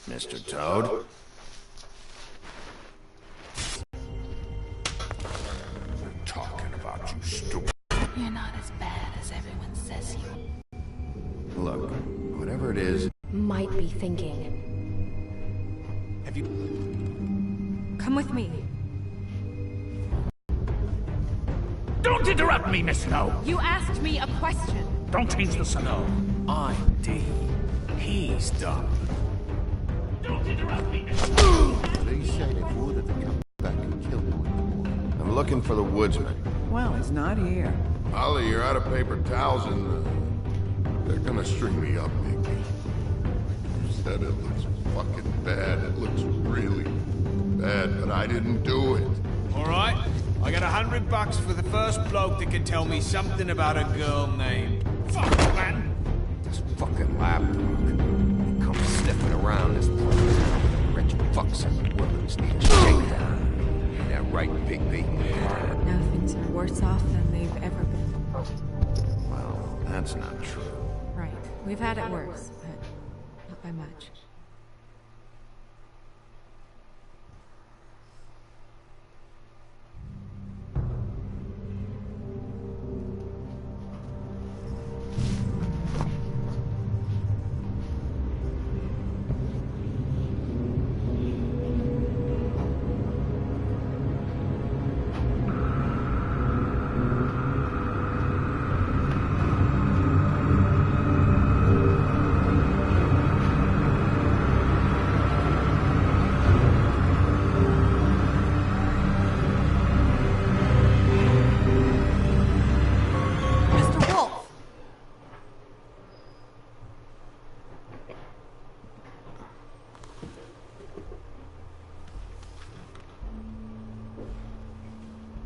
Mr. Toad? We're talking about you, stupid. You're not as bad as everyone says you. Look, whatever it is... Might be thinking. Have you... Come with me. Don't interrupt me, Miss Snow! You asked me a question. Don't change the subject. I'm D. He's dumb. Don't interrupt me, Miss Snow! They say they would have come back and killed me. I'm looking for the woodsman. Well, he's not here. Ollie, you're out of paper towels and they're gonna string me up, Bigby. You said it looks fucking bad. It looks really bad, but I didn't do it. Alright, I got $100 for the first bloke that can tell me something about a girl named... Fuck, man! This fucking lapdog. He comes sniffing around this place. Rich fucks and women's need a shakedown. Ain't that right, Bigby? Now things are worse off than they've ever been. Well, that's not true. Right. We've had it worse, but not by much.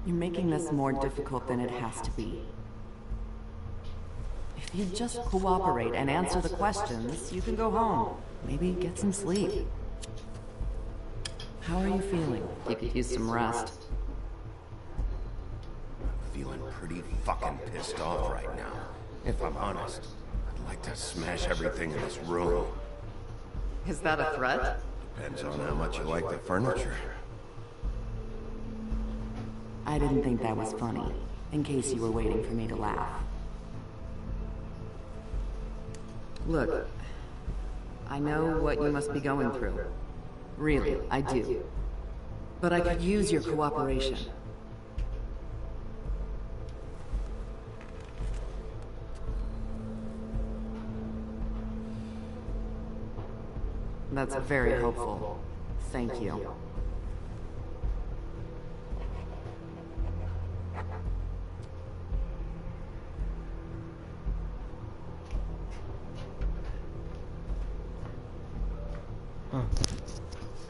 You're making this more difficult than it has to be. If you just cooperate and answer the questions, you can go home. Maybe get some sleep. How are you feeling? You could use some rest. Feeling pretty fucking pissed off right now. If I'm honest, I'd like to smash everything in this room. Is that a threat? Depends on how much you like the furniture. I didn't think that was funny, in case you were waiting for me to laugh. Look, I know what you must be going through. Really, I do. But I could use your cooperation. That's very hopeful. Thank you.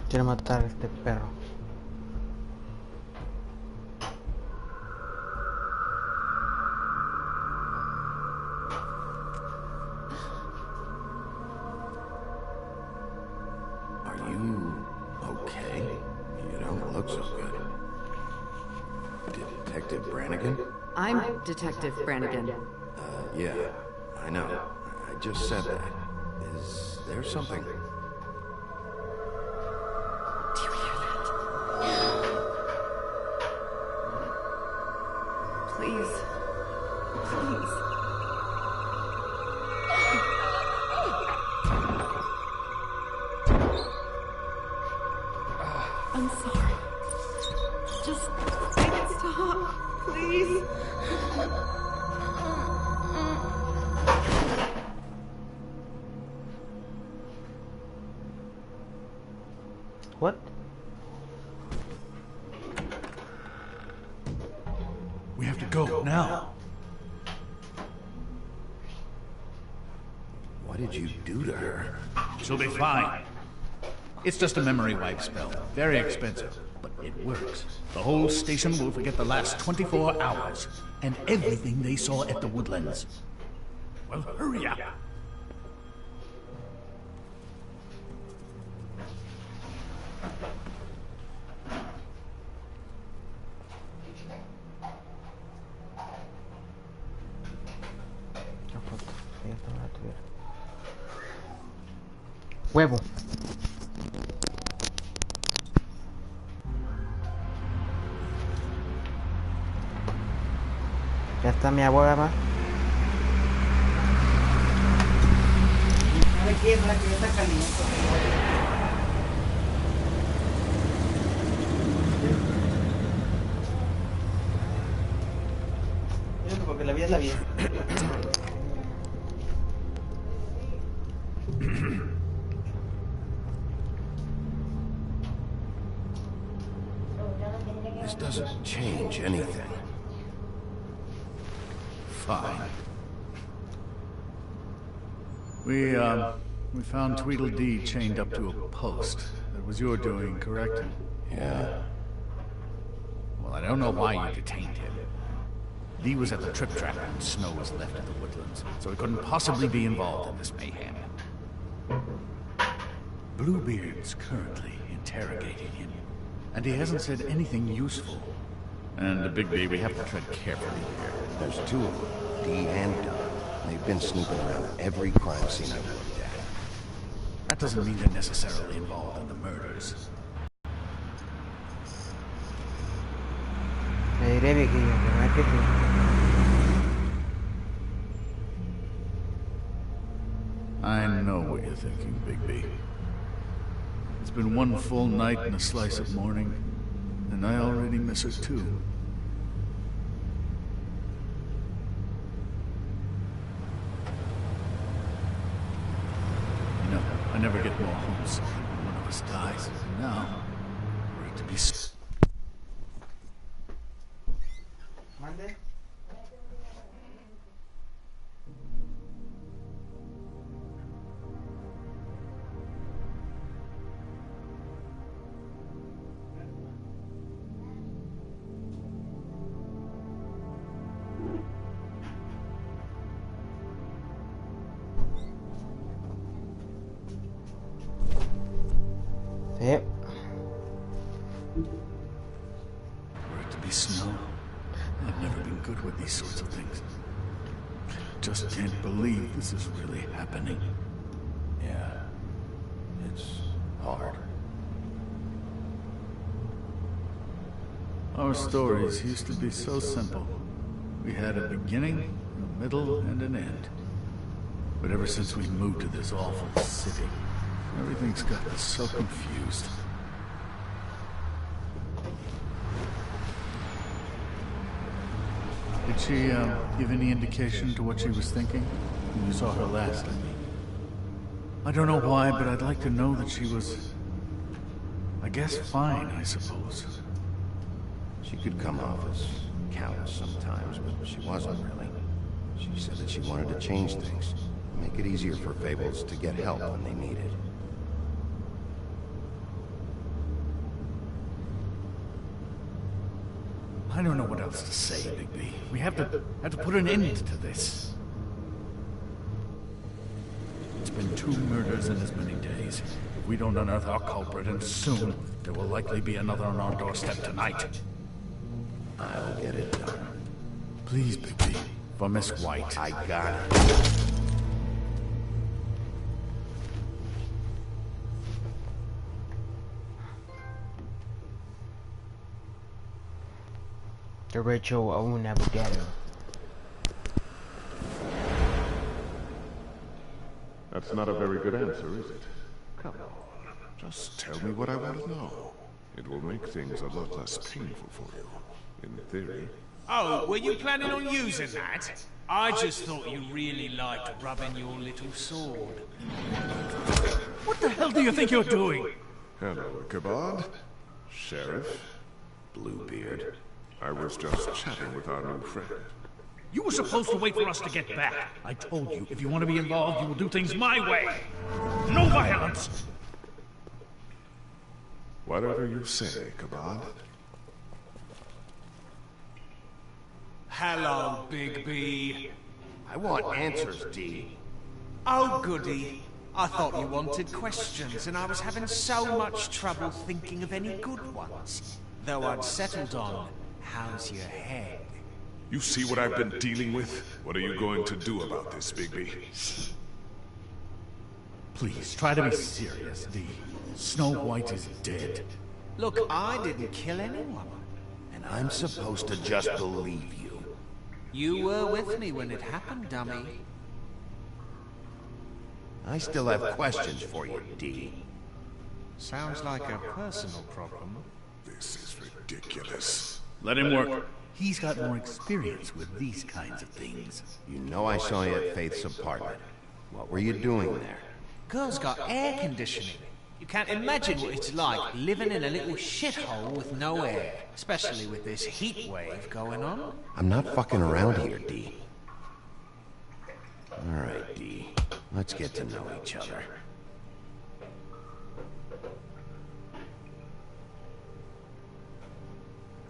Quiero matar a este perro. Are you okay? You don't look so good. Detective Brannigan? I'm Detective Brannigan. Yeah, I know. I just said that. Is there something? Do you hear that? Please. Please. I'm sorry. Just make it stop, please. What? We have to go now. What did you do to her? She'll be fine. It's just a memory wipe spell. Very expensive, but it works. The whole station will forget the last 24 hours and everything they saw at the Woodlands. Well, hurry up. Huevo. Está mi abuela más. No le quema, que está caliente. Porque la vida es la vida. This doesn't change anything. Fine. We found Tweedledee chained up to a post. That was your doing, correct? Yeah. Well, I don't know why you detained him. Dee was at the trip trap and Snow was left in the woodlands, so he couldn't possibly be involved in this mayhem. Bluebeard's currently interrogating him, and he hasn't said anything useful. And Bigby, we have to tread carefully here. There's two of them, Dee and Doug. They've been snooping around every crime scene I've looked at. That doesn't mean they're necessarily involved in the murders. Le diré viejillo, que no es que sí. I know what you're thinking, Bigby. It's been one full night and a slice of morning, and I already miss her too. You know, I never get more homesick when one of us dies. And now, we're to be... Mande. Yep. Were it to be Snow, I've never been good with these sorts of things. Just can't believe this is really happening. Yeah. It's hard. Our stories used to be so simple. We had a beginning, a middle, and an end. But ever since we moved to this awful city, everything's gotten so confused. Did she, give any indication to what she was thinking when you saw her last, I mean? I don't know why, but I'd like to know that she was... I guess fine, I suppose. She could come off as callous sometimes, but she wasn't really. She said that she wanted to change things, make it easier for Fables to get help when they need it. I don't know what else to say, Bigby. We have to put an end to this. It's been 2 murders in as many days. If we don't unearth our culprit, and soon, there will likely be another on our doorstep tonight. I'll get it done. Please, Bigby. For Miss White. I got it. The ritual will never get her. That's not a very good answer, is it? Come on. Just tell me what I want to know. It will make things a lot less painful for you. In theory. Oh, were you planning on using that? I just thought you really liked rubbing your little sword. What the hell do you think you're doing? Hello, Ichabod. Sheriff. Bluebeard. I was just chatting with our new friend. You were supposed to wait for us to get back. I told you, if you want to be involved, you will do things my way. No violence! Whatever you say, Ichabod. Hello, Bigby. I want answers, Dee. Oh, goody. I thought you wanted questions, and I was having so much trouble thinking of any good ones. Though I'd settled on, how's your head? You see what I've been dealing with? What are you going to do about this, Bigby? Please, try to be serious, Dee. Snow White is dead. Look, I didn't kill anyone. And I'm supposed to just believe you. You were with me when it happened, dummy. I still have questions for you, D. Sounds like a personal problem. This is ridiculous. Let him work. He's got more experience with these kinds of things. You know I saw you at Faith's apartment. What were you doing there? Girl's got air conditioning. You can't imagine what it's like living in a little shithole with no air, especially with this heat wave going on. I'm not fucking around here, D. All right, D. Let's get to know each other.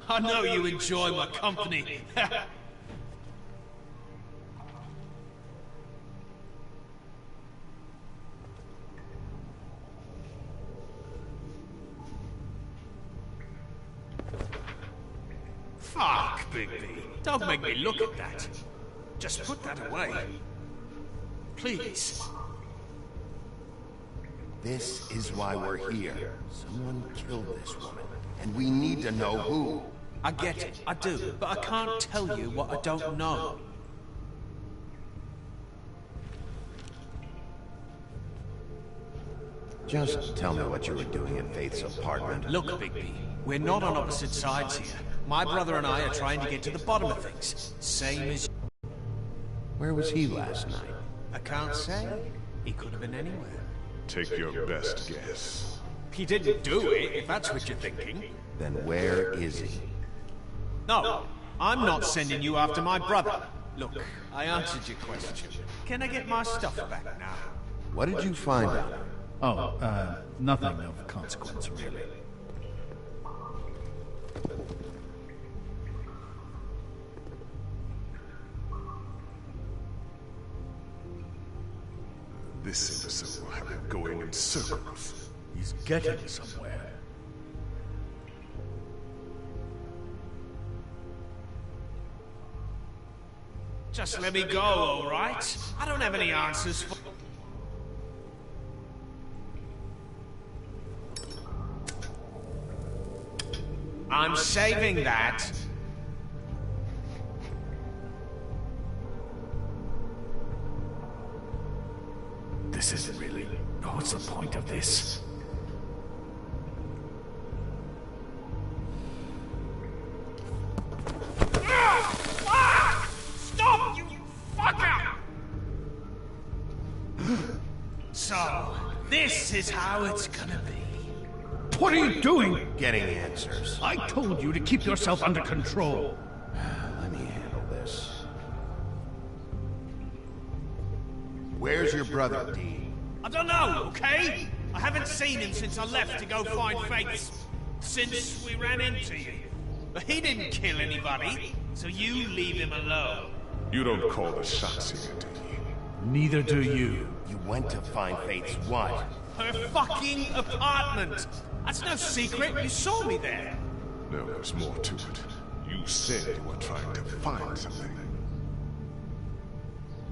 I know you enjoy my company. Fuck, Bigby. Don't make me look at that. Just put that away. Please. This is why we're here. Someone killed this woman, and we need to know who. I get it, I do, but I can't tell you what I don't know. Just tell me what you were doing at Faith's apartment. Look, Bigby, we're not on opposite sides here. My brother and I are trying to get to the bottom of things. Same as you. Where was he last night? I can't say. He could have been anywhere. Take your best guess. He didn't do it, if that's what you're thinking. Then where is he? No, I'm not sending you after my brother. Look, I answered your question. Can I get my stuff back now? What did you find out? Oh, nothing of consequence, really. This imbecile will have him going in circles. He's getting somewhere. Just let me go, all right? I don't have any answers for... I'm saving that. This isn't really... What's the point of this? Stop, you fucker! So, this is how it's gonna be. What are you doing? Getting answers. I told you to keep yourself under control. Let me handle this. Where's your brother, D? I don't know, okay? I haven't seen him since I left to go find Faith. Since we ran into you. But he didn't kill anybody, so you leave him alone. You don't call the shots here, do you? Neither do you. You went to find Faith's what? Her fucking apartment! That's no secret, you saw me there. No, there's more to it. You said you were trying to find something.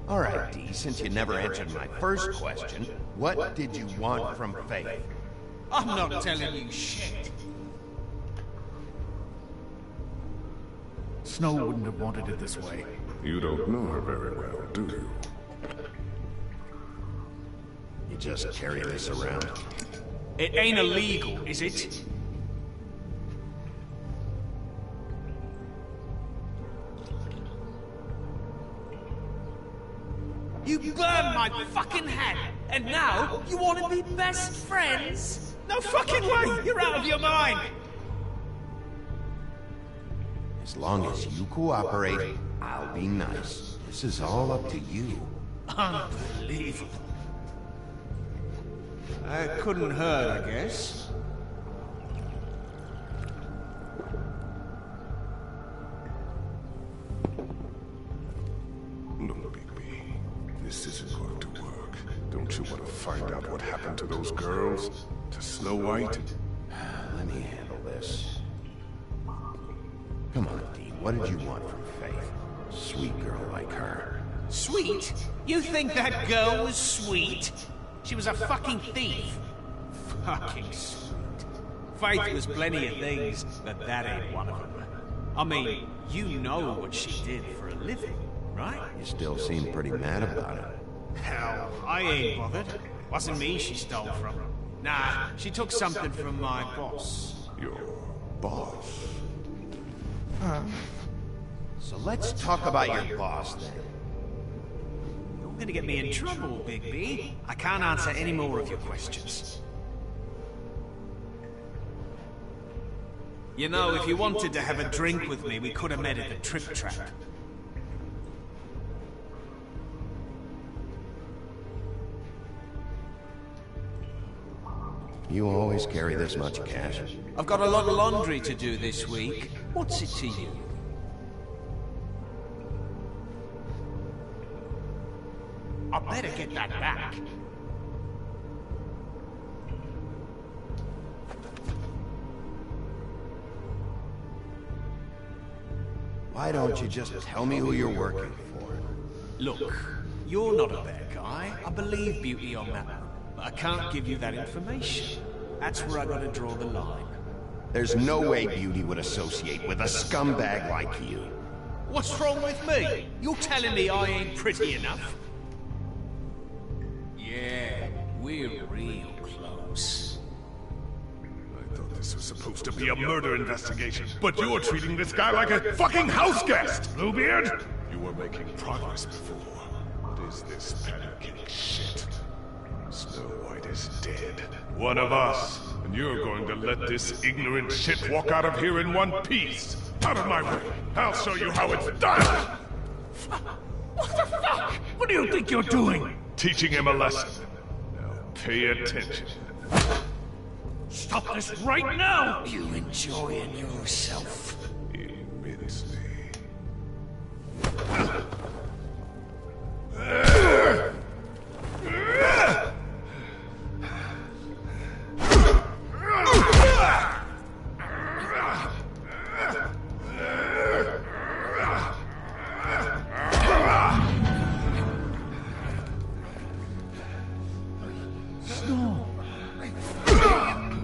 All right, D, since you never answered my first question, what did you want from Faith? I'm not telling you shit. Snow wouldn't have wanted it this way. You don't know her very well, do you? You just carry this around? It ain't illegal, is it? You burned my fucking hand, and now you want to be best friends? No fucking way! You're out of your mind! As long as you cooperate, I'll be nice. This is all up to you. Unbelievable. That couldn't hurt, I guess. Look, Bigby, this isn't going to work. Don't you want to find out what happened to those girls? To Snow White? Let me handle this. Come on, D, what did you want from Faith? Sweet girl like her. Sweet? You think that girl was sweet? She was a fucking thief. Fucking sweet. Faith was plenty of things, but that ain't one of them. I mean, You know what she did for a living, right? You still seem pretty mad about it. Hell, I ain't bothered. Wasn't me she stole from. Nah, she took something from my boss. Your boss? So let's talk about your boss, then. You're gonna get me in trouble, Big B. I can't answer any more of your questions. You know, if you wanted to have a drink with me, we could have met at the Trip Trap. You always carry this much cash? I've got a lot of laundry to do this week. What's it to you? I better get that back. Why don't you just tell me who you're working for? Look, you're not a bad guy. I believe Beauty on that one. But I can't give you that information. That's where I gotta draw the line. There's no way Beauty would associate with a scumbag like you. What's wrong with me? You're telling me I ain't pretty enough? Yeah, we're real close. I thought this was supposed to be a murder investigation, but you're treating this guy like a fucking house guest! Bluebeard! You were making progress before. What is this pancake shit? Snow White is dead. One of us. And you're going to let this ignorant shit walk out of here in one piece. Out of my way. I'll show you how it's done! What the fuck? What do you think you're doing? Teaching him a lesson. Now pay attention. Stop this right now! You enjoying yourself? Immensely.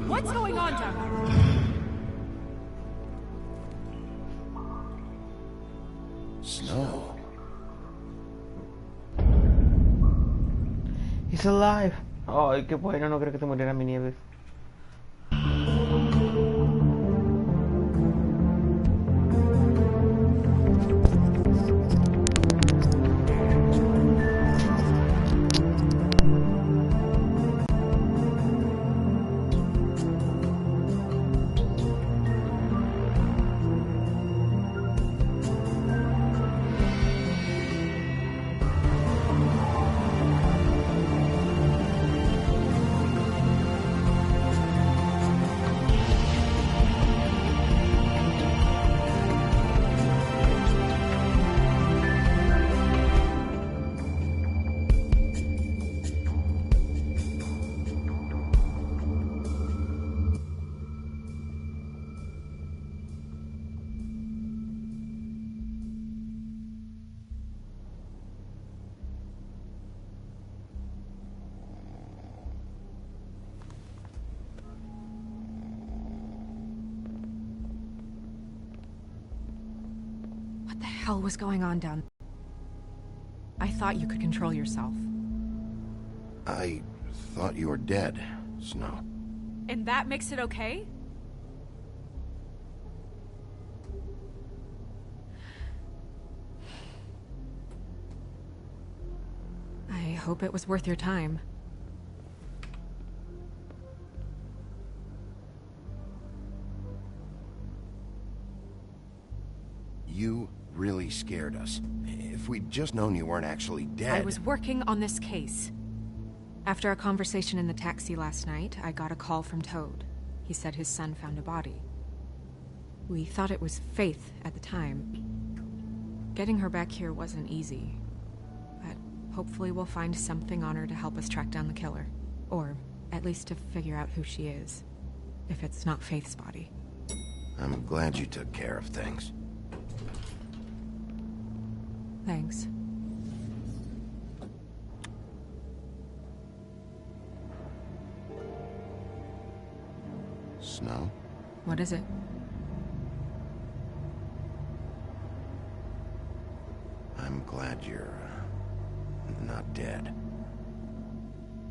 What's going on down there? Snow. He's alive. Ay, qué bueno, no creo que se muriera mi Nieves. What the hell was going on down there? I thought you could control yourself. I thought you were dead, Snow. And that makes it okay? I hope it was worth your time. You really scared us. If we'd just known you weren't actually dead... I was working on this case. After a conversation in the taxi last night, I got a call from Toad. He said his son found a body. We thought it was Faith at the time. Getting her back here wasn't easy. But hopefully we'll find something on her to help us track down the killer. Or at least to figure out who she is. If it's not Faith's body. I'm glad you took care of things. Thanks. Snow? What is it? glad you're not dead.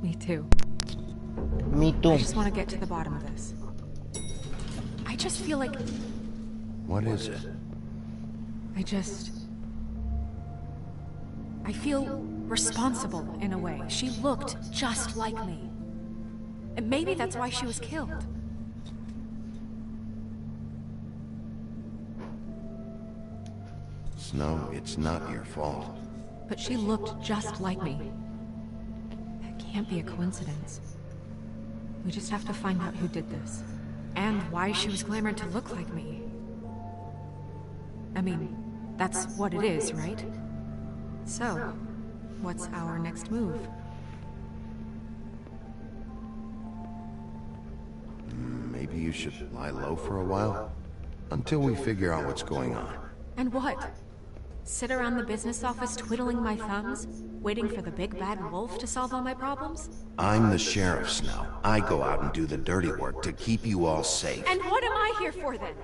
Me too. Me too. I just want to get to the bottom of this. I just feel like... What is it? I feel responsible in a way. She looked just like me. And maybe that's why she was killed. Snow, it's not your fault. But she looked just like me. It can't be a coincidence. We just have to find out who did this. And why she was glamored to look like me. I mean, that's what it is, right? So, what's our next move? Maybe you should lie low for a while? Until we figure out what's going on. And what? Sit around the business office twiddling my thumbs? Waiting for the big bad wolf to solve all my problems? I'm the sheriff, Snow. I go out and do the dirty work to keep you all safe. And what am I here for then?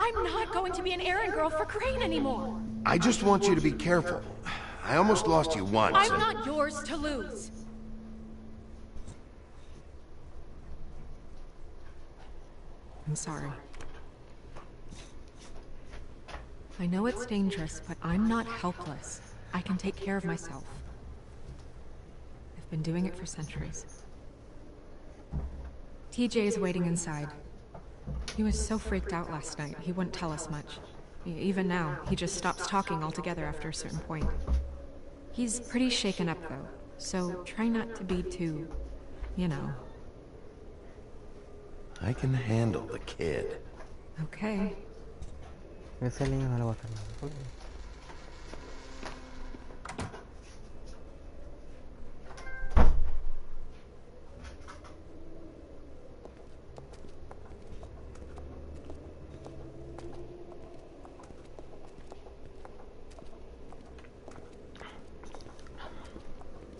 I'm not going to be an errand girl for Crane anymore. I just want you to be careful. I almost lost you once. I'm not yours to lose. I'm sorry. I know it's dangerous, but I'm not helpless. I can take care of myself. I've been doing it for centuries. TJ is waiting inside. He was so freaked out last night, he wouldn't tell us much. Even now, he just stops talking altogether after a certain point. He's pretty shaken up, though, so try not to be too, you know. I can handle the kid. Okay. Ese niño no le va a hacer nada.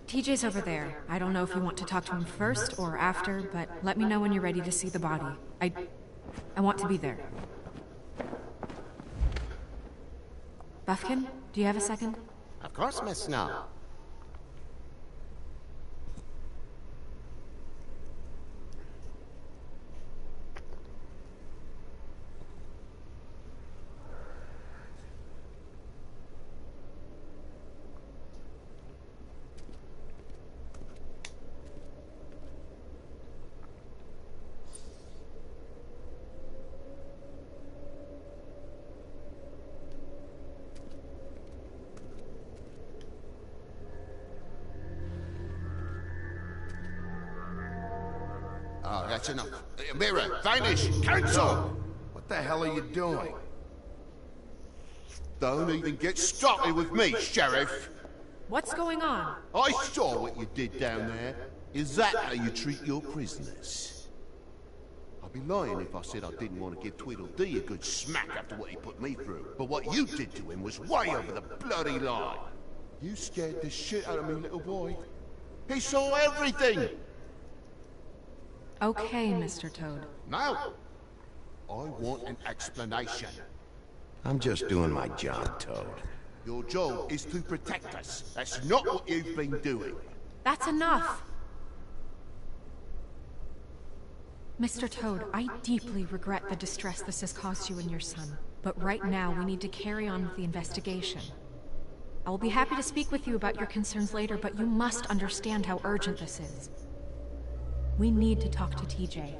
TJ's over there. I don't know if you want to talk to him first or after, but let me know when you're ready to see the body. I want to be there. Buffkin, do you have a second? Of course, Miss Snow. Oh, that's enough. Mirror, vanish, cancel! What the hell are you doing? Don't even get started with me, Sheriff. What's going on? I saw what you did down there. Is that how you treat your prisoners? I'd be lying if I said I didn't want to give Tweedledee a good smack after what he put me through. But what you did to him was way over the bloody line. You scared the shit out of me, little boy. He saw everything! Okay, Mr. Toad. Now, I want an explanation. I'm just doing my job, Toad. Your job is to protect us. That's not what you've been doing. That's enough! Mr. Toad, I deeply regret the distress this has caused you and your son. But right now, we need to carry on with the investigation. I will be happy to speak with you about your concerns later, but you must understand how urgent this is. We need to talk to TJ.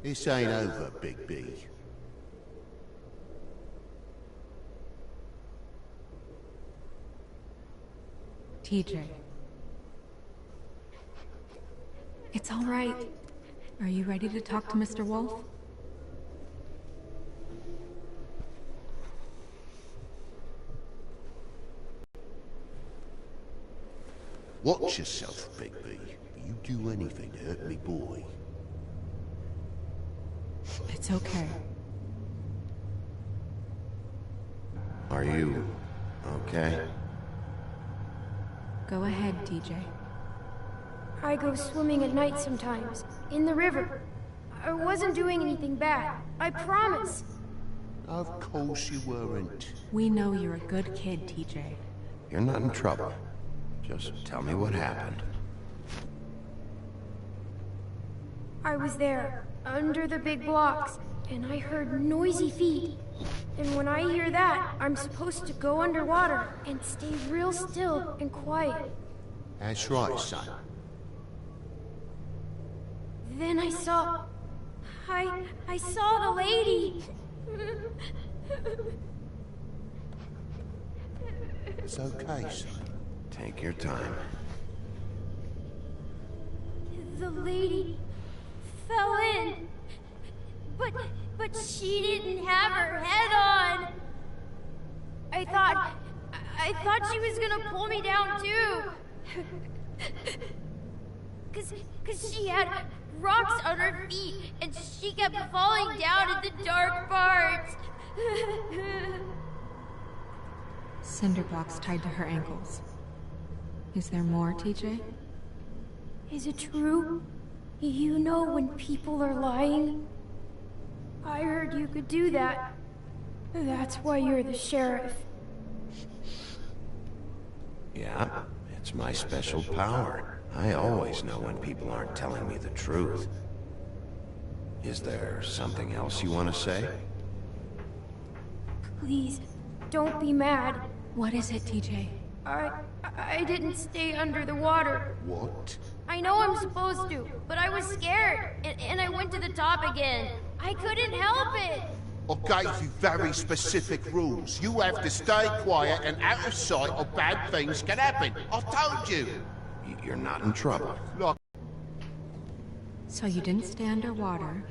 This ain't over, Big B. TJ. It's all right. Are you ready to talk to Mr. Wolf? Watch yourself, Big B. You do anything to hurt me, boy. It's okay. Are you okay? Go ahead, TJ. I go swimming at night sometimes, in the river. I wasn't doing anything bad, I promise. Of course you weren't. We know you're a good kid, TJ. You're not in trouble. Just tell me what happened. I was there, under the big blocks, and I heard noisy feet. And when I hear that, I'm supposed to go underwater and stay real still and quiet. That's right, son. Then I saw the lady. It's okay, son. Take your time. The lady fell in. But she didn't have her head on. I thought she was gonna pull me down too. Cause she had rocks on her feet and she kept falling down in the dark parts. Cinder blocks tied to her ankles. Is there more, TJ? Is it true? You know when people are lying? I heard you could do that. That's why you're the sheriff. Yeah, it's my special power. I always know when people aren't telling me the truth. Is there something else you want to say? Please, don't be mad. What is it, TJ? I didn't stay under the water. What? I know I'm supposed to, but I was scared, and I went to the top again. I couldn't help it. I gave you very specific rules. You have to stay quiet and out of sight or bad things can happen. I've told you. You're not in trouble. Look, So you didn't stay underwater.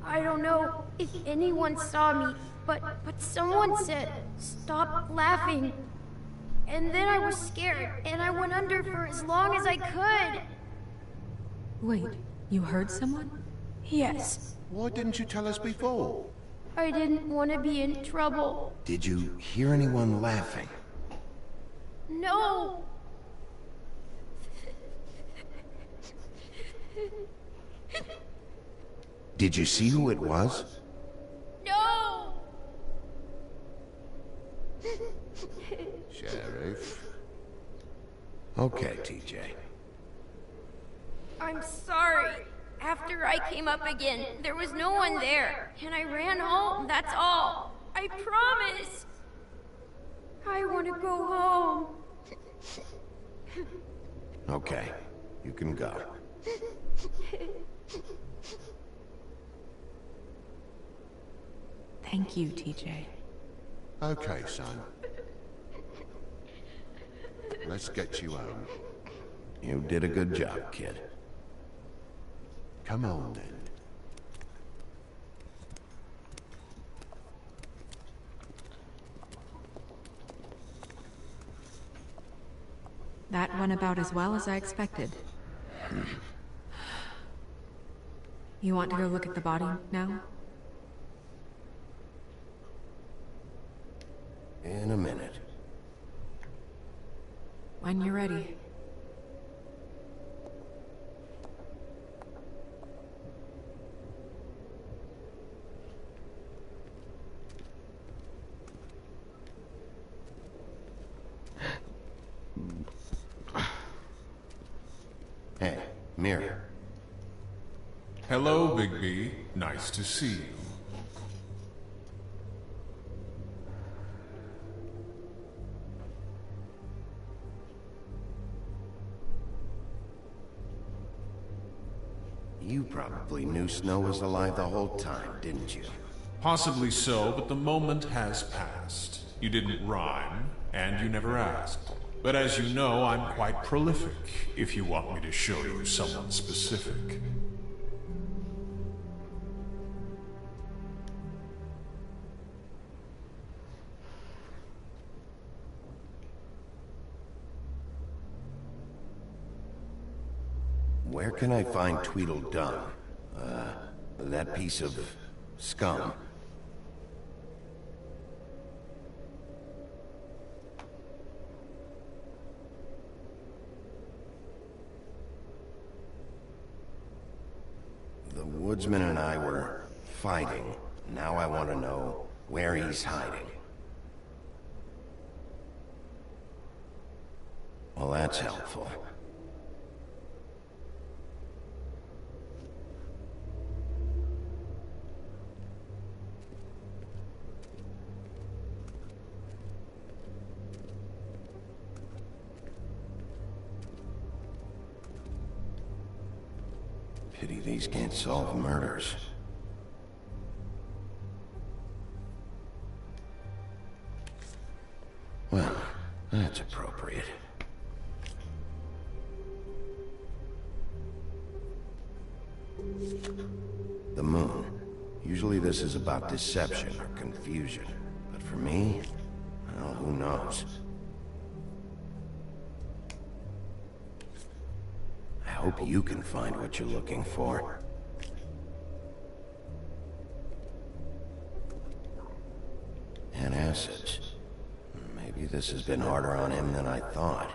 I don't know if anyone saw me, but someone said, stop laughing. And then I was scared, and I went under for as long as I could. Wait, you heard someone? Yes. why didn't you tell us before? I didn't want to be in trouble. Did you hear anyone laughing? No! Did you see who it was? No! Sheriff? Okay, TJ. I'm sorry. After I came up again, there was no one there, and I ran home, that's all. I promise. I want to go home. Okay, you can go. Thank you, TJ. Okay, son. Let's get you home. You did a good job, kid. Come on, then. That went about as well as I expected. You want to go look at the body now? In a minute. When you're ready. Hey, Mirror. Hello, Bigby. Nice to see you. You probably knew Snow was alive the whole time, didn't you? Possibly so, but the moment has passed. You didn't rhyme, and you never asked. But as you know, I'm quite prolific, if you want me to show you someone specific. Where can I find Tweedledum? That piece of scum. The woodsman and I were fighting. Now I want to know where he's hiding. Well, that's helpful. Pity these can't solve murders. Well, that's appropriate. The moon. Usually this is about deception or confusion. But for me, well, who knows? I hope you can find what you're looking for. And acids. Maybe this has been harder on him than I thought.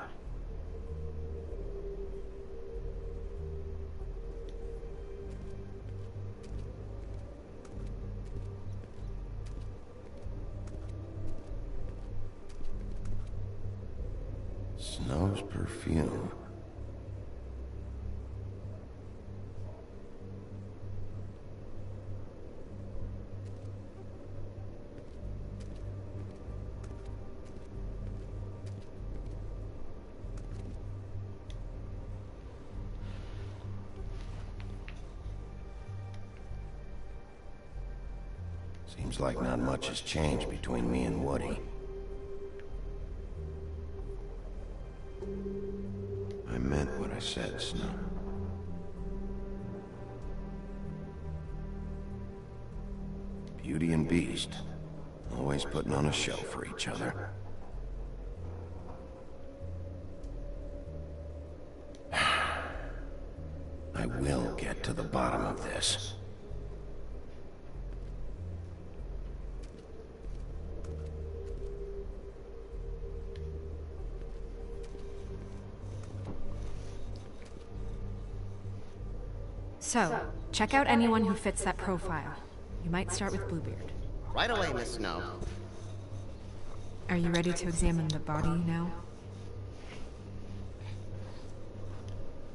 Snow's perfume. Seems like not much has changed between me and Woody. I meant what I said, Snow. Beauty and Beast, always putting on a show for each other. I will get to the bottom of this. So, check out anyone who fits that profile. You might start with Bluebeard. Right away, Miss Snow. Are you ready to examine the body now?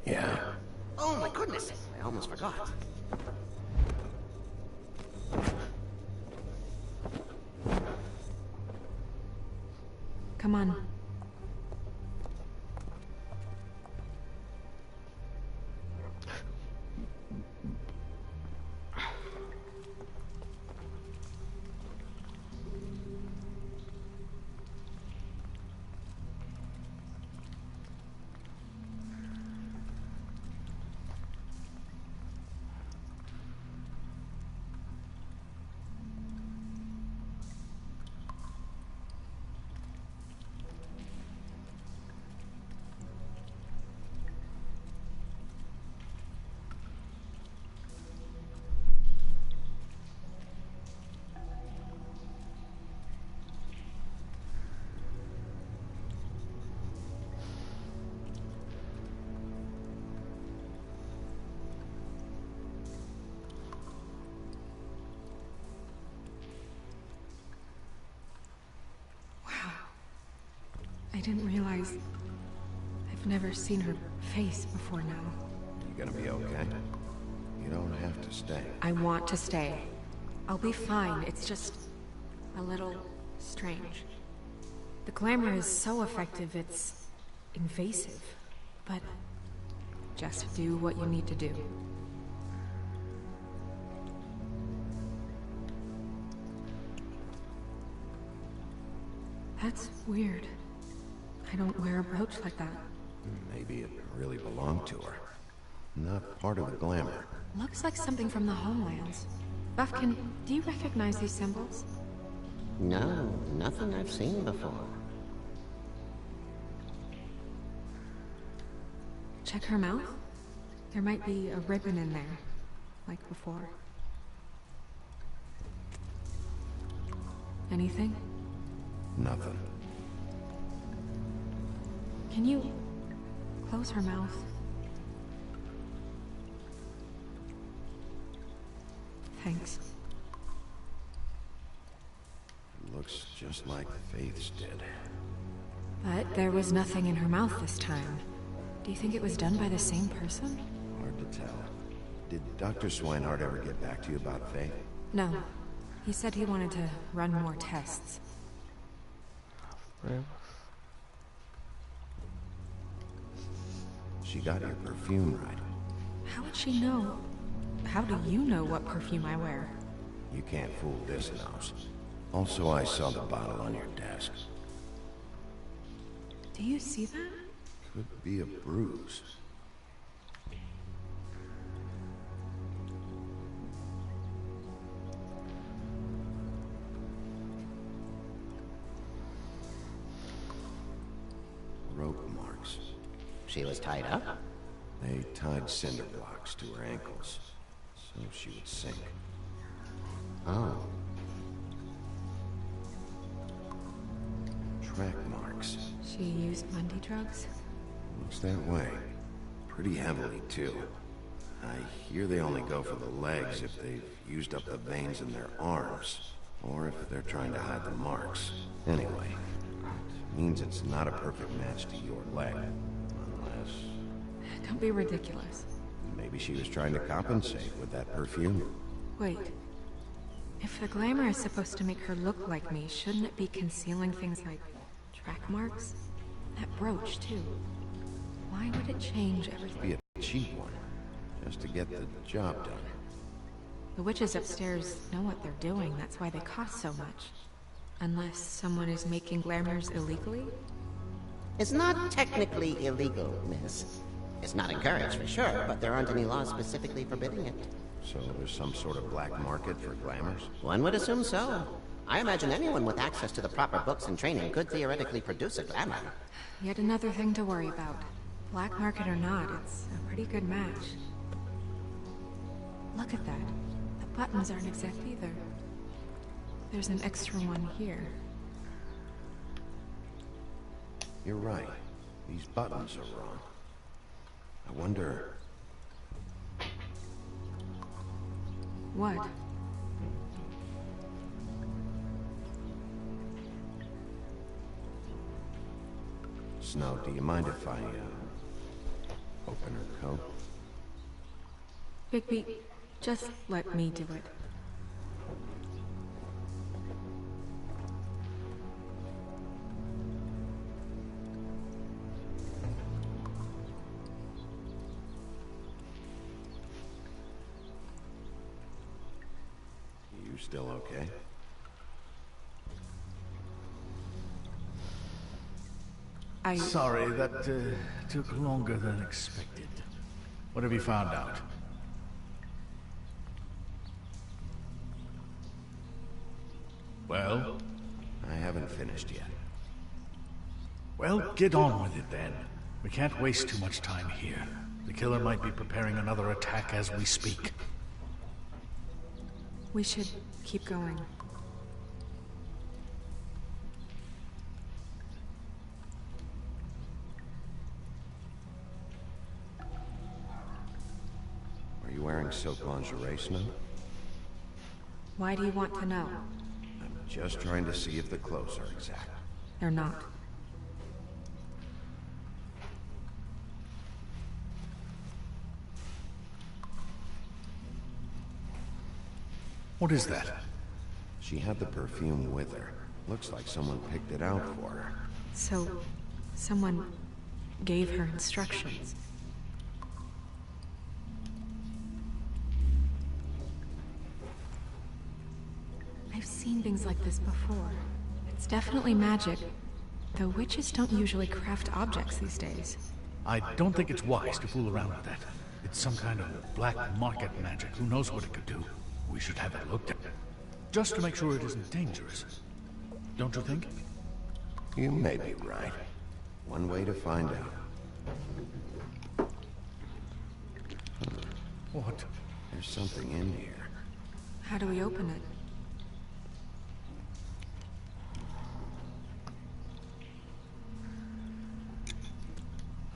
Yeah. Oh my goodness, I almost forgot. Come on. I didn't realize I've never seen her face before now. You gonna be okay? You don't have to stay. I want to stay. I'll be fine. It's just a little strange. The glamour is so effective, it's invasive. But just do what you need to do. That's weird. I don't wear a brooch like that. Maybe it really belonged to her. Not part of the glamour. Looks like something from the homelands. Buffkin, do you recognize these symbols? No, nothing I've seen before. Check her mouth. There might be a ribbon in there, like before. Anything? Nothing. Can you close her mouth? Thanks. Looks just like Faith's did. But there was nothing in her mouth this time. Do you think it was done by the same person? Hard to tell. Did Dr. Swinehart ever get back to you about Faith? No. He said he wanted to run more tests. She got your perfume right. How would she know? How do you know what perfume I wear? You can't fool this nose. Also, I saw the bottle on your desk. Do you see that? Could be a bruise. Rope marks. She was tied up? They tied cinder blocks to her ankles, so she would sink. Oh. Track marks. She used Mundy drugs? Looks that way. Pretty heavily, too. I hear they only go for the legs if they've used up the veins in their arms, or if they're trying to hide the marks. Anyway, it means it's not a perfect match to your leg, unless... Don't be ridiculous. Maybe she was trying to compensate with that perfume. Wait. If the glamour is supposed to make her look like me, shouldn't it be concealing things like track marks? That brooch, too. Why would it change everything? Be a cheap one, just to get the job done. The witches upstairs know what they're doing, that's why they cost so much. Unless someone is making glamours illegally? It's not technically illegal, miss. It's not encouraged for sure, but there aren't any laws specifically forbidding it. So there's some sort of black market for glamours? One would assume so. I imagine anyone with access to the proper books and training could theoretically produce a glamour. Yet another thing to worry about. Black market or not, it's a pretty good match. Look at that. The buttons aren't exact either. There's an extra one here. You're right. These buttons are wrong. I wonder... What? Snow, do you mind if I, open her coat? Bigby, just let me do it. You still okay? Sorry, that took longer than expected. What have you found out? Well? I haven't finished yet. Well, get on with it then. We can't waste too much time here. The killer might be preparing another attack as we speak. We should keep going. Are you wearing silk lingerie, Snow? Why do you want to know? I'm just trying to see if the clothes are exact. They're not. What is that? She had the perfume with her. Looks like someone picked it out for her. So, someone gave her instructions. I've seen things like this before. It's definitely magic, though witches don't usually craft objects these days. I don't think it's wise to fool around with that. It's some kind of black market magic. Who knows what it could do? We should have it looked at. Just to make sure it isn't dangerous. Don't you think? You may be right. One way to find out. What? There's something in here. How do we open it?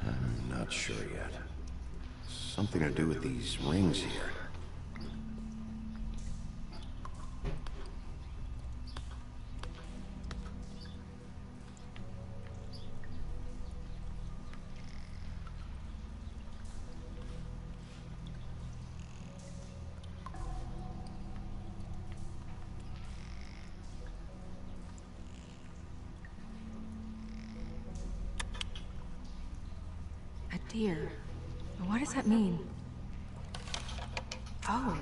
I'm not sure yet. Something to do with these rings here. dear. What does that mean? Oh.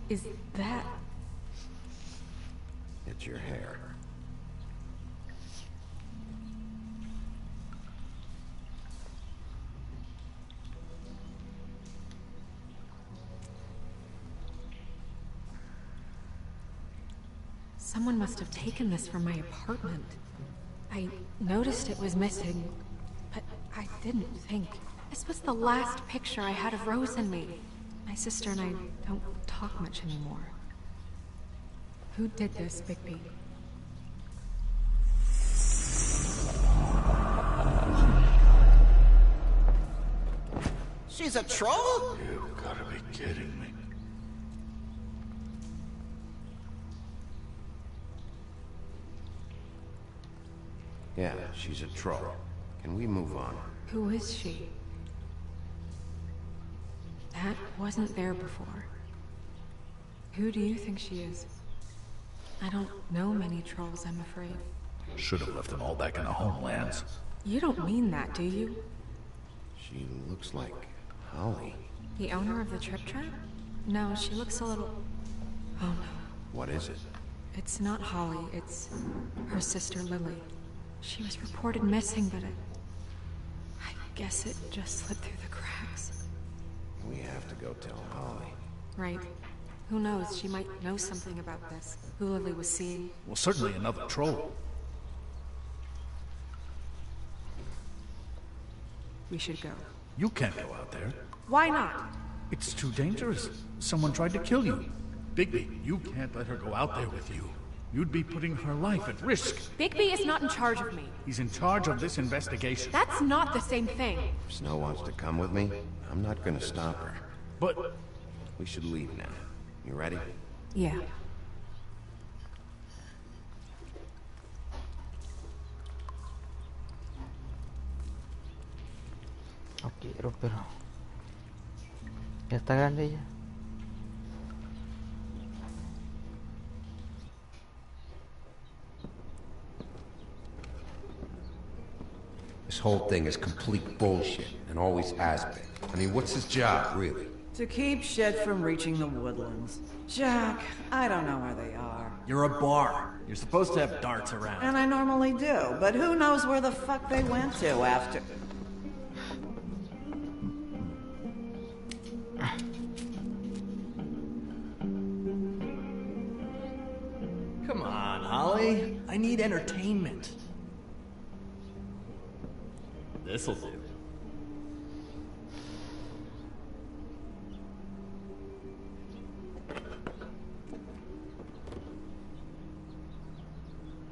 Is that... It's your hair. Someone must have taken this from my apartment. I noticed it was missing, but I didn't think. This was the last picture I had of Rose and me. My sister and I don't talk much anymore. Who did this, Bigby? She's a troll? You gotta be kidding me. Yeah, she's a troll. Can we move on? Who is she? That wasn't there before. Who do you think she is? I don't know many trolls, I'm afraid. Should have left them all back in the homelands. You don't mean that, do you? She looks like Holly. The owner of the Trip Trap? No, she looks a little... Oh no. What is it? It's not Holly, it's her sister Lily. She was reported missing, but I guess it just slipped through the cracks. We have to go tell Holly. Right. Who knows, she might know something about this. Who Lily was seeing. Well, certainly another troll. We should go. You can't go out there. Why not? It's too dangerous. Someone tried to kill you. Bigby, you can't let her go out there with you. You'd be putting her life at risk. Bigby is not in charge of me. He's in charge of this investigation. That's not the same thing. If Snow wants to come with me, I'm not gonna stop her. But... We should leave now. You ready? Yeah. No quiero, pero... Ya está grande ya. This whole thing is complete bullshit, and always has been. I mean, what's his job, really? To keep shit from reaching the woodlands. Jack, I don't know where they are. You're a bar. You're supposed to have darts around. And I normally do, but who knows where the fuck they went to after... Come on, Holly. I need entertainment. This'll do.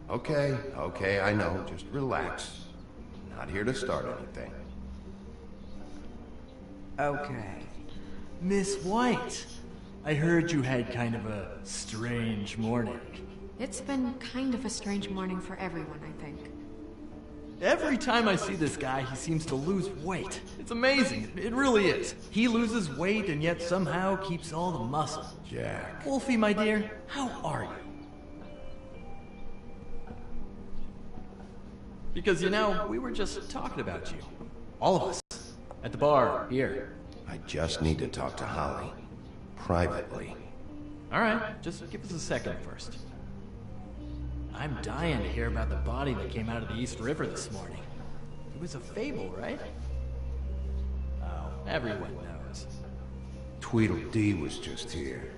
Okay, I know. Just relax. Not here to start anything. Okay. Miss White, I heard you had kind of a strange morning. It's been kind of a strange morning for everyone, I think. Every time I see this guy, he seems to lose weight. It's amazing. It really is. He loses weight and yet somehow keeps all the muscle. Jack. Wolfie, my dear, how are you? Because, you know, we were just talking about you. All of us. At the bar, here. I just need to talk to Holly. Privately. Alright, just give us a second first. I'm dying to hear about the body that came out of the East River this morning. It was a fable, right? Oh, everyone knows. Tweedledee was just here.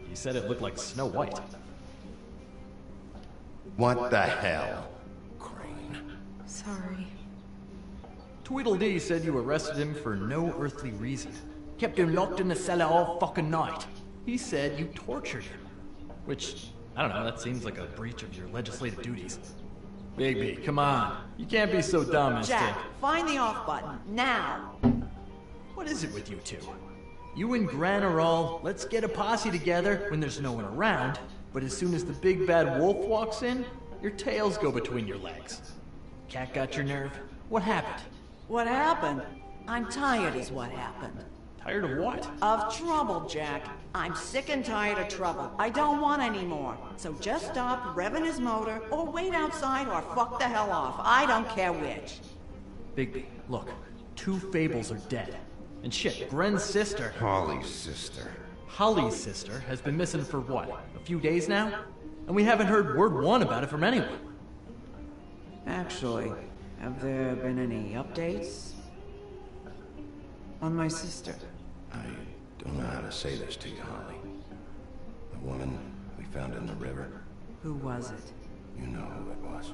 You said it looked like Snow White. What the hell? Crane. Sorry. Tweedledee said you arrested him for no earthly reason. Kept him locked in the cellar all fucking night. He said you tortured him. Which, I don't know, that seems like a breach of your legislative duties. Bigby, come on. You can't be so dumb as Jack, to... find the off button, now! What is it with you two? You and Gran are all, let's get a posse together when there's no one around, but as soon as the big bad wolf walks in, your tails go between your legs. Cat got your nerve? What happened? What happened? I'm tired is what happened. Tired of what? Of trouble, Jack. I'm sick and tired of trouble. I don't want any more. So just stop revving his motor, or wait outside, or fuck the hell off. I don't care which. Bigby, look. 2 Fables are dead. And shit, Gren's sister... Holly's sister. Holly's sister has been missing for what? A few days now? And we haven't heard word one about it from anyone. Actually, have there been any updates on my sister? I don't know how to say this to you, Holly. The woman we found in the river. Who was it? You know who it was.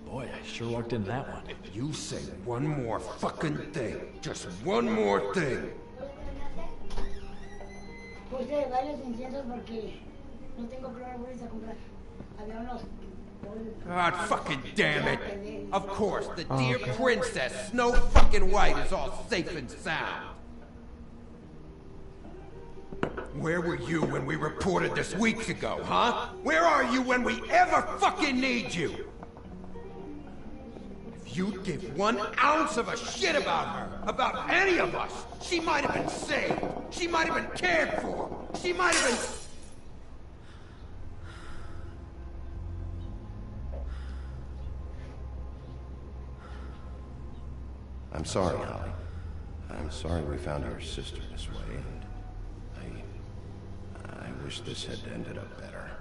Boy, I sure walked into that one. You say one more fucking thing. Just one more thing. God fucking damn it. Of course, the dear princess, Snow fucking White, is all safe and sound. Where were you when we reported this weeks ago, huh? Where are you when we ever fucking need you? If you'd give 1 ounce of a shit about her, about any of us, she might have been saved. She might have been cared for. She might have been... I'm sorry, Holly. I'm sorry we found your sister this way, and I wish this had ended up better.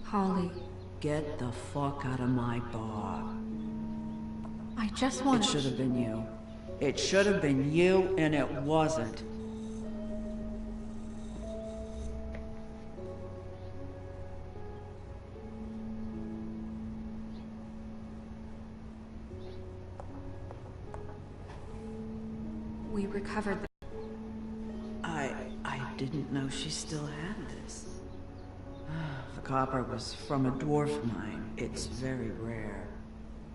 Holly, Get the fuck out of my bar. I just want It should have been you. It should have been you, and it wasn't. We recovered the... I didn't know she still had this. The copper was from a dwarf mine. It's very rare.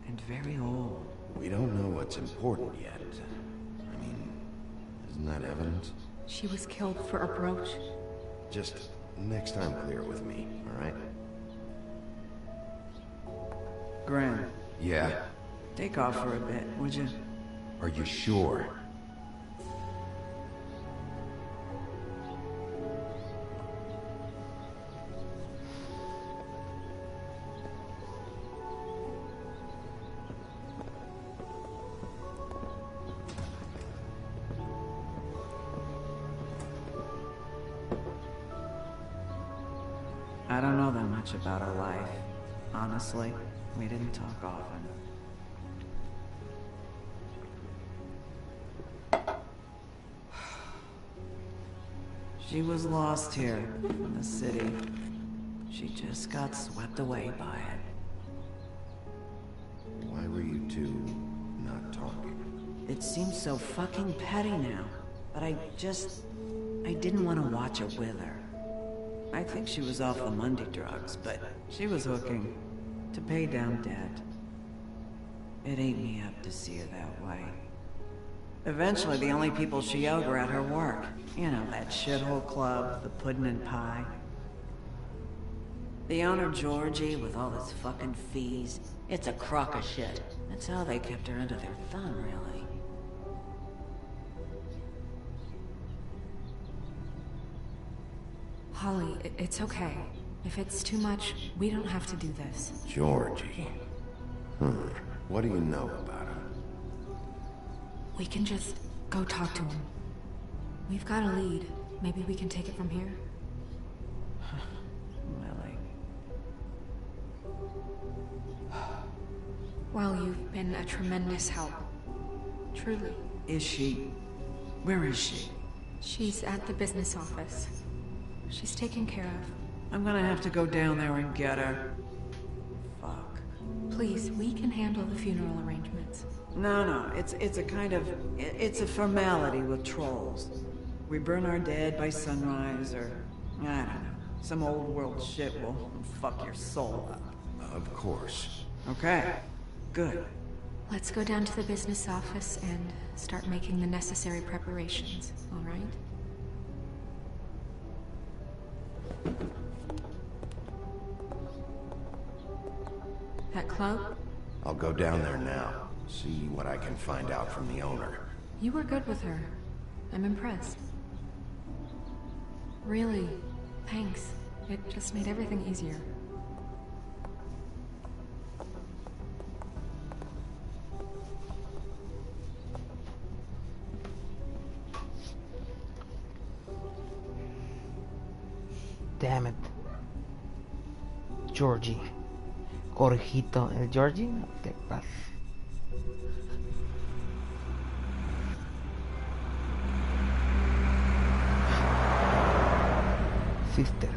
And very old. We don't know what's important yet. I mean, isn't that evidence? She was killed for a brooch. Just next time clear it with me, all right? Gren, Yeah? take off for a bit, would you? Are you sure? I don't know that much about her life. Honestly, we didn't talk often. She was lost here in the city. She just got swept away by it. Why were you two not talking? It seems so fucking petty now, but I didn't want to watch her wither. I think she was off the Monday drugs, but she was hooking to pay down debt. It ate me up to see her that way. Eventually, the only people she owed were at her work. You know, that shithole club, the Puddin' and Pie. The owner, Georgie, with all his fucking fees, it's a crock of shit. That's how they kept her under their thumb, really. Holly, it's okay. If it's too much, we don't have to do this. Georgie. What do you know about him? We can just go talk to him. We've got a lead. Maybe we can take it from here? Lily. Well, you've been a tremendous help. Truly. Is she? Where is she? She's at the business office. She's taken care of. I'm gonna have to go down there and get her. Fuck. Please, we can handle the funeral arrangements. chance. No, it's a kind of... It's a formality with trolls. We burn our dead by sunrise, or... I don't know. Some old world shit will fuck your soul up. Of course. Okay, good. Let's go down to the business office and start making the necessary preparations, all right? That club? I'll go down there now. See what I can find out from the owner. You were good with her. I'm impressed. Really, thanks. It just made everything easier. Damn it. Georgie. Jorgito. ¿El Georgie? No te pases. Sisters.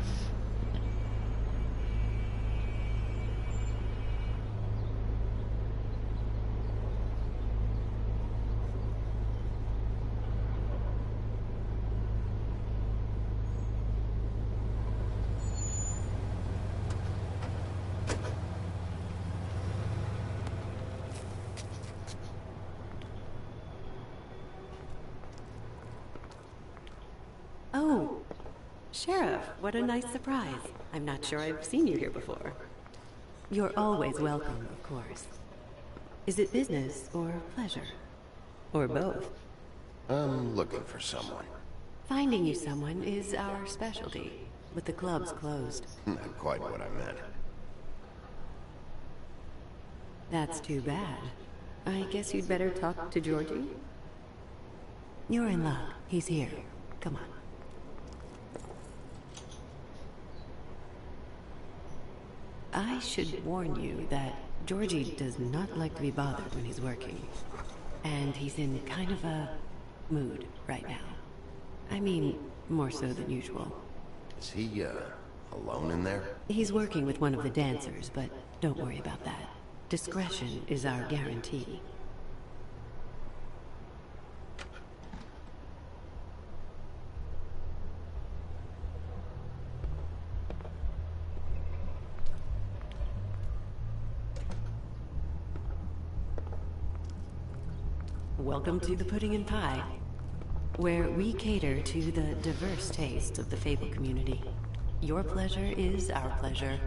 Oh, Sheriff, what a nice surprise. I'm not sure I've seen you here before. You're always welcome, of course. Is it business or pleasure? Or both? I'm looking for someone. Finding you someone is our specialty, with the clubs closed. Not quite what I meant. That's too bad. I guess you'd better talk to Georgie? You're in luck. He's here. Come on. I should warn you that Georgie does not like to be bothered when he's working. And he's in kind of a mood right now. I mean, more so than usual. Is he, alone in there? He's working with one of the dancers, but don't worry about that. Discretion is our guarantee. Welcome to the Pudding and Pie, where we cater to the diverse tastes of the Fable community. Your pleasure is our pleasure.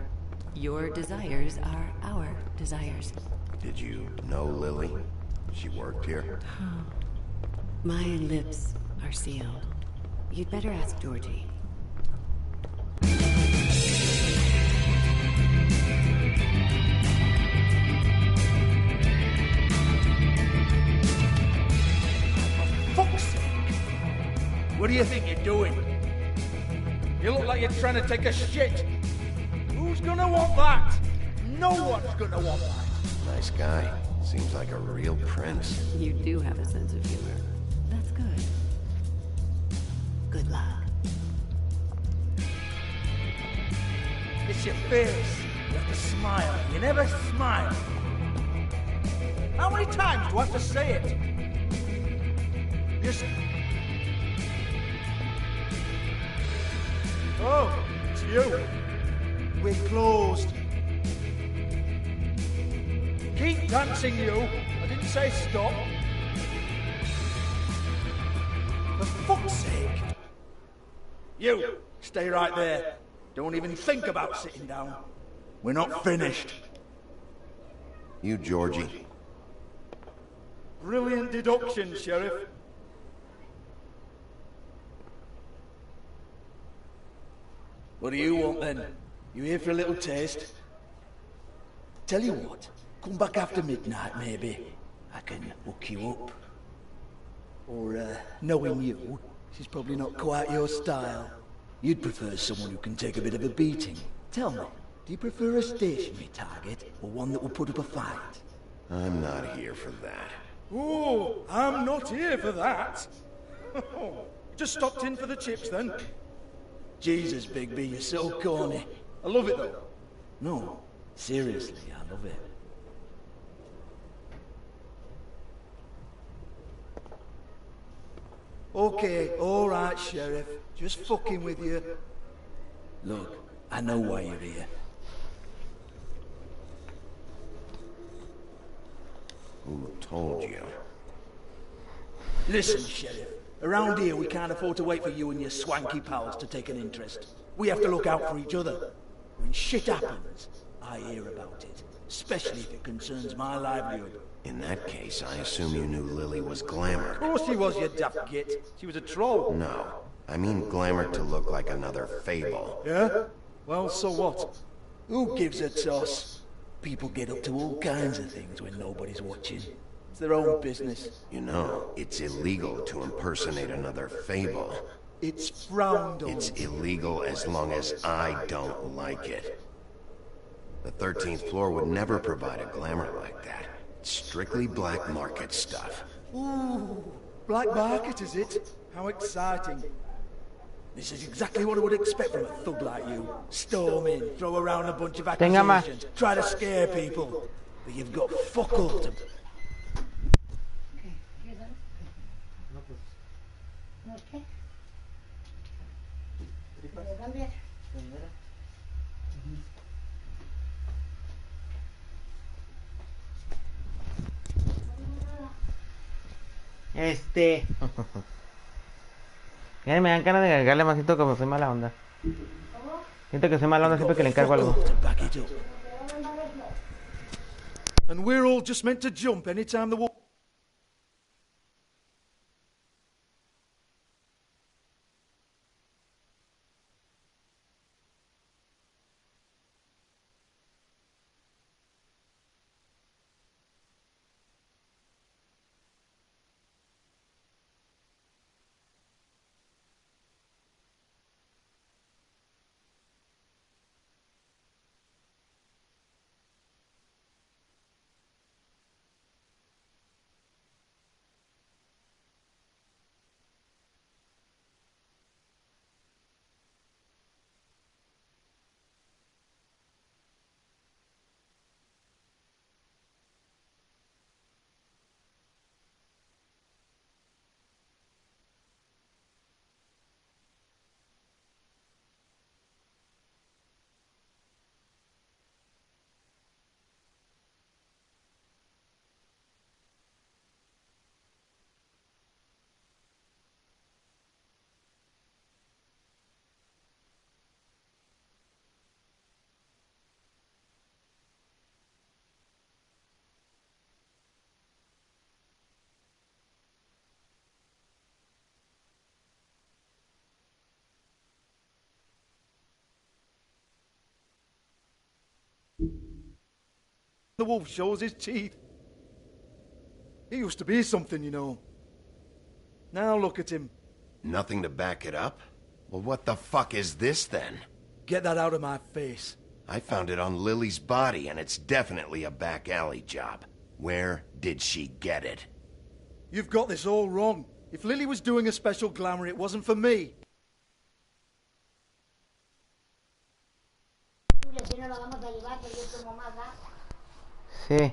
Your desires are our desires. Did you know Lily? She worked here? My lips are sealed. You'd better ask Georgie. What do you think you're doing? You look like you're trying to take a shit. Who's gonna want that? No one's gonna want that. Nice guy. Seems like a real prince. You do have a sense of humor. That's good. Good luck. It's your face. You have to smile. You never smile. How many times do I have to say it? Just... Oh, it's you. We're closed. Keep dancing, you. I didn't say stop. For fuck's sake. You, stay right there. Don't even think about sitting down. We're not finished. You, Georgie. Brilliant deduction, Sheriff. What do you want, then? You here for a little taste? Tell you what, come back after midnight, maybe. I can hook you up. Or, knowing you, she's probably not quite your style. You'd prefer someone who can take a bit of a beating. Tell me, do you prefer a stationary target, or one that will put up a fight? I'm not here for that. Oh, I'm not here for that. Just stopped in for the chips, then. Jesus, Bigby, you're so corny. I love it, though. No, seriously, I love it. Okay, alright, Sheriff. Just fucking with you. Look, I know why you're here. Who told you? Listen, Sheriff. Around here, we can't afford to wait for you and your swanky pals to take an interest. We have to look out for each other. When shit happens, I hear about it. Especially if it concerns my livelihood. In that case, I assume you knew Lily was glamored. Of course she was, you daft git. She was a troll. No, I mean glamored to look like another fable. Yeah? Well, so what? Who gives a toss? People get up to all kinds of things when nobody's watching. It's their own business. You know, it's illegal to impersonate another fable. It's frowned on. It's illegal as long as I don't like it. The 13th floor would never provide a glamour like that. It's strictly black market stuff. Ooh, black market is it? How exciting. This is exactly what I would expect from a thug like you. Storm in, throw around a bunch of accusations, try to scare people. But you've got fuck all to... Ya me dan ganas de cargarle más, siento como soy mala onda. Siento que soy mala onda siempre que le encargo algo. And we're all just meant to jump anytime the wall... The wolf shows his teeth. He used to be something, you know. Now look at him. Nothing to back it up? Well, what the fuck is this then? Get that out of my face. I found it on Lily's body, and it's definitely a back alley job. Where did she get it? You've got this all wrong. If Lily was doing a special glamour, it wasn't for me. Sí.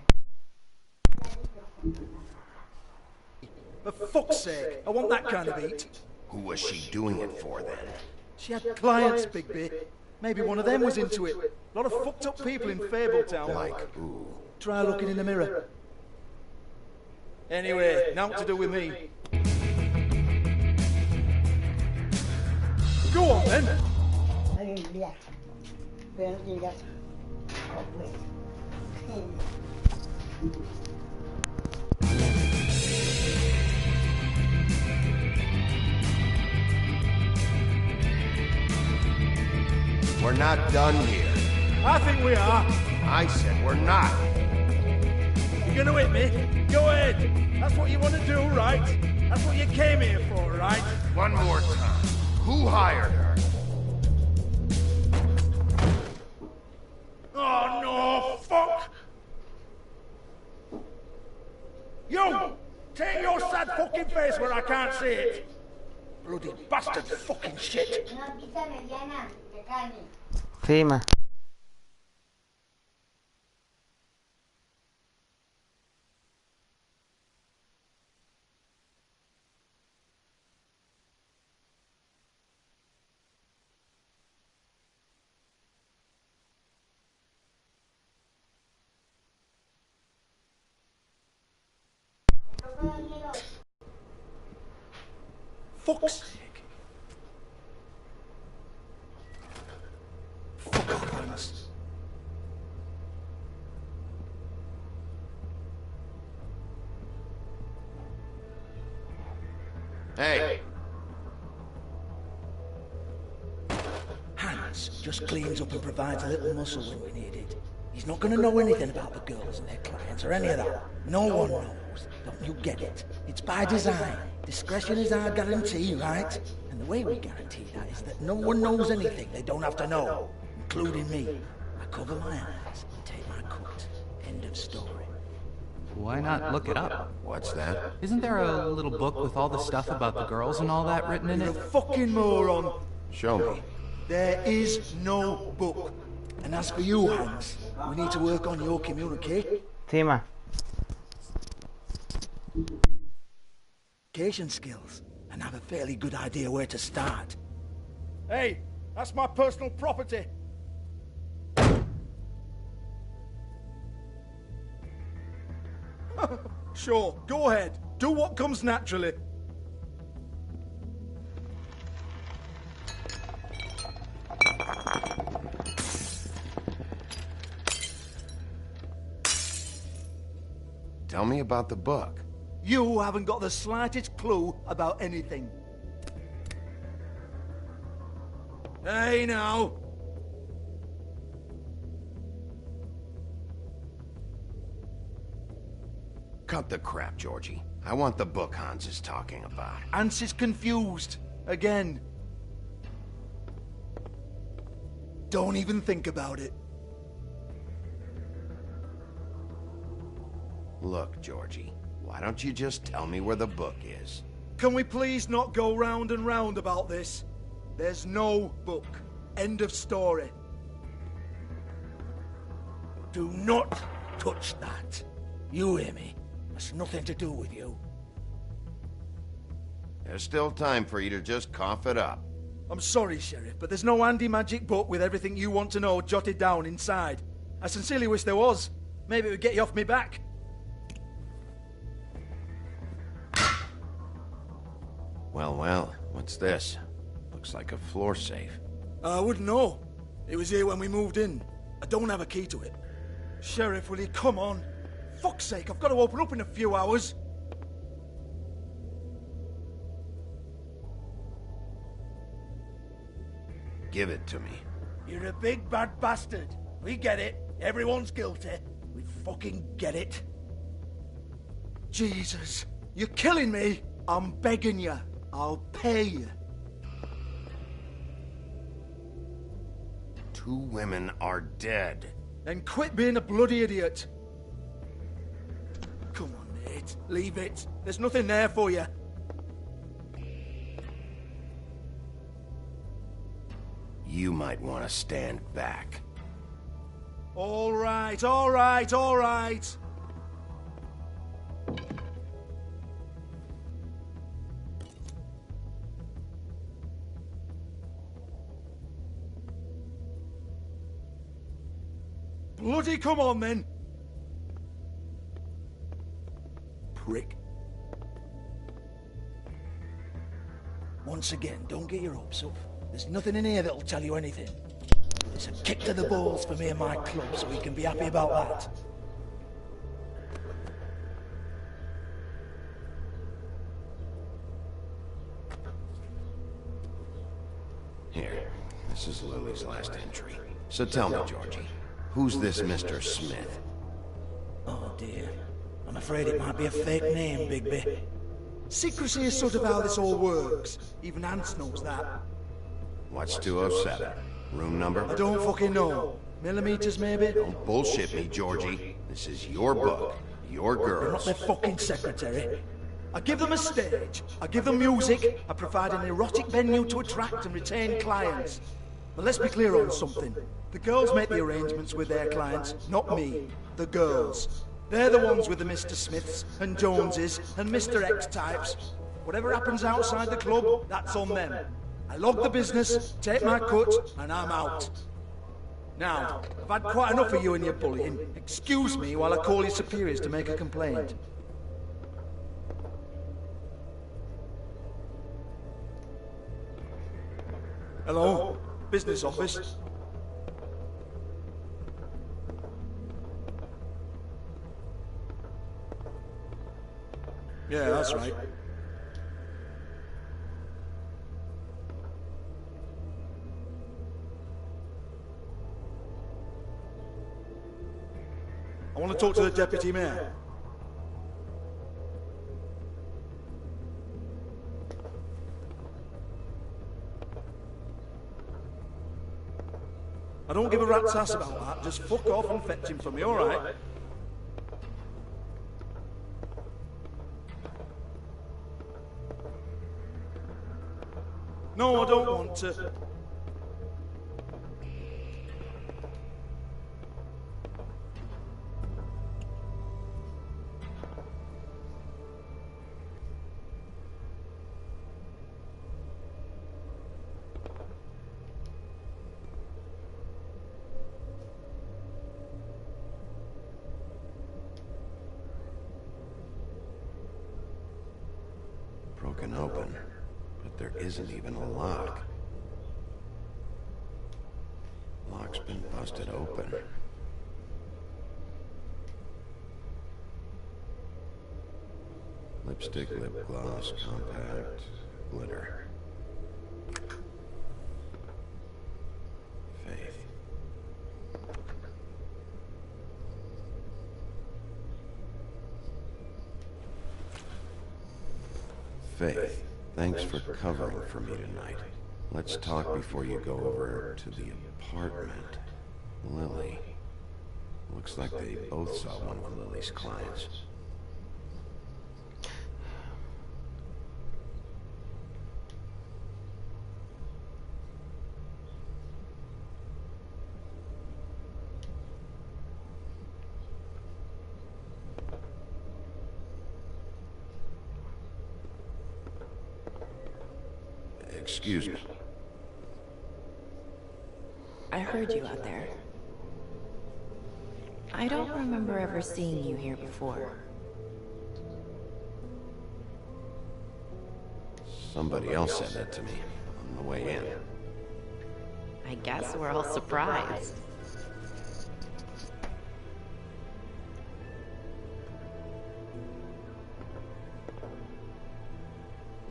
For fuck's sake, I want that kind of heat. Who was she doing it for, then? She had clients, Bigby. Maybe one of them was into it. A lot of fucked up people in Fabletown. Like who? Try looking in the mirror. Anyway, now what to do with me. Go on, then. We're not done here. I think we are. I said we're not. You're gonna hit me? Go ahead. That's what you want to do, right? That's what you came here for, right? One more time. Who hired her? Oh, no, fuck! You! Take your sad fucking face where I can't see it! Bloody bastard fucking shit! Sí, ma. Fuck's sake. Fuck off, Hans. Hey! Hans just cleans up and provides a little muscle when we need it. He's not going to know anything about the girls and their clients or any of that. No one knows. Don't you get it? It's by design. Discretion is our guarantee, right? And the way we guarantee that is that no one knows anything they don't have to know, including me. I cover my eyes and take my cut. End of story. Why not look it up? What's that? Isn't there a little book with all the stuff about the girls and all that written in You're it? a fucking moron. Show me. There is no book. And as for you, Hans, we need to work on your communication skills and have a fairly good idea where to start. Hey, that's my personal property. Sure, go ahead. Do what comes naturally. Tell me about the book. You haven't got the slightest clue about anything. Hey, now. Cut the crap, Georgie. I want the book Hans is talking about. Hans is confused. Again. Don't even think about it. Look, Georgie, why don't you just tell me where the book is? Can we please not go round and round about this? There's no book. End of story. Do not touch that. You hear me? That's nothing to do with you. There's still time for you to just cough it up. I'm sorry, Sheriff, but there's no handy magic book with everything you want to know jotted down inside. I sincerely wish there was. Maybe it would get you off me back. Well, what's this? Looks like a floor safe. I wouldn't know. It was here when we moved in. I don't have a key to it. Sheriff, will you come on? Fuck's sake, I've got to open up in a few hours. Give it to me. You're a big bad bastard. We get it. Everyone's guilty. We fucking get it. Jesus, you're killing me. I'm begging you. I'll pay you. 2 women are dead. Then quit being a bloody idiot. Come on, mate. Leave it. There's nothing there for you. You might want to stand back. All right, all right, all right. Bloody come on, then. Prick. Once again, don't get your hopes up. There's nothing in here that'll tell you anything. It's a kick to the balls for me and my club, so we can be happy about that. Here, this is Lily's last entry. So tell me, Georgie, who's this Mr. Smith? Oh dear. I'm afraid it might be a fake name, Bigby. Secrecy is sort of how this all works. Even Hans knows that. What's 207? Room number? I don't fucking know. Millimeters, maybe? Don't bullshit me, Georgie. This is your book. Your You're not girls. their fucking secretary. I give them a stage. I give them music. I provide an erotic venue to attract and retain clients. But let's be clear on something. The girls make the arrangements with their clients, not me. The girls. They're the ones with the Mr. Smiths and Joneses and Mr. X types. Whatever happens outside the club, that's on them. I log the business, take my cut, and I'm out. Now, I've had quite enough of you and your bullying. Excuse me while I call your superiors to make a complaint. Hello? Business office? Yeah, that's right. I want to talk to the deputy mayor. I don't give a rat's ass about that. Just fuck off and fetch him for me, alright? No, I don't want to. Broken open, but there isn't even a lock. Lock's been busted open. Lipstick, lip gloss, compact, glitter. Faith. Faith, thanks for covering for me tonight. Let's talk before you go over to the apartment. Lily. Looks like they both saw one of Lily's clients. Excuse me. I heard you out there. I don't remember ever seeing you here before. Somebody else said that to me on the way in. I guess we're all surprised.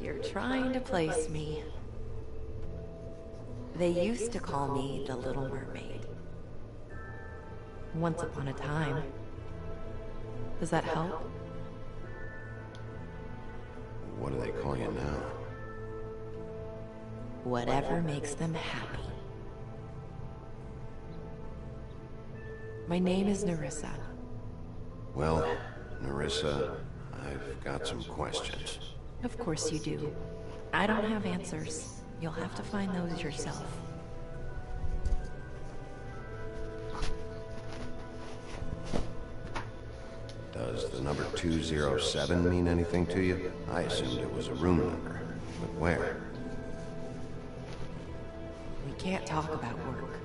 You're trying to place me. They used to call me the Little Mermaid. Once upon a time. Does that help? What do they call you now? Whatever makes them happy. My name is Nerissa. Well, Nerissa, I've got some questions. Of course you do. I don't have answers. You'll have to find those yourself. Does the number 207 mean anything to you? I assumed it was a room number. But where? We can't talk about work.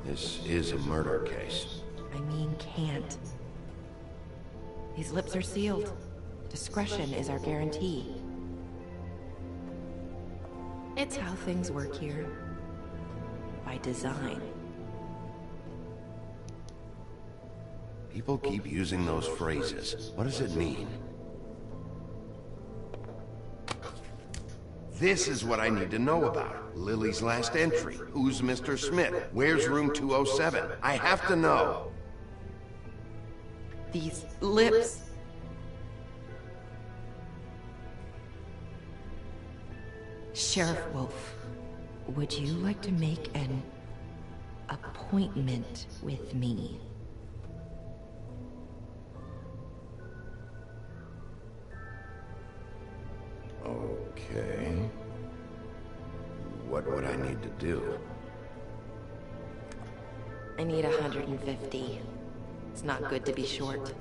This is a murder case. I mean, can't. These lips are sealed. Discretion is our guarantee. It's how things work here. By design. People keep using those phrases. What does it mean? This is what I need to know about. Lily's last entry. Who's Mr. Smith? Where's room 207? I have to know. These lips. Sheriff Wolf, would you like to make an appointment with me? Okay. What would I need to do? I need 150. It's not good to be short.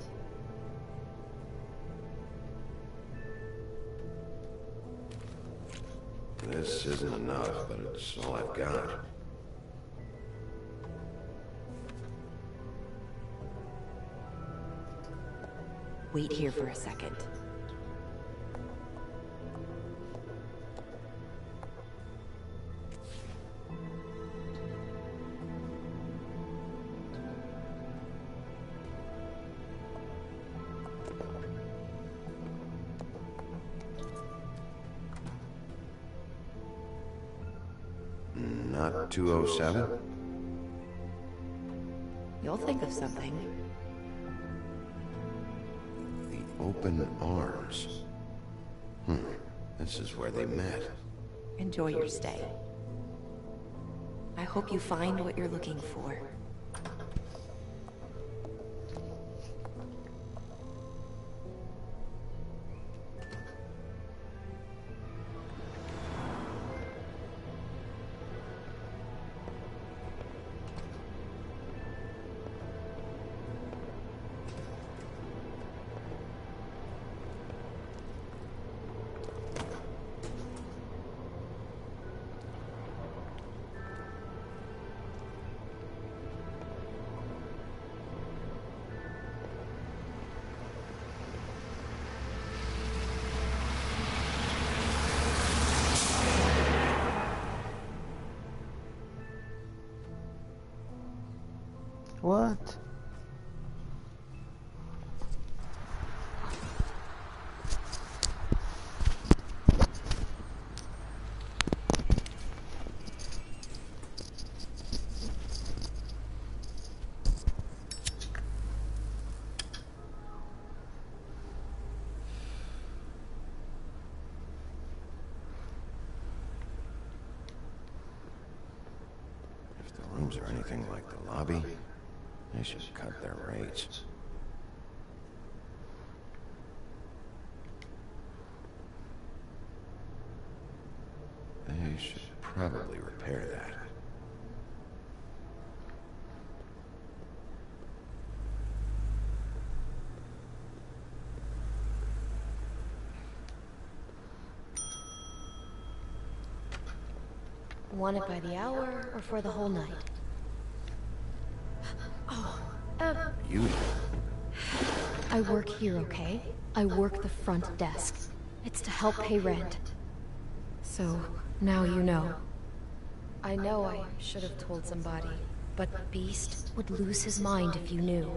This isn't enough, but it's all I've got. Wait here for a second. Not 207? You'll think of something. The open arms. This is where they met. Enjoy your stay. I hope you find what you're looking for. What? If the rooms are anything like the lobby, they should cut their rates. They should probably repair that. Want it by the hour or for the whole night? Oh, You? I work here, okay? I work the front desk. It's to help pay rent. So, now you know. I know I should have told somebody, but Beast would lose his mind if you knew.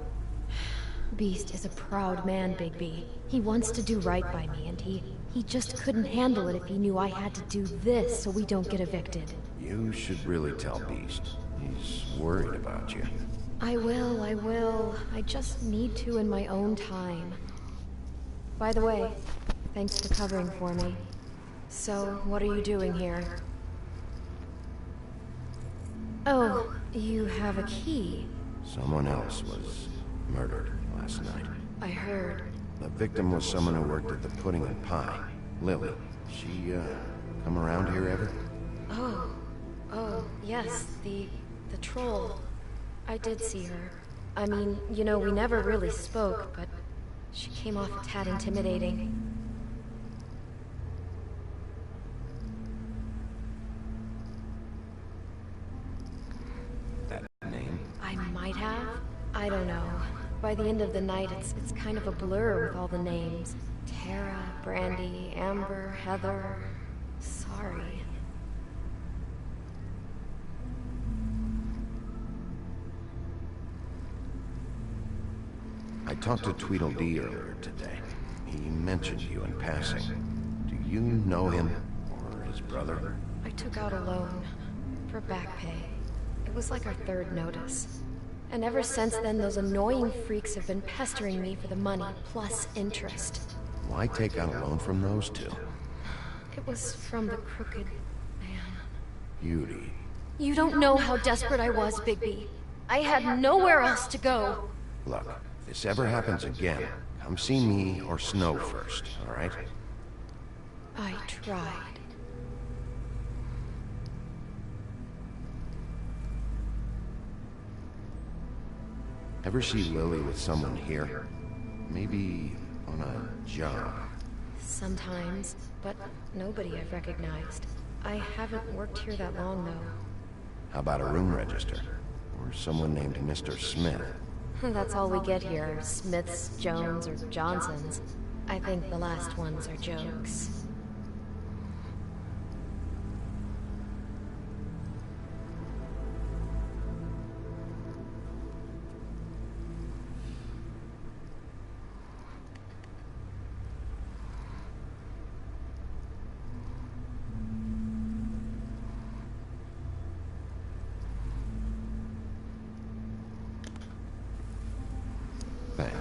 Beast is a proud man, Bigby. He wants to do right by me, and he just couldn't handle it if he knew I had to do this so we don't get evicted. You should really tell Beast. He's worried about you. I will. I just need to in my own time. By the way, thanks for covering for me. So, what are you doing here? Oh, you have a key. Someone else was murdered last night. I heard. The victim was someone who worked at the Pudding and Pie. Lily. She, come around here ever? Oh, yes, the troll. I did see her. I mean, you know, we never really spoke, but she came off a tad intimidating. That name? I might have. I don't know. By the end of the night, it's kind of a blur with all the names. Tara, Brandy, Amber, Heather. Sorry. I talked to Tweedledee earlier today. He mentioned you in passing. Do you know him? Or his brother? I took out a loan. For back pay. It was like our third notice. And ever since then, those annoying freaks have been pestering me for the money, plus interest. Why take out a loan from those two? It was from the crooked man. Beauty. You don't know how desperate I was, Bigby. I had nowhere else to go. Look, if this ever happens again, come see me or Snow first, all right? I tried. Ever see Lily with someone here? Maybe on a job. Sometimes, but nobody I've recognized. I haven't worked here that long, though. How about a room register? Or someone named Mr. Smith? That's all we get here. Smiths, Jones, or Johnsons. I think the last ones are jokes.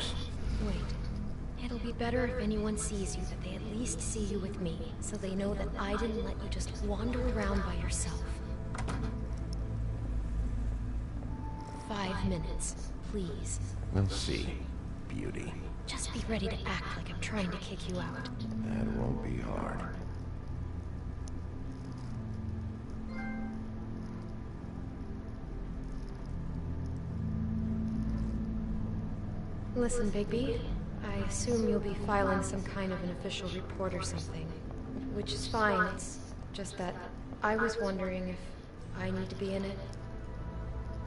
marks. Wait. It'll be better if anyone sees you that they at least see you with me, so they know that I didn't let you just wander around by yourself. 5 minutes, please. We'll see, beauty. Just be ready to act like I'm trying to kick you out. That won't be hard. Listen, Bigby, I assume you'll be filing some kind of an official report or something. Which is fine, it's just that I was wondering if I need to be in it.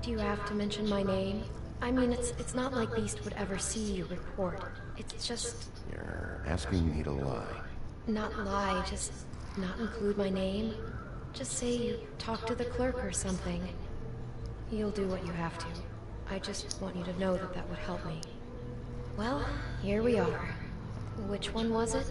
Do you have to mention my name? I mean, it's not like Beast would ever see your report. It's just... You're asking me to lie. Not lie, just not include my name. Just say you talk to the clerk or something. You'll do what you have to. I just want you to know that that would help me. Well, here we are. Which one was it?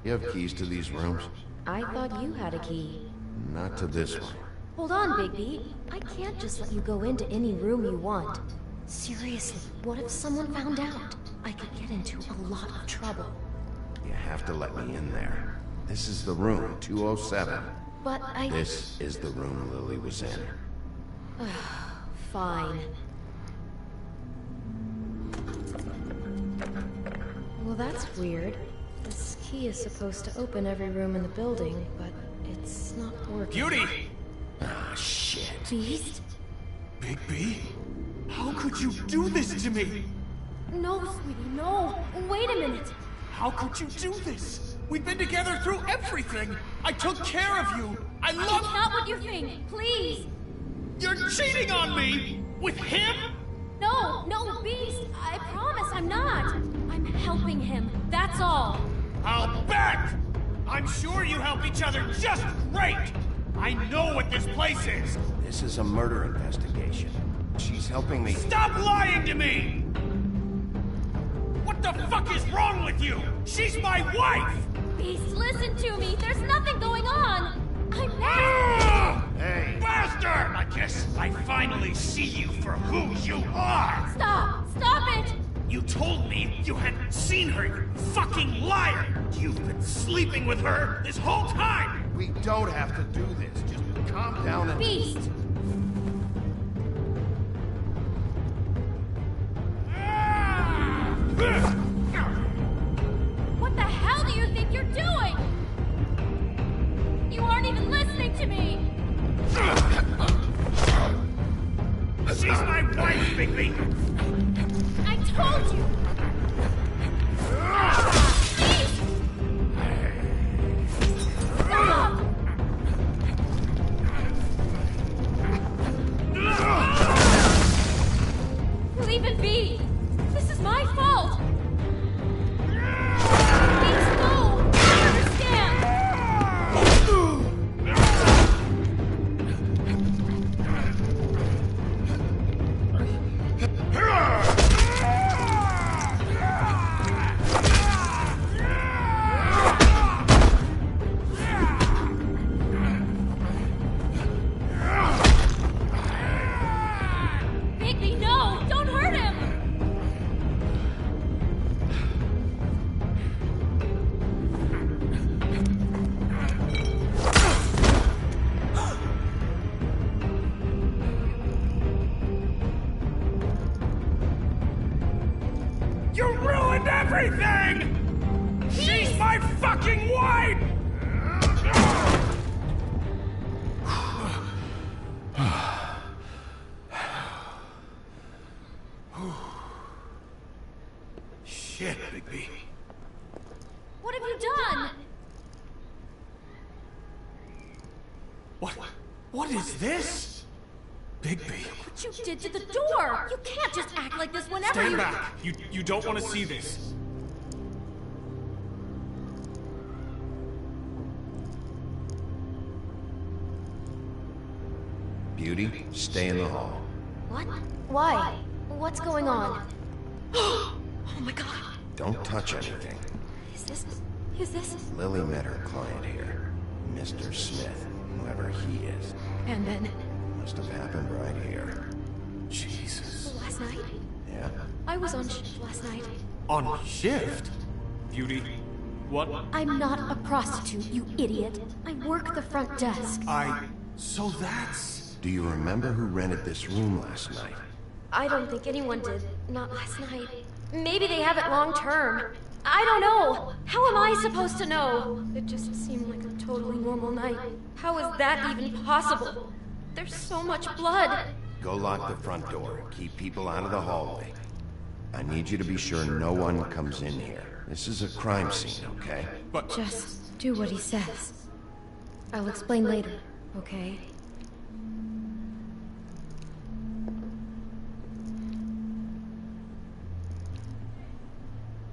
You have keys to these rooms? I thought you had a key. Not to this one. Hold on, Bigby. I can't just let you go into any room you want. Seriously, what if someone found out? I could get into a lot of trouble. You have to let me in there. This is the room, 207. But I... This is the room Lily was in. Fine. Well, that's weird. This key is supposed to open every room in the building, but it's not working. Beauty! Ah, shit. Beast? Bigby? How could you do this to me? No, sweetie, no. Wait a minute. How could you do this? We've been together through everything. I took care of you. I love... It's not what you think. Please. You're cheating on me! With him? No, Beast. I promise I'm not. I'm helping him. That's all. I'll bet! I'm sure you help each other just great! I know what this place is! This is a murder investigation. She's helping me... Stop lying to me! What the fuck is wrong with you? She's my wife! Beast, listen to me. There's nothing going on. I'm not... Hey! Bastard! I guess I finally see you for who you are! Stop! Stop it! You told me you hadn't seen her, you fucking liar! You've been sleeping with her this whole time! We don't have to do this. Just calm down and... Beast! What the hell do you think you're doing? You aren't even listening to me! She's my wife, Bigby! I told you! Beast! Stop! Leave it be! This is my fault! Beast, no! I understand! What is this? Bigby. What you did to the door! You can't just act like this whenever Stand back! You don't want to see this. Beauty, stay in the hall. What? Why? What's going on? Oh my god! Don't touch anything. Is this... Lily met her client here, Mr. Smith, whoever he is. And then... Must have happened right here. Jesus. Last night? Yeah? I was on shift last night. On shift? Beauty, what? I'm not a prostitute, you idiot. I work the front desk. So that's... Do you remember who rented this room last night? I don't think anyone did. Not last night. Maybe they have it long term. I don't know. How am I supposed to know? It just seemed like a totally normal night. How is that even possible? There's so much blood. Go lock the front door. Keep people out of the hallway. I need you to be sure no one comes in here. This is a crime scene, okay? But... Just do what he says. I'll explain later, okay?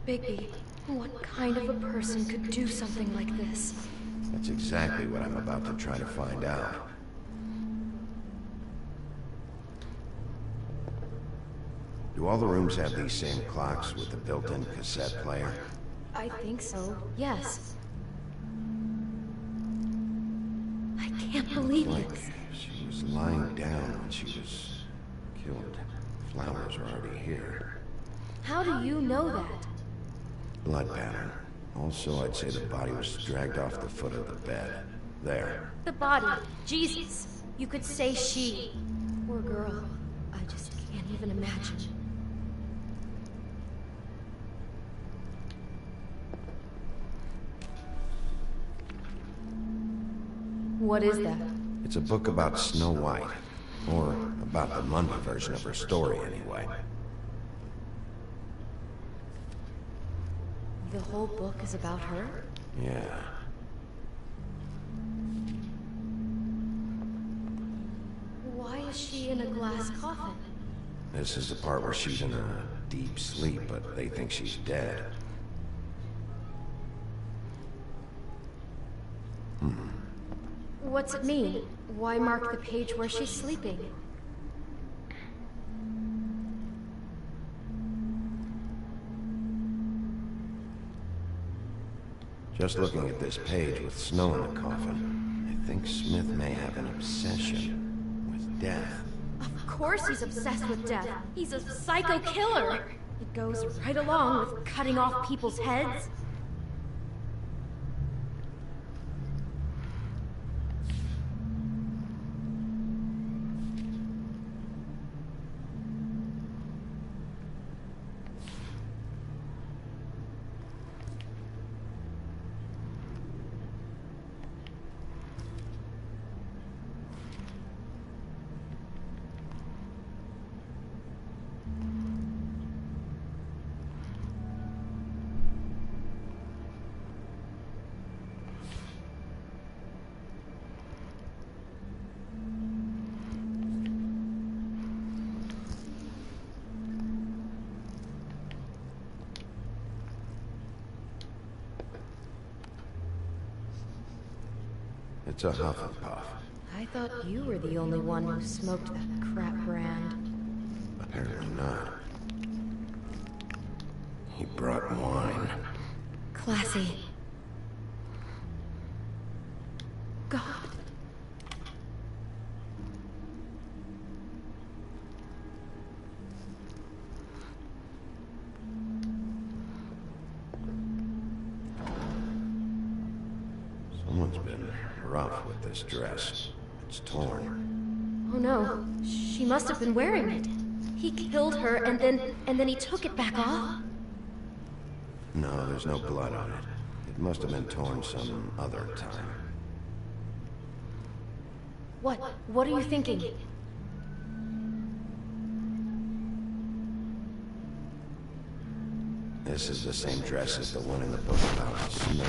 Bigby, what kind of a person could do something like this? That's exactly what I'm about to try to find out. Do all the rooms have these same clocks with the built-in cassette player? I think so, yes. I can't believe this. She was lying down when she was killed. Flowers are already here. How do you know that? Blood pattern. Also, I'd say the body was dragged off the foot of the bed. There. The body. Jesus. You could say she. Poor girl. I just can't even imagine. What is that? It's a book about Snow White. Or about the Monday version of her story, anyway. The whole book is about her? Yeah. Why is she in a glass coffin? This is the part where she's in a deep sleep, but they think she's dead. What's it mean? Why mark the page where she's sleeping? Just looking at this page with snow in the coffin, I think Smith may have an obsession with death. Of course he's obsessed with death. He's a psycho killer. It goes right along with cutting off people's heads. It's a Hufflepuff. I thought you were the only one who smoked that crap brand. Apparently not. He brought wine. Classy. God. Someone's been rough with this dress. It's torn. Oh no, she must have been wearing it. He killed her and then he took it back off? No, there's no blood on it. It must have been torn some other time. What are you thinking? This is the same dress as the one in the book about Snow.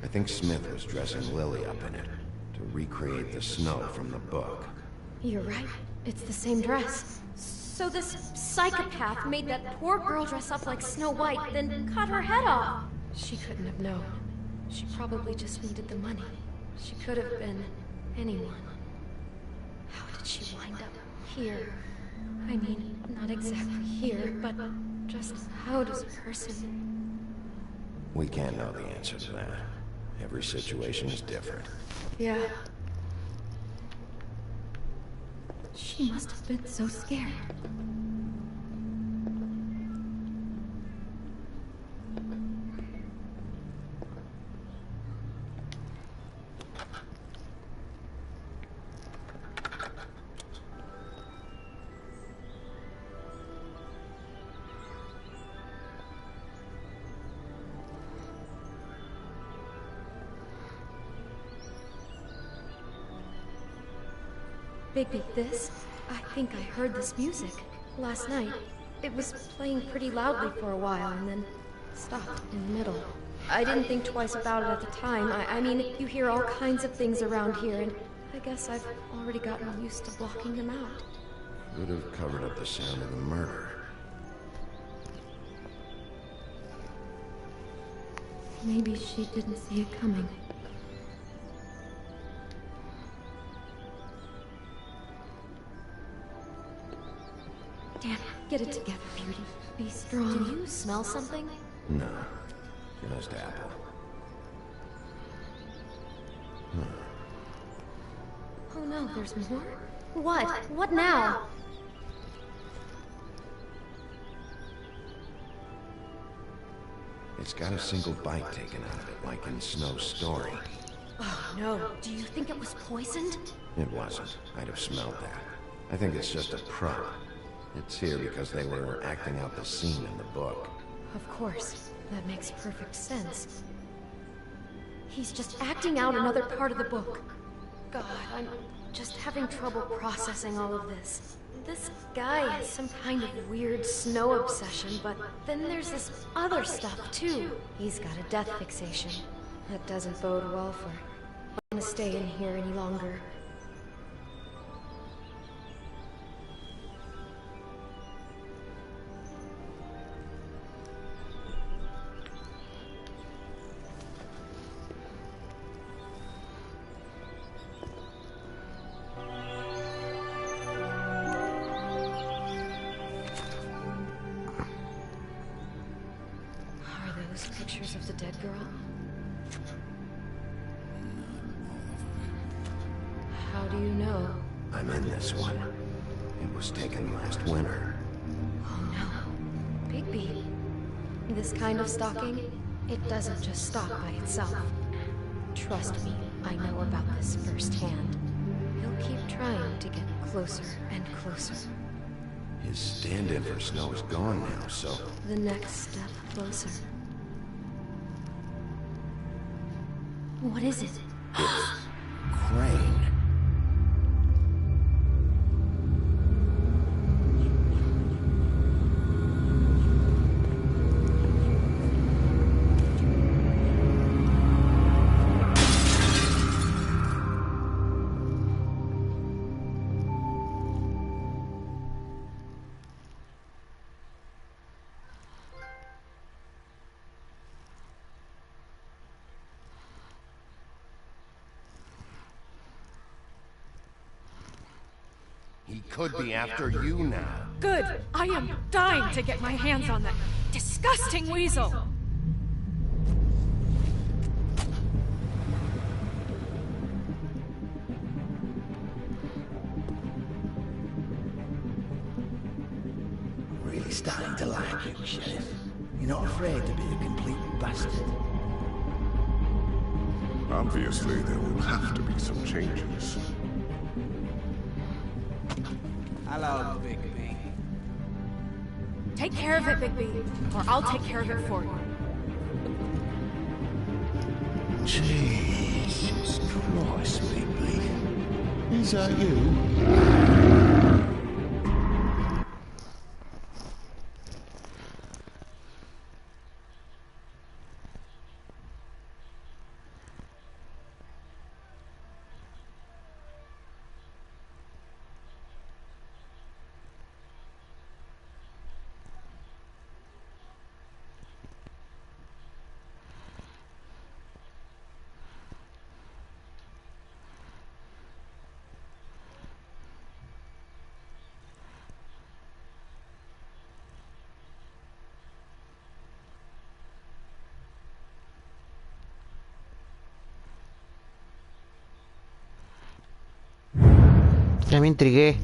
I think Smith was dressing Lily up in it. to recreate the snow from the book. You're right. It's the same dress. So this psychopath made that poor girl dress up like Snow White, then cut her head off. She couldn't have known. She probably just needed the money. She could have been anyone. How did she wind up here? I mean, not exactly here, but just how does a person... We can't know the answer to that. Every situation is different. Yeah. She must have been so scared. Bigby, this? I think I heard this music last night. It was playing pretty loudly for a while and then stopped in the middle. I didn't think twice about it at the time. I mean, you hear all kinds of things around here, and I guess I've already gotten used to blocking them out. Would have covered up the sound of the murder. Maybe she didn't see it coming. Damn, get it together, Beauty. Be strong. Do you smell something? No, just apple. Oh no, there's more? What? What now? It's got a single bite taken out of it, like in Snow's story. Oh no, do you think it was poisoned? It wasn't. I'd have smelled that. I think it's just a prop. It's here because they were acting out the scene in the book. Of course. That makes perfect sense. He's just acting out another part of the book. God, I'm just having trouble processing all of this. This guy has some kind of weird snow obsession, but then there's this other stuff, too. He's got a death fixation. That doesn't bode well for... I don't want to stay in here any longer. Pictures of the dead girl? How do you know? I'm in this one. It was taken last winter. Oh no. Bigby. This kind of stalking, it doesn't just stop by itself. Trust me, I know about this firsthand. He'll keep trying to get closer and closer. His stand-in for Snow is gone now, so... The next step closer. What is it? It's Crane. He could be after you now. Good. I am dying to get my hands on that disgusting weasel. Really starting to like you, Sheriff. You're not afraid to be a complete bastard. Obviously, there will have to be some changes. Hello, Bigby. Take care of it, Bigby, or I'll take care of it for you. Jesus Christ, Bigby. Is that you? Ya me intrigué.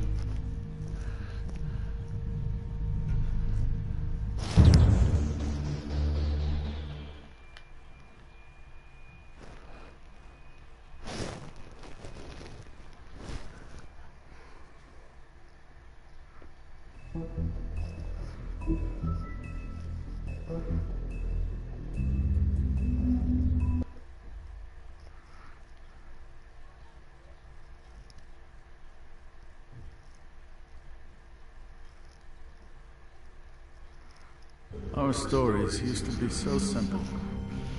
Our stories used to be so simple.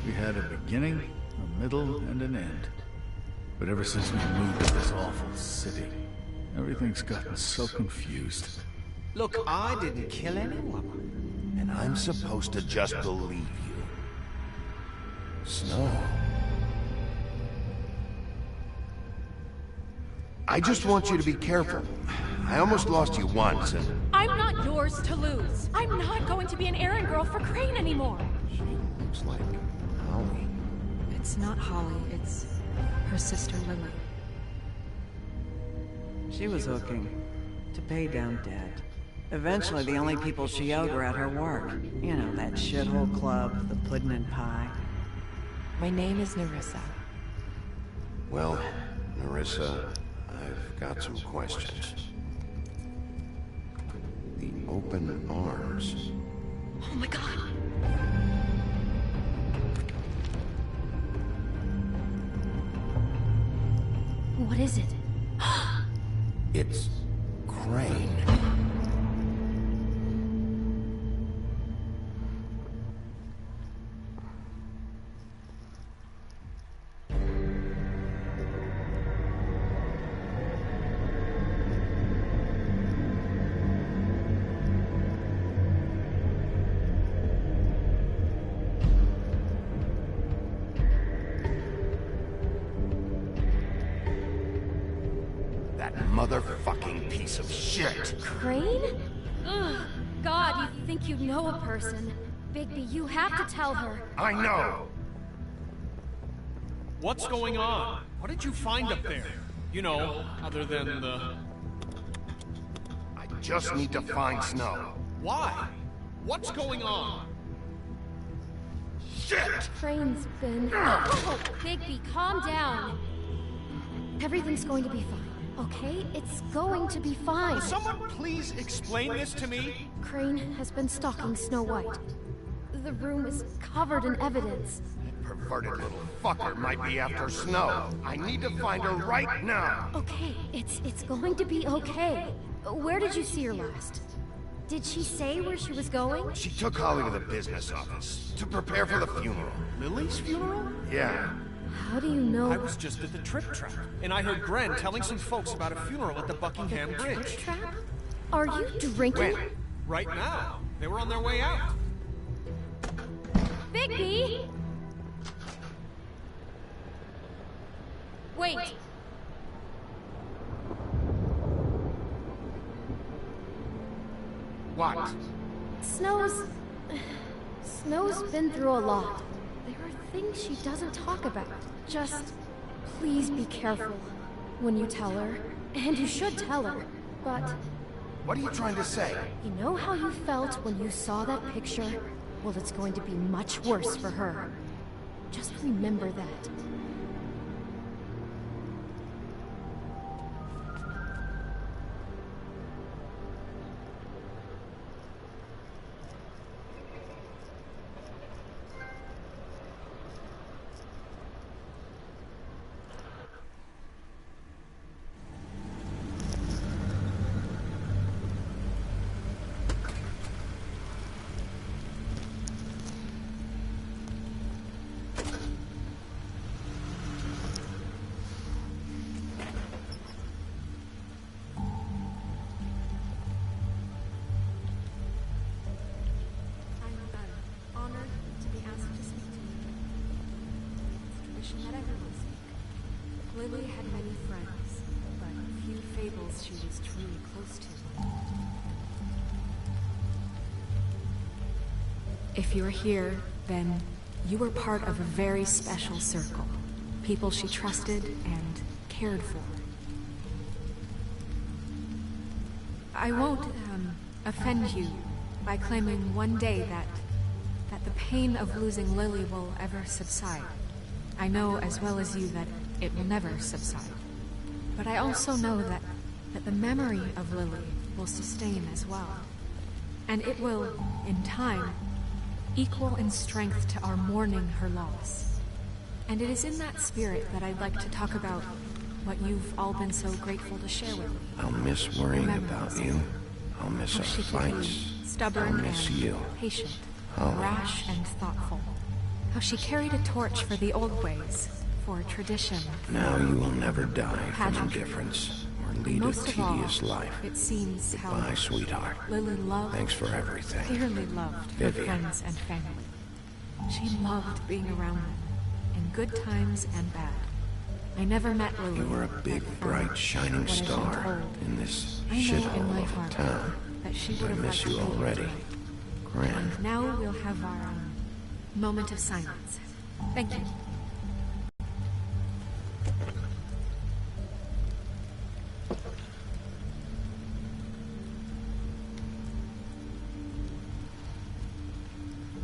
We had a beginning, a middle, and an end. But ever since we moved to this awful city, everything's gotten so confused. Look, I didn't kill anyone. And I'm supposed to just believe you. Snow. I just want you to be careful. I almost lost you once, and... I'm not yours to lose. I'm not going to be an errand girl for Crane anymore. She looks like Holly. It's not Holly, it's her sister Lily. She was hooking to pay down debt. Eventually, the only people she owed were at her work. You know, that shithole club, the pudding and pie. My name is Nerissa. Well, Nerissa, I've got some questions. The open arms. Oh my god. What is it? It's Crane. Motherfucking piece of shit. Crane? Ugh. God, you think you know a person. Bigby, you have to tell her. I know! What's going on? What did you find up there? You know, other than the... I just need to find Snow. Why? What's going on? Shit! Crane's been... Oh, Bigby, calm down. Everything's going to be fine. Okay? It's going to be fine. Will someone please explain this to me? Crane has been stalking Snow White. The room is covered in evidence. That perverted little fucker might be after Snow. I need to find her right now. Okay, it's going to be okay. Where did you see her last? Did she say where she was going? She took Holly to the business office to prepare for the funeral. Lily's funeral? Yeah. How do you know? I was just at the Trip Trap, and I heard Gren telling some folks about a funeral at the Buckingham Bridge. Trip Trap? Are you drinking? When? Right now. They were on their way out. Bigby! Wait. What? Snow's been through a lot. There are things she doesn't talk about. Just please be careful when you tell her. And you should tell her. But What are you trying to say? you know how you felt when you saw that picture? Well, it's going to be much worse for her. Just remember that. Lily had many friends, but few fables she was truly close to. If you're here, then you were part of a very special circle. People she trusted and cared for. I won't, offend you by claiming one day that the pain of losing Lily will ever subside. I know as well as you that it will never subside. But I also know that the memory of Lily will sustain as well. And it will, in time, equal in strength to our mourning her loss. And it is in that spirit that I'd like to talk about what you've all been so grateful to share with me. I'll miss worrying about you. I'll miss our fights. Stubborn I'll miss and you. patient, Holly. rash and thoughtful. How she carried a torch for the old ways, for tradition. Now you will never die from Pageantry. indifference or lead a Most of all, tedious life. it seems how Goodbye, sweetheart. Lily loved, Thanks for everything. dearly loved her Vivian. friends and family. She loved being around them, in good times and bad. I never met Lily. You were a big, bright, shining what I've been star told. in this I know in shithole my of a heart town. that she I would have miss liked you to be here already. tonight. Gran. And now we'll have our moment of silence. Thank you.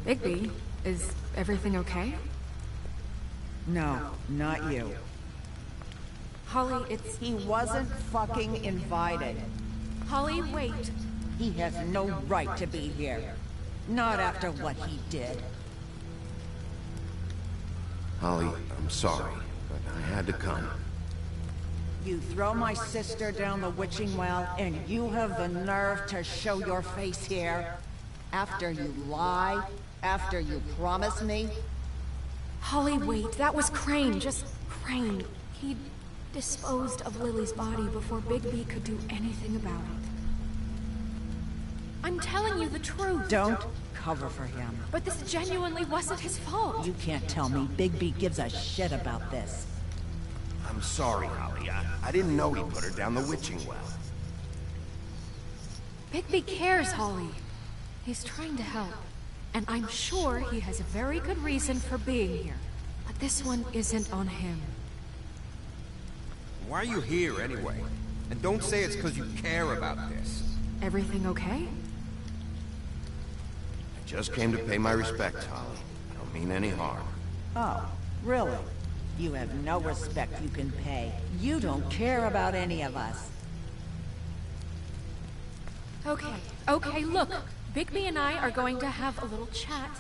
Bigby, is everything okay? No, not you. Holly, it's... He wasn't fucking invited. Holly, wait. He has no right to be here. Not after what he did. Holly, I'm sorry, but I had to come. You throw my sister down the witching well, and you have the nerve to show your face here? After you lie? After you promise me? Holly, wait. That was Crane. Just Crane. He disposed of Lily's body before Bigby could do anything about it. I'm telling you the truth. Don't cover for him. But this genuinely wasn't his fault. You can't tell me Bigby gives a shit about this. I'm sorry, Holly. I didn't know he put her down the witching well. Bigby cares, Holly. He's trying to help. And I'm sure he has a very good reason for being here. But this one isn't on him. Why are you here anyway? And don't say it's because you care about this. Everything okay? I just came to pay my respects, Holly. I don't mean any harm. Oh, really? You have no respect you can pay. You don't care about any of us. Okay, look. Bigby and I are going to have a little chat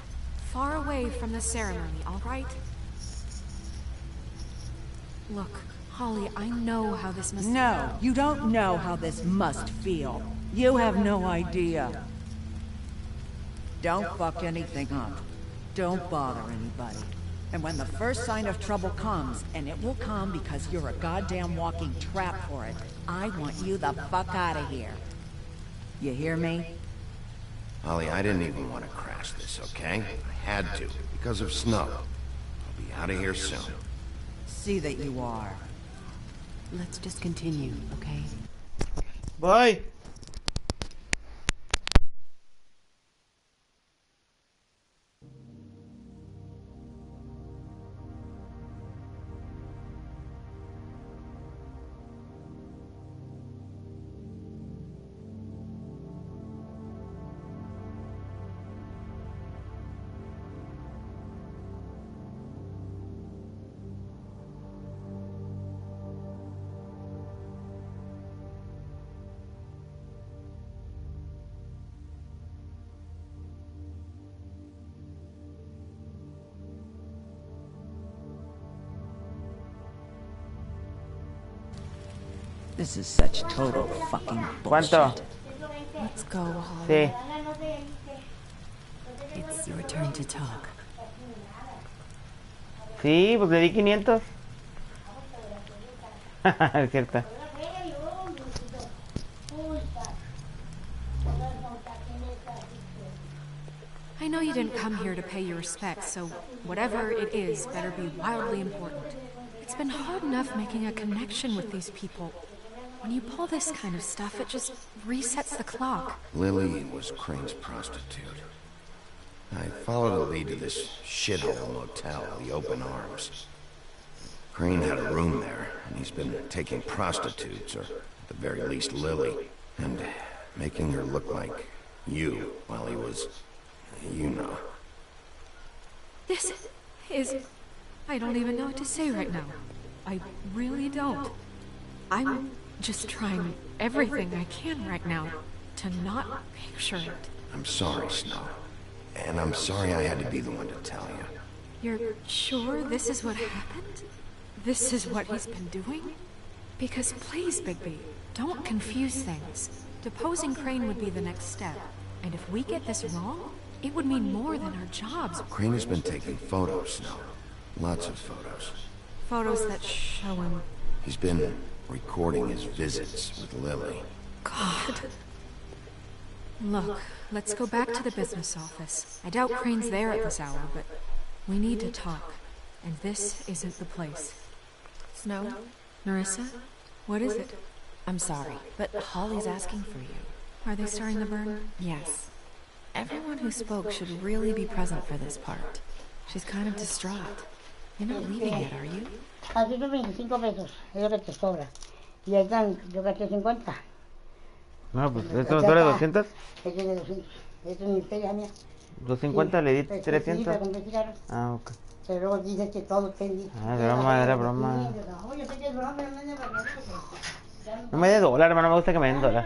far away from the ceremony, all right? Look, Holly, I know how this must feel. No, you don't know how this must feel. You have no idea. Don't fuck anything up. Don't bother anybody. And when the first sign of trouble comes, and it will come because you're a goddamn walking trap for it, I want you the fuck out of here. You hear me? Holly, I didn't even want to crash this, okay? I had to, because of snow. I'll be out of here soon. See that you are. Let's just continue, okay? Voy. This is such total fucking bullshit. ¿Cuánto? Let's go, Holly. Sí. It's your turn to talk. Sí, pues le di 500. Es cierto. I know you didn't come here to pay your respects, so whatever it is better be wildly important. It's been hard enough making a connection with these people. When you pull this kind of stuff, it just resets the clock. Lily was Crane's prostitute. I followed a lead to this shithole motel, the Open Arms. Crane had a room there, and he's been taking prostitutes, or at the very least Lily. And making her look like you while he was, you know. This is... I don't even know what to say right now. I really don't. I'm just trying everything I can right now to not picture it. I'm sorry, Snow. And I'm sorry I had to be the one to tell you. You're sure this is what happened? This is what he's been doing? Because please, Bigby, don't confuse things. Deposing Crane would be the next step. And if we get this wrong, it would mean more than our jobs. Crane has been taking photos, Snow. Lots of photos. Photos that show him... He's been recording his visits with Lily. God. Look, let's go back to the business office. I doubt Crane's there at this hour, but we need to talk. And this isn't the place. Snow? Nerissa? What is it? I'm sorry, but Holly's asking for you. Are they starting the burn? Yes. Everyone who spoke should really be present for this part. She's kind of distraught. You're not leaving yet, are you? Aquí son 25 pesos, es lo que te sobra. Y ahí están, yo gasté 50. No, pues esto vale 200. Este es de 200. Esto es mi feria mía. 250 le di 300. Sí, para comprar cigarros. Ah, ok. Pero luego dices que todo tenía. Ah, broma, era broma. Oye, sé que es broma, pero no me parece. No me dé dólar, hermano, me gusta que me den dólar.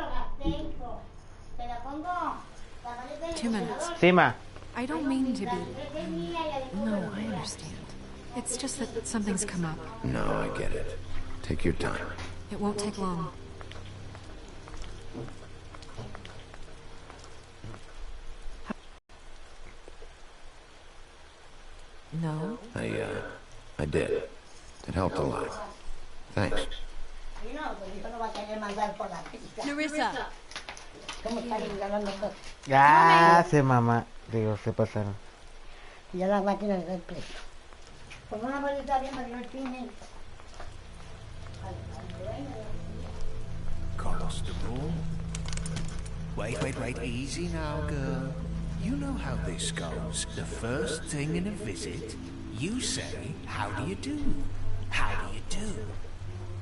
Te la pongo. 2 minutes. Sí, ma. I don't mean to be... No, I understand. It's just that something's come up. No, I get it. Take your time. It won't take long. No? I did. It helped a lot. Thanks. Nerissa! Ya se mamá. Digo, se pasaron. Ya las máquinas del precio. Como una bolita bien para que no chinen. Constable. Wait, easy now, girl. You know how this goes. The first thing in a visit, you say, how do you do? How do you do?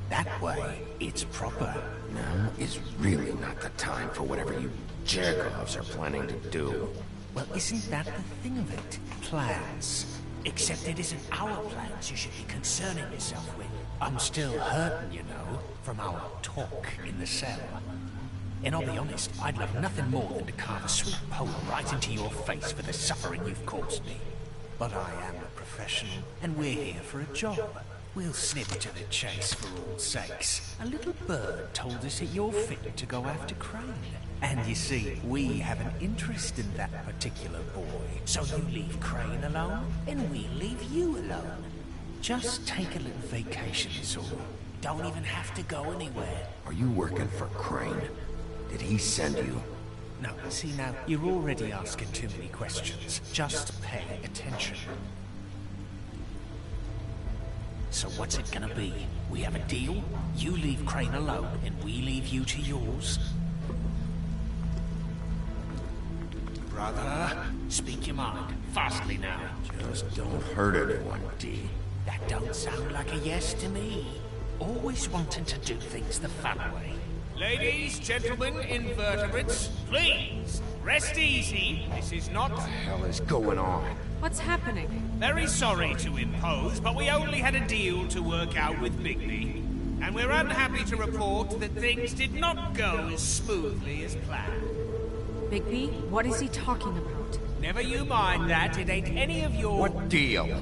That way, it's proper. Now is really not the time for whatever you jerk-offs are planning to do. Well, isn't that the thing of it? Plans. Except it isn't our plans you should be concerning yourself with. I'm still hurting, you know, from our talk in the cell. And I'll be honest, I'd love nothing more than to carve a sweet poem right into your face for the suffering you've caused me. But I am a professional, and we're here for a job. We'll snip to the chase for all sakes. A little bird told us that you're fit to go after Crane. And you see, we have an interest in that particular boy. So you leave Crane alone, and we'll leave you alone. Just take a little vacation is all. Don't even have to go anywhere. Are you working for Crane? Did he send you? No, see now, you're already asking too many questions. Just pay attention. So what's it gonna be? We have a deal? You leave Crane alone, and we leave you to yours? Brother, speak your mind. Fastly now. Just don't hurt anyone, D. That don't sound like a yes to me. Always wanting to do things the fun way. Ladies, gentlemen, invertebrates, please, rest easy. This is not... What the hell is going on? What's happening? Very sorry to impose, but we only had a deal to work out with Bigby. And we're unhappy to report that things did not go as smoothly as planned. Bigby, what is he talking about? Never you mind that, it ain't any of your... What deal?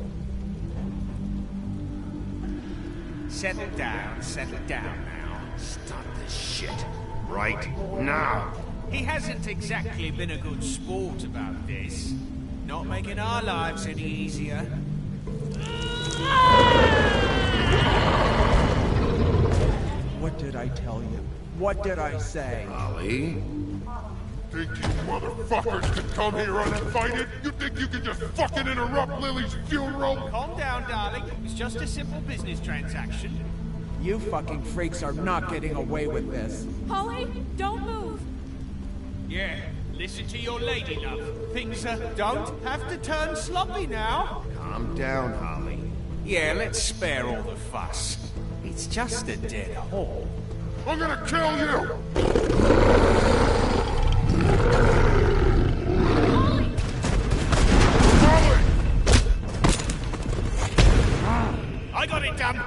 Settle down now. Stop this shit. Right now. He hasn't exactly been a good sport about this. Not making our lives any easier. What did I tell you? What did I say? Ollie? Think you motherfuckers can come here uninvited? You think you can just fucking interrupt Lily's funeral? Calm down, darling. It's just a simple business transaction. You fucking freaks are not getting away with this. Holly, don't move. Yeah, listen to your lady love. Things don't have to turn sloppy now. Calm down, Holly. Yeah, let's spare all the fuss. It's just a dead hole. I'm gonna kill you! I got it done.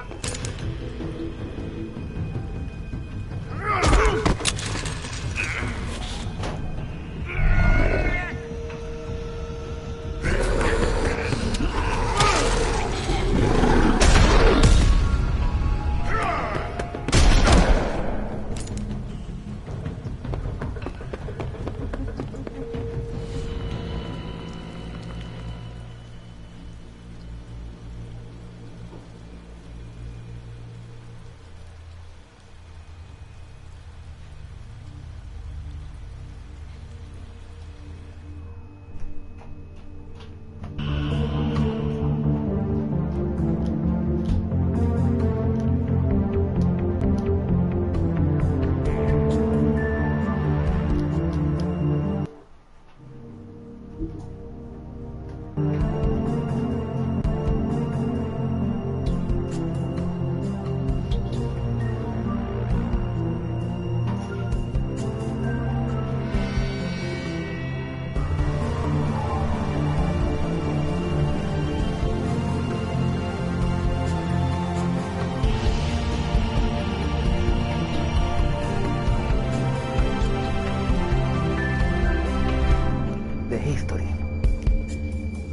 The history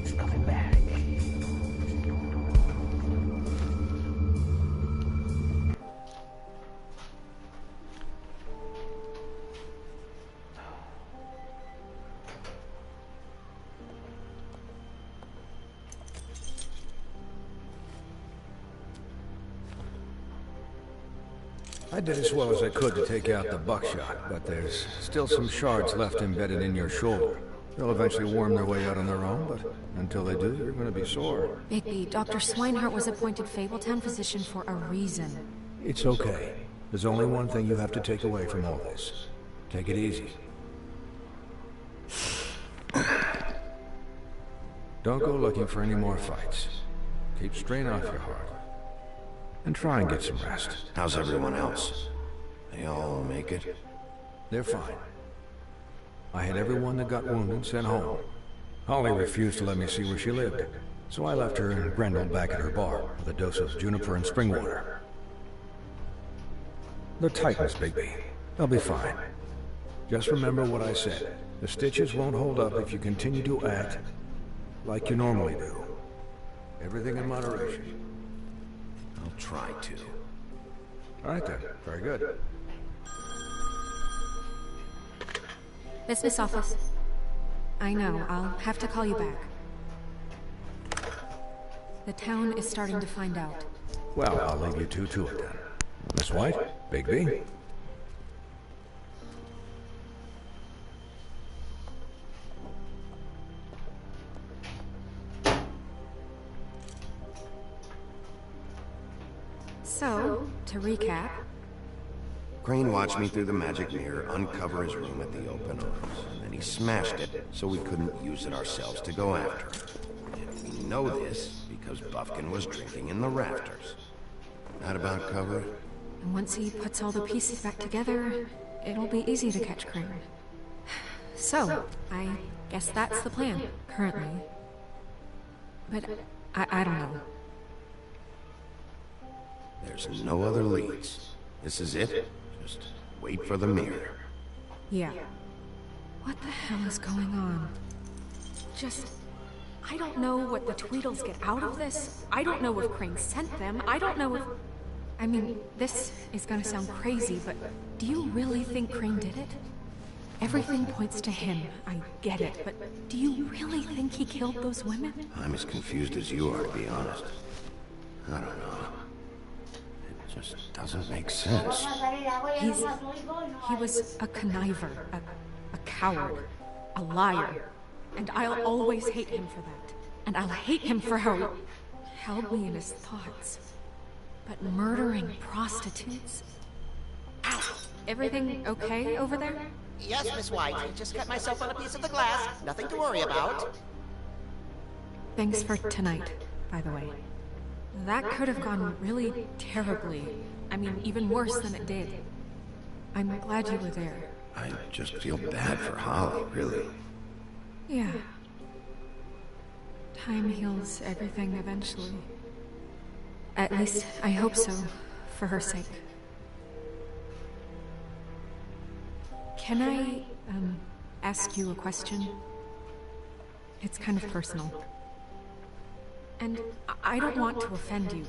is coming back. I did as well as I could to take out the buckshot, but there's still some shards left embedded in your shoulder. They'll eventually worm their way out on their own, but until they do, you're gonna be sore. Bigby, Dr. Swinehart was appointed Fabletown physician for a reason. It's okay. There's only one thing you have to take away from all this. Take it easy. Don't go looking for any more fights. Keep strain off your heart. And try and get some rest. How's everyone else? They all make it? They're fine. I had everyone that got wounded sent home. Holly refused to let me see where she lived, so I left her and Grendel back at her bar with a dose of juniper and spring water. They're Titans, Bigby. They'll be fine. Just remember what I said. The stitches won't hold up if you continue to act like you normally do. Everything in moderation. I'll try to. All right then. Very good. Business office. I know, I'll have to call you back. The town is starting to find out. Well, I'll leave you two to it then. Miss White, Bigby. So, to recap... Crane watched me through the magic mirror uncover his room at the open arms, and then he smashed it so we couldn't use it ourselves to go after him. And we know this because Buffkin was drinking in the rafters. That about cover it? And once he puts all the pieces back together, it'll be easy to catch Crane. So, I guess that's the plan, currently. But I don't know. There's no other leads. This is it. Just wait for the mirror. Yeah. What the hell is going on? I don't know what the Tweedles get out of this. I don't know if Crane sent them. I don't know if... I mean, this is gonna sound crazy, but do you really think Crane did it? Everything points to him. I get it, but do you really think he killed those women? I'm as confused as you are, to be honest. I don't know. It just doesn't make sense. He was a conniver, a coward, a liar. And I'll always hate him for that. And I'll hate him for how he held me in his thoughts. But murdering prostitutes? Ow! Everything okay over there? Yes, Miss White. Just cut myself on a piece of the glass. Nothing to worry about. Thanks for tonight, by the way. That could have gone really terribly. I mean, even worse than it did. I'm glad you were there. I just feel bad for Holly, really. Yeah. Time heals everything eventually. At least, I hope so, for her sake. Can I, ask you a question? It's kind of personal. And I don't want to offend you,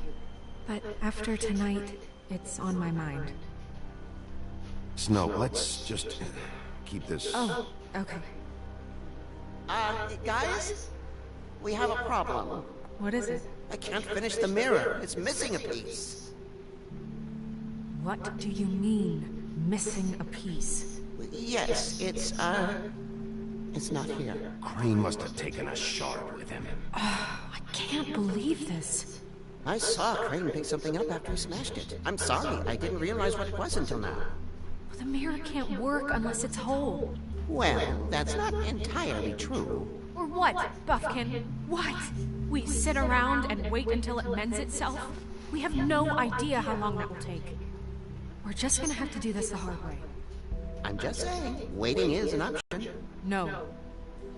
but after tonight, it's on my mind. Snow, let's just keep this... Oh, okay. Guys? We have a problem. What is it? I can't finish the mirror. It's missing a piece. What do you mean, missing a piece? Yes, it's not here. Crane must have taken a shard with him. Oh, I can't believe this. I saw Crane pick something up after he smashed it. I'm sorry, I didn't realize what it was until now. The mirror can't work unless it's whole. Well, that's not entirely true. Or what, Buffkin? What? We sit around and wait until it mends itself? We have no idea how long that will take. We're just gonna have to do this the hard way. I'm just saying, waiting is an option. No.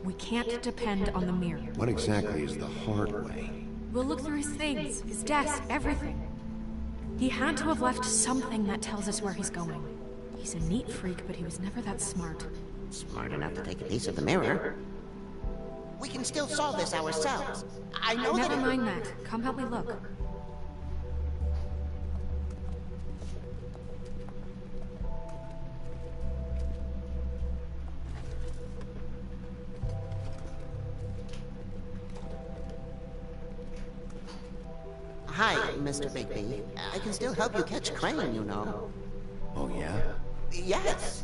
We can't depend on the mirror. What exactly is the hard way? We'll look through his things, his desk, everything. He had to have left something that tells us where he's going. He's a neat freak, but he was never that smart. Smart enough to take a piece of the mirror. We can still solve this ourselves. I know that... Never mind that. Come help me look. Hi, Mr. Bigby. I can still help you catch Crane, you know. Oh, yeah? Yes.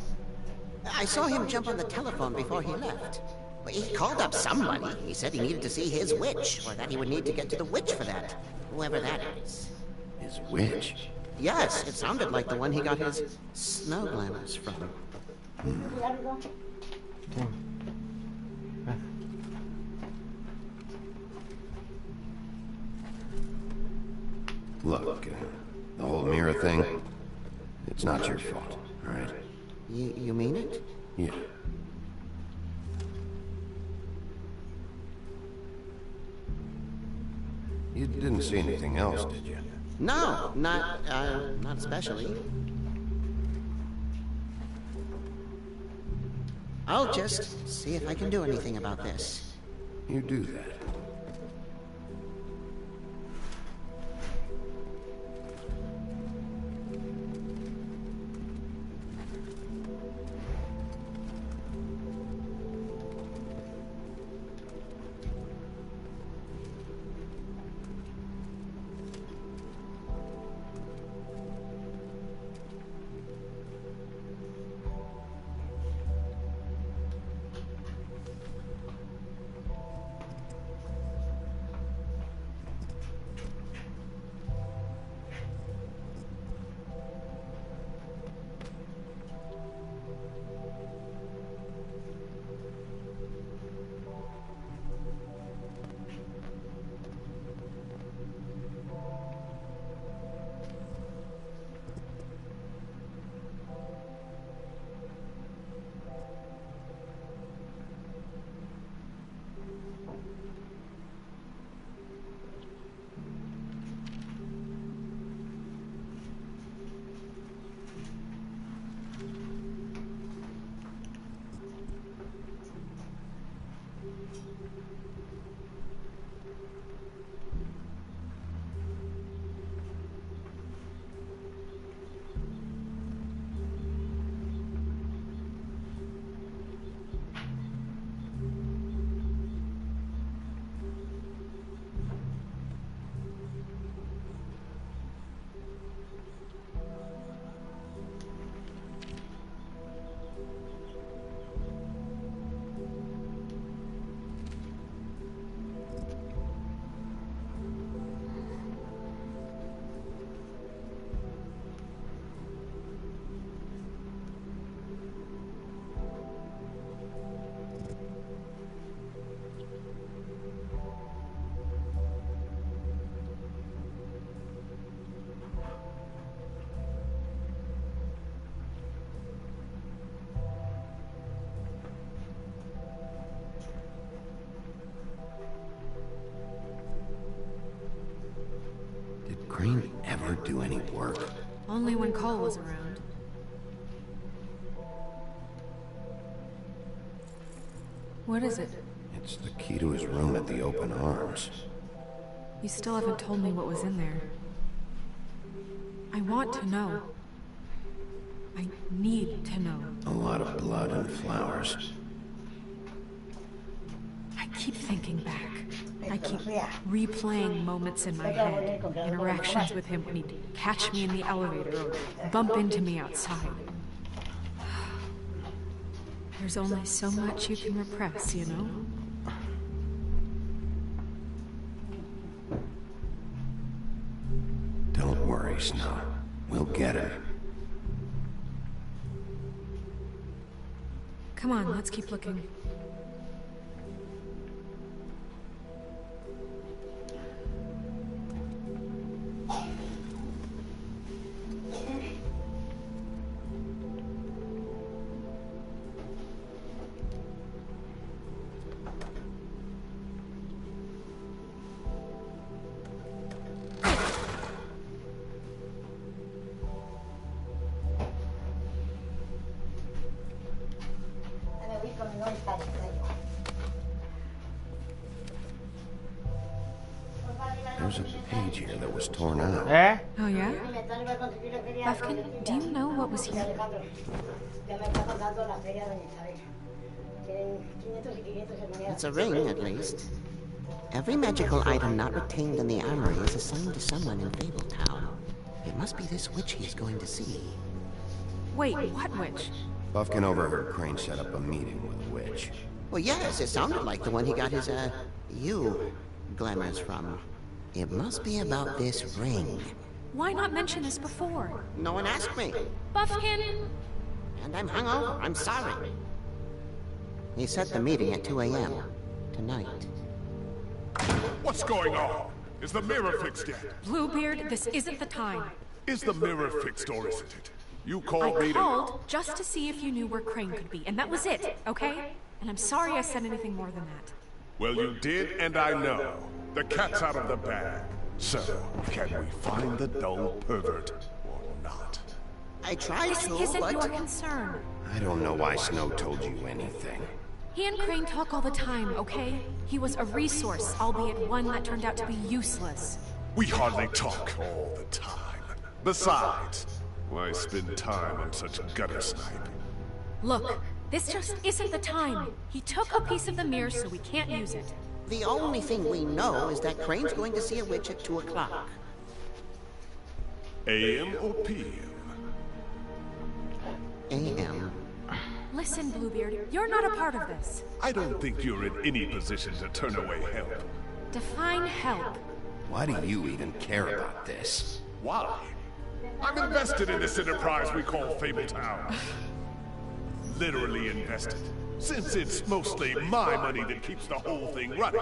I saw him jump on the telephone before he left. He called up somebody. He said he needed to see his witch, or that he would need to get to the witch for that. Whoever that is. His witch? Yes, it sounded like the one he got his snow glamours from. Look, the whole mirror thing, it's not your fault, all right? You mean it? Yeah. You didn't see anything else, did you? No, not especially. I'll just see if I can do anything about this. You do that. Crane ever do any work? Only when Cole was around. What is it? It's the key to his room at the Open Arms. You still haven't told me what was in there. I want to know. I need to know. A lot of blood and flowers. I keep thinking back. I keep replaying moments in my head. Interactions with him when he'd catch me in the elevator or bump into me outside. There's only so much you can repress, you know? Don't worry, Snow. We'll get him. Come on, let's keep looking. There's a page here that was torn out. Eh? Oh, yeah? Buffkin, do you know what was here? It's a ring, at least. Every magical item not retained in the armory is assigned to someone in Fabletown. It must be this witch he is going to see. Wait, what witch? Buffkin overheard Crane set up a meeting with a witch. Well, yes, it sounded like the one he got his, glamours from. It must be about this ring. Why not mention this before? No one asked me. Buffkin! And I'm hungover. I'm sorry. He set the meeting at 2 a.m. tonight. What's going on? Is the mirror fixed yet? Bluebeard, this isn't the time. Is the mirror fixed or isn't it? You called me I called just to see if you knew where Crane could be, and that was it, okay? And I'm sorry I said anything more than that. Well, you did, and I know. The cat's out of the bag. So, can we find the dull pervert or not? I tried This to, isn't but... your concern. I don't know why Snow told you anything. He and Crane talk all the time, okay? He was a resource, albeit one that turned out to be useless. We hardly talk all the time. Besides, why spend time on such gutter snipe? Look, this just isn't the time. He took a piece of the mirror, so we can't use it. The only thing we know is that Crane's going to see a witch at 2 o'clock. AM or PM? AM. Listen, Bluebeard, you're not a part of this. I don't think you're in any position to turn away help. Define help. Why do you even care about this? Why? I'm invested in this enterprise we call Fabletown. Literally invested. Since it's mostly my money that keeps the whole thing running.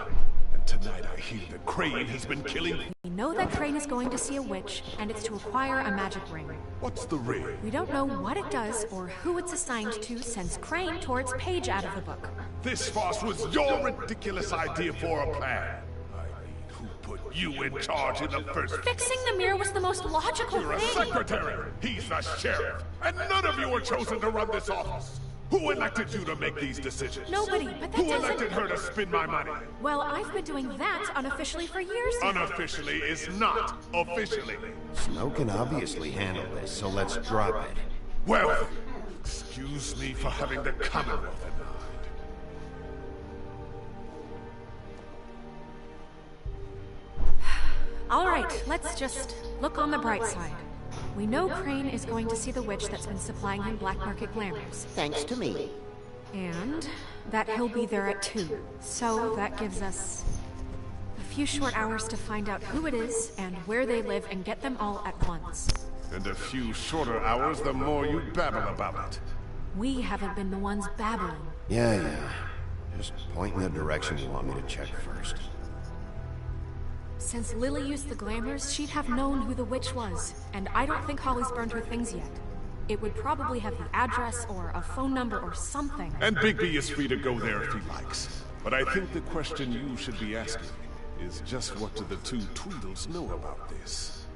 And tonight I hear that Crane has been killing... We know that Crane is going to see a witch, and it's to acquire a magic ring. What's the ring? We don't know what it does or who it's assigned to since Crane tore its page out of the book. This farce was your ridiculous idea for a plan. I mean, who put you in charge in the first place? Fixing the mirror was the most logical You're a thing. secretary. He's the sheriff. And none of you were chosen to run this office. Who elected you to make these decisions? Nobody, but that Who doesn't... elected her to spend my money? Well, I've been doing that unofficially for years now. Unofficially is not officially. Snow can obviously handle this, so let's drop it. Well, excuse me for having the Commonwealth in mind. All right, let's just look on the bright side. We know Crane is going to see the witch that's been supplying him black market glamours. Thanks to me. And that he'll be there at 2. So that gives us a few short hours to find out who it is and where they live and get them all at once. And a few shorter hours, the more you babble about it. We haven't been the ones babbling. Yeah. Just point in the direction you want me to check first. Since Lily used the glamours, she'd have known who the witch was, and I don't think Holly's burned her things yet. It would probably have the address or a phone number or something. And Bigby is free to go there if he likes. But I think the question you should be asking is just what do the two Tweedles know about this?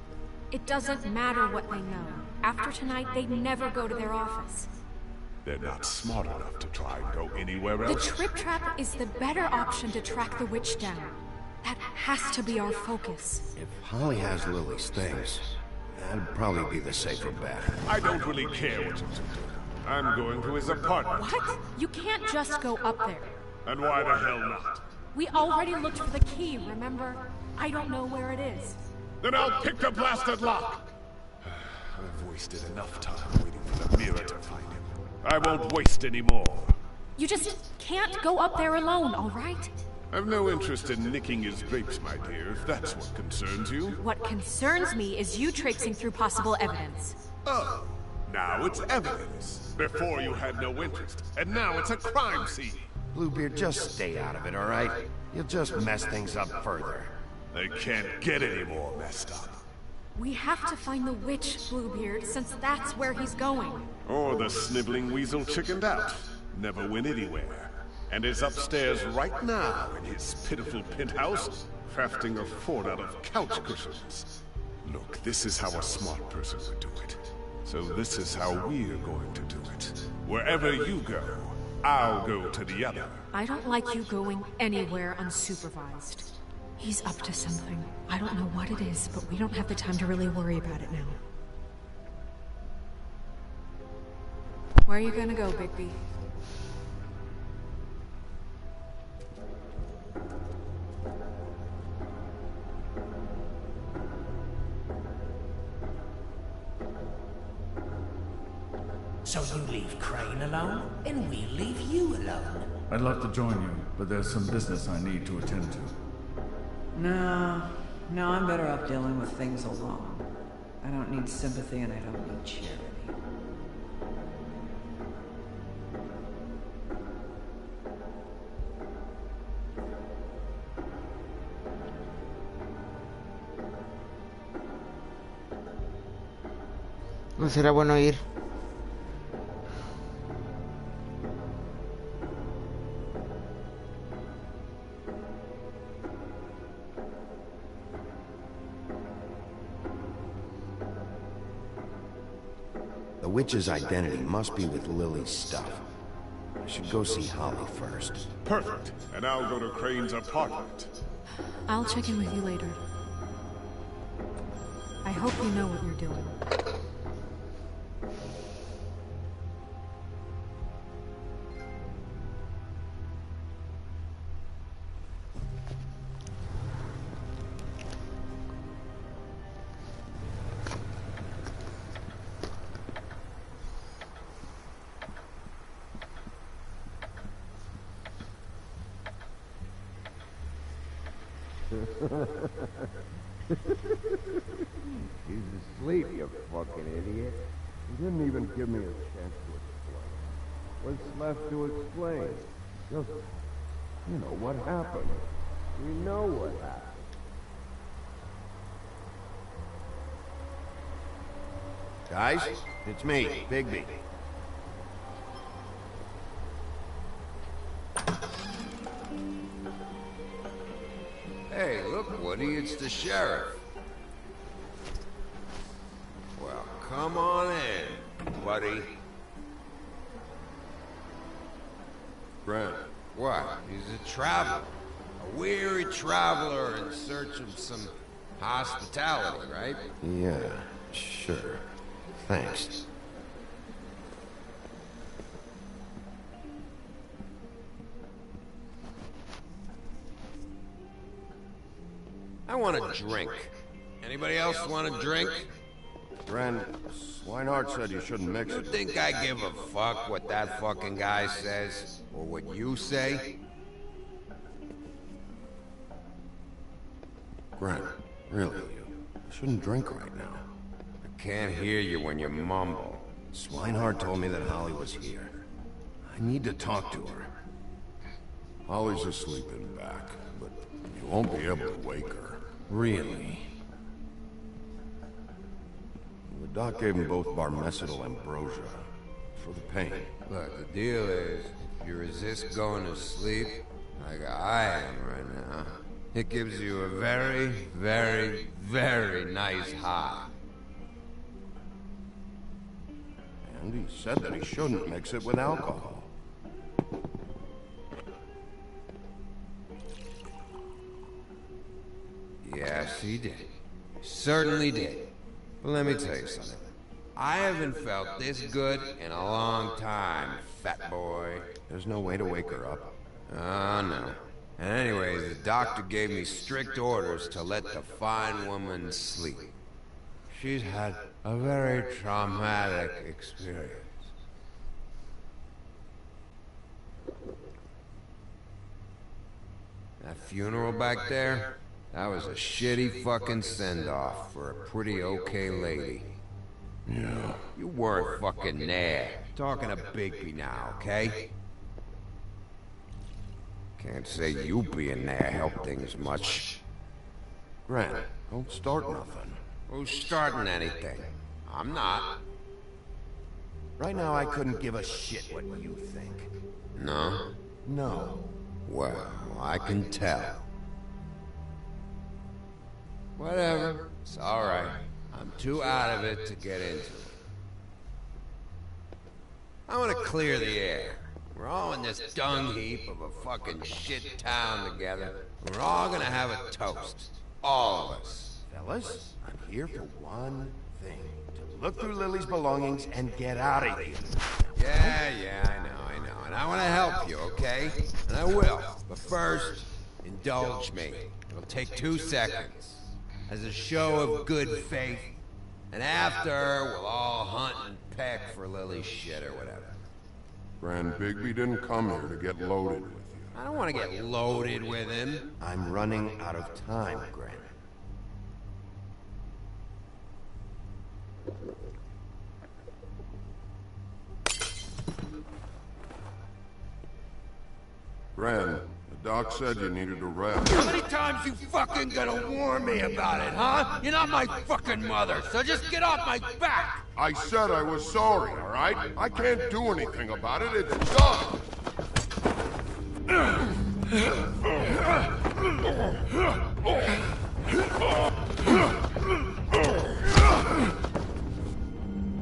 It doesn't matter what they know. After tonight, they never go to their office. They're not smart enough to try and go anywhere The else. trip trap is the better option to track the witch down. That has to be our focus. If Holly has Lily's things, that'd probably be the safer bet. I don't really care what you do. I'm going to his apartment. What? You can't just go up there. And why the hell not? We already looked for the key, remember? I don't know where it is. Then I'll pick the blasted lock! I've wasted enough time waiting for the mirror to find him. I won't waste any more. You just can't go up there alone, all right? I've no interest in nicking his vapes, my dear, if that's what concerns you. What concerns me is you traipsing through possible evidence. Oh, now it's evidence. Before you had no interest, and now it's a crime scene. Bluebeard, just stay out of it, all right? You'll just mess things up further. They can't get any more messed up. We have to find the witch, Bluebeard, since that's where he's going. Or the sniveling weasel chickened out. Never went anywhere. And is upstairs right now in his pitiful penthouse, crafting a fort out of couch cushions. Look, this is how a smart person would do it. So this is how we're going to do it. Wherever you go, I'll go to the other. I don't like you going anywhere unsupervised. He's up to something. I don't know what it is, but we don't have the time to really worry about it now. Where are you gonna go, Bigby? So you leave Crane alone, and we'll leave you alone. I'd love to join you, but there's some business I need to attend to. No, I'm better off dealing with things alone. I don't need sympathy and I don't need charity. No será bueno ir. The witch's identity must be with Lily's stuff. I should go see Holly first. Perfect. And I'll go to Crane's apartment. I'll check in with you later. I hope you know what you're doing. He's asleep, you fucking idiot. He didn't even give me a chance to explain. What's left to explain? Just, you know, what happened. We know what happened. Guys, it's me, Bigby. Hey, look, Woody, it's the sheriff. Well, come on in, buddy. Grant. What? He's a traveler. A weary traveler in search of some hospitality, right? Yeah, sure. Thanks. I want a drink. Anybody else want a drink? Ren, Swinehart said you shouldn't mix You it. think I give a fuck what that fucking guy says? Or what you say? Grant, really, you shouldn't drink right now. I can't hear you when you mumble. Swinehart told me that Holly was here. I need to talk to her. Holly's asleep in back, but you won't be able to wake her. Really? The doc gave them both Barmecidal ambrosia for the pain. Look, the deal is, if you resist going to sleep, like I am right now, it gives you a very, very, very nice high. And he said that he shouldn't mix it with alcohol. Yes, he did. Certainly did. But let me tell you something. I haven't felt this good in a long time, fat boy. There's no way to wake her up. Oh, no. And anyways, the doctor gave me strict orders to let the fine woman sleep. She's had a very traumatic experience. That funeral back there, that was a shitty fucking send-off for a pretty okay lady. Yeah. You weren't fucking there. Talking to Bigby now, okay? Can't say you being there helped things much. Grant, don't start nothing. Who's starting anything? I'm not. Right now, I couldn't give a shit what you think. No? No. Well, I can tell. Whatever. It's alright. I'm too out of it to get into it. I want to clear the air. We're all in this dung heap of a fucking shit town together. We're all gonna have a toast. All of us. Fellas, I'm here for one thing. To look through Lily's belongings and get out of here. Yeah, I know. And I want to help you, okay? And I will. But first, indulge me. It'll take 2 seconds. As a show of good faith. And after, we'll all hunt and peck for Lily's shit or whatever. Grand Bigby didn't come here to get loaded with you. I don't want to get loaded with him. I'm running out of time, Grant. Gran, the doc said you needed a rest. How many times you fucking gonna warn me about it, huh? You're not my fucking mother, so just get off my back! I said I was sorry, all right? I can't do anything about it. It's done.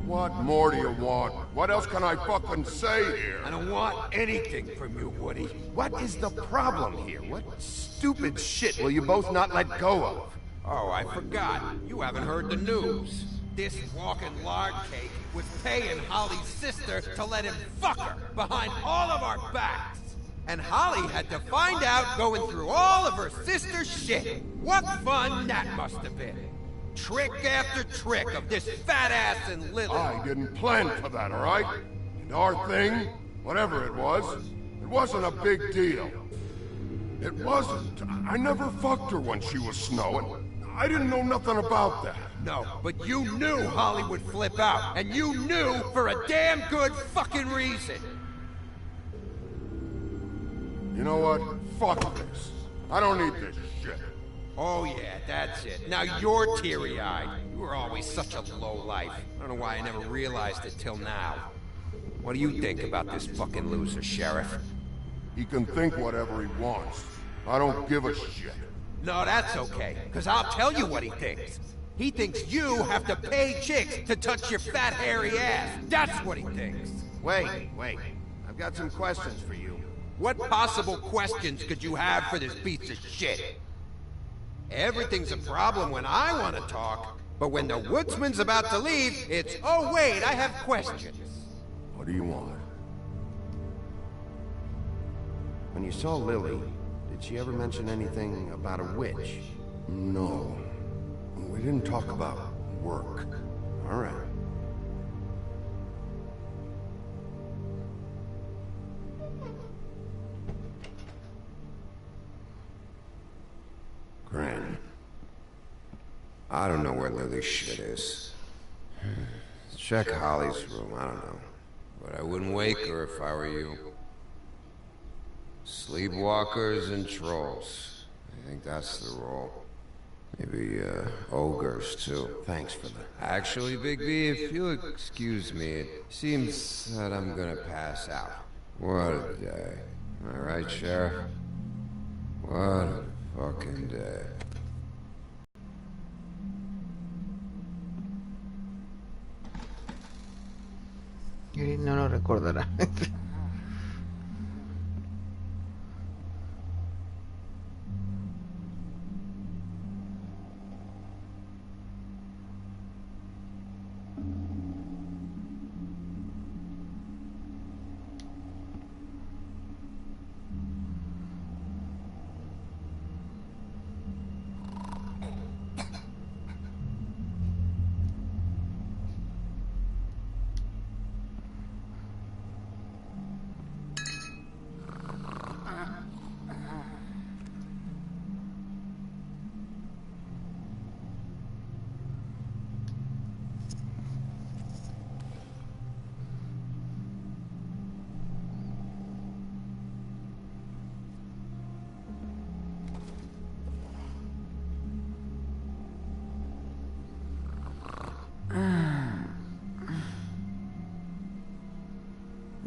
What more do you want? What else can I fucking say here? I don't want anything from you, Woody. What is the problem here? What stupid shit will you both not let go of? Oh, I forgot. You haven't heard the news. This walking lard cake was paying Holly's sister to let him fuck her behind all of our backs. And Holly had to find out going through all of her sister's shit. What fun that must have been. Trick after trick of this fat ass and Lily. I didn't plan for that, all right? And our thing, whatever it wasn't a big deal. It wasn't. I never fucked her when she was snowing. I didn't know nothing about that. No, but you knew Holly would flip out, and you knew for a damn good fucking reason. You know what? Fuck this. I don't need this shit. Oh yeah, that's it. Now you're teary-eyed. You were always such a lowlife. I don't know why I never realized it till now. What do you think about this fucking loser, Sheriff? He can think whatever he wants. I don't give a shit. No, that's okay, because I'll tell you what he thinks. He thinks you have to pay chicks to touch your fat, hairy ass. That's what he thinks. Wait. I've got some questions for you. What possible questions could you have for this piece of shit? Everything's a problem when I want to talk, but when the woodsman's about to leave, it's, oh wait, I have questions. What do you want? When you saw Lily, did she ever mention anything about a witch? No. We didn't talk about work. All right. Gran. I don't know where Lily's shit is. Check Holly's room, I don't know. But I wouldn't wake her if I were you. Sleepwalkers and trolls. I think that's the role. Maybe, ogres, too. Thanks for that. Actually, Bigby, if you'll excuse me, it seems that I'm gonna pass out. What a day. Am I right, Sheriff? What a fucking day. Y no lo recordará.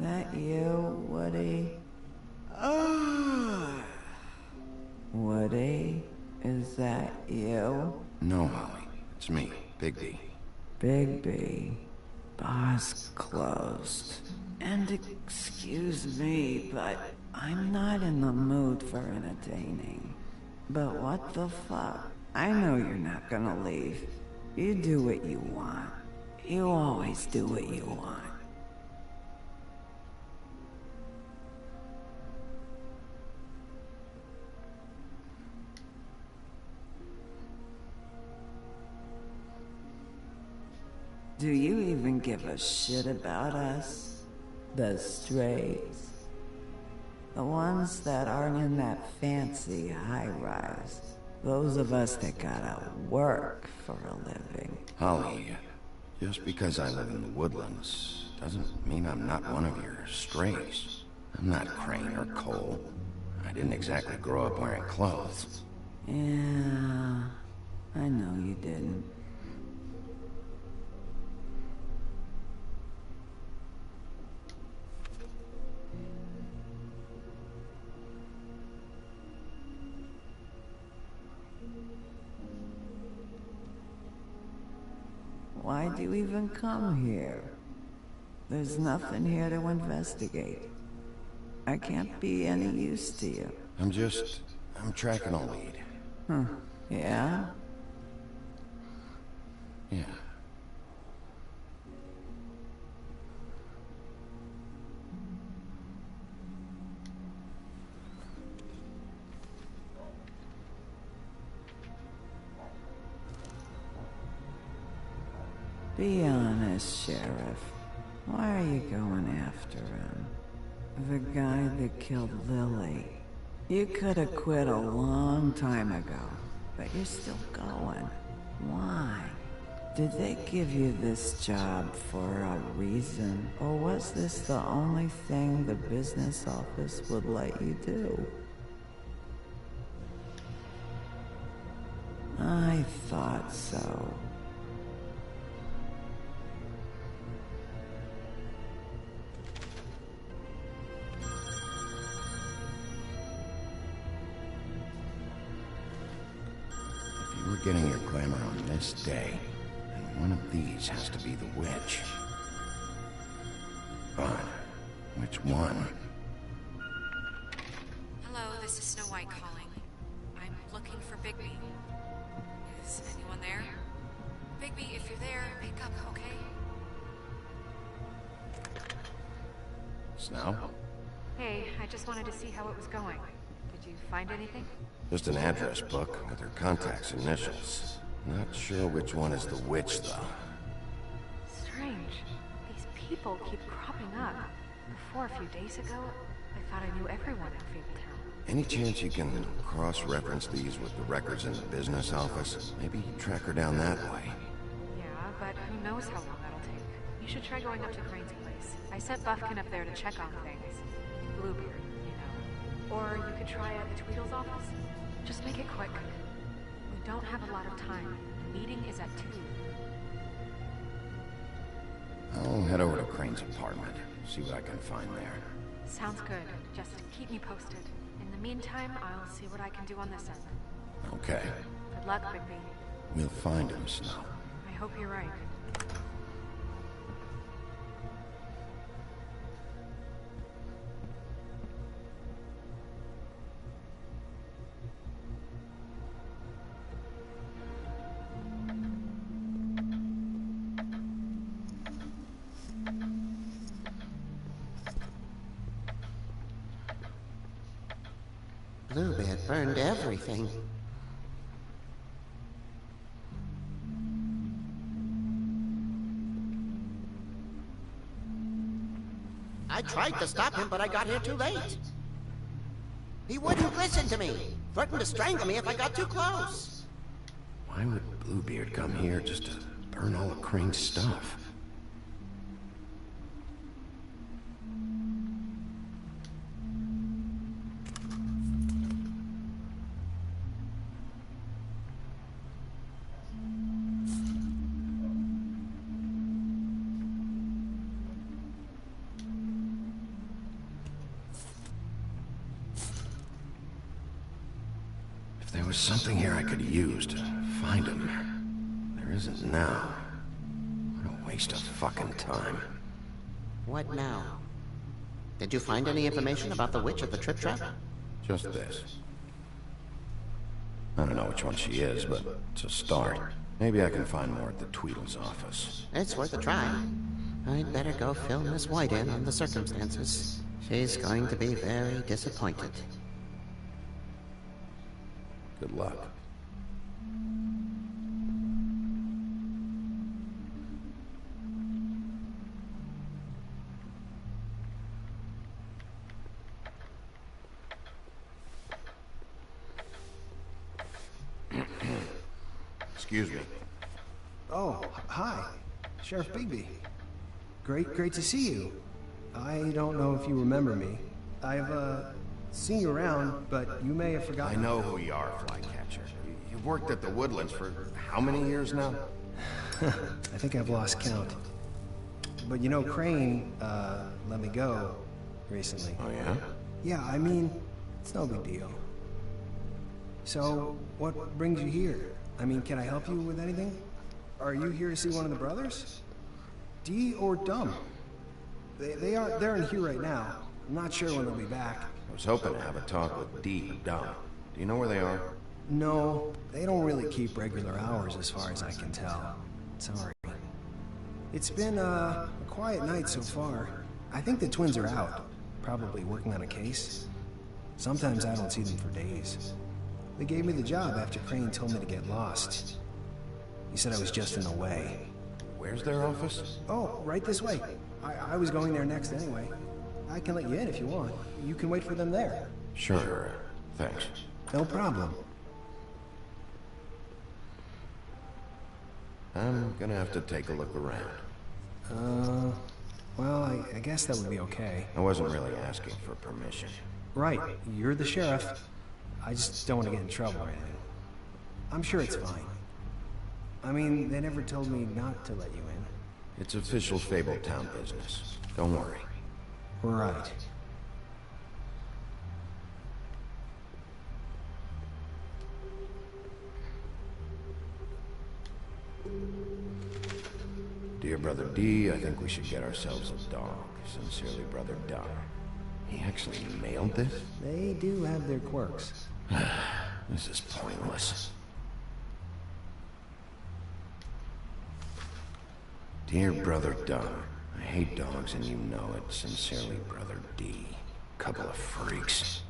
That you, Woody? Woody? Is that you? No, Holly. It's me, Bigby. Bigby. Bar's closed. And excuse me, but I'm not in the mood for entertaining. But what the fuck? I know you're not gonna leave. You do what you want. You always do what you want. Do you even give a shit about us? The strays? The ones that aren't in that fancy high-rise. Those of us that gotta work for a living. Holly, just because I live in the woodlands doesn't mean I'm not one of your strays. I'm not Crane or Cole. I didn't exactly grow up wearing clothes. Yeah, I know you didn't. Why'd you even come here? There's nothing here to investigate. I can't be any use to you. I'm tracking a lead. Huh. Yeah? Yeah. Be honest, Sheriff. Why are you going after him? The guy that killed Lily. You could have quit a long time ago, but you're still going. Why? Did they give you this job for a reason? Or was this the only thing the business office would let you do? I thought so. We're getting your glamour on this day, and one of these has to be the witch. But which one? Hello, this is Snow White calling. I'm looking for Bigby. Is anyone there? Bigby, if you're there, pick up, okay? Snow? Hey, I just wanted to see how it was going. Did you find anything? Just an address book with her contact's initials. Not sure which one is the witch, though. Strange. These people keep cropping up. Before, a few days ago, I thought I knew everyone in Fabletown. Any chance you can cross-reference these with the records in the business office? Maybe track her down that way. Yeah, but who knows how long that'll take. You should try going up to Crane's place. I sent Buffkin up there to check on things. Bluebeard, you know. Or you could try at the Tweedle's office. Just make it quick. We don't have a lot of time. The meeting is at 2. I'll head over to Crane's apartment, see what I can find there. Sounds good. Just keep me posted. In the meantime, I'll see what I can do on this end. Okay. Good luck, Bigby. We'll find him, Snow. I hope you're right. burned everything. I tried to stop him, but I got here too late. He wouldn't listen to me. Threatened to strangle me if I got too close. Why would Bluebeard come here just to burn all of Crane's stuff? If there was something here I could use to find him, there isn't now. What a waste of fucking time. What now? Did you find any information about the witch at the Trip Trap? Just this. I don't know which one she is, but it's a start. Maybe I can find more at the Tweedle's office. It's worth a try. I'd better go fill Miss White in on the circumstances. She's going to be very disappointed. Good luck. Excuse me. Oh, hi. Sheriff Bigby. Great to see you. I don't know if you remember me. I've, seen you around, but you may have forgotten. I know who you are, Flycatcher. You've worked at the Woodlands for how many years now? I think I've lost count. But you know, Crane, let me go recently. Oh, yeah? Yeah, I mean, it's no big deal. So, what brings you here? I mean, can I help you with anything? Are you here to see one of the brothers? D or Dumb? They're in here right now. I'm not sure when they'll be back. I was hoping to have a talk with D or Dumb. Do you know where they are? No, they don't really keep regular hours as far as I can tell. Sorry. It's been a quiet night so far. I think the twins are out, probably working on a case. Sometimes I don't see them for days. They gave me the job after Crane told me to get lost. He said I was just in the way. Where's their office? Oh, right this way. I was going there next anyway. I can let you in if you want. You can wait for them there. Sure. Thanks. No problem. I'm gonna have to take a look around. Well, I guess that would be okay. I wasn't really asking for permission. Right, you're the sheriff. I just don't want to get in trouble or anything. I'm sure it's fine. I mean, they never told me not to let you in. It's official Fabletown business. Don't worry. Right. Dear Brother D, I think we should get ourselves a dog. Sincerely, Brother Duck. He actually mailed this? They do have their quirks. This is pointless. Dear Brother Duck, I hate dogs and you know it. Sincerely, Brother D. Couple of freaks.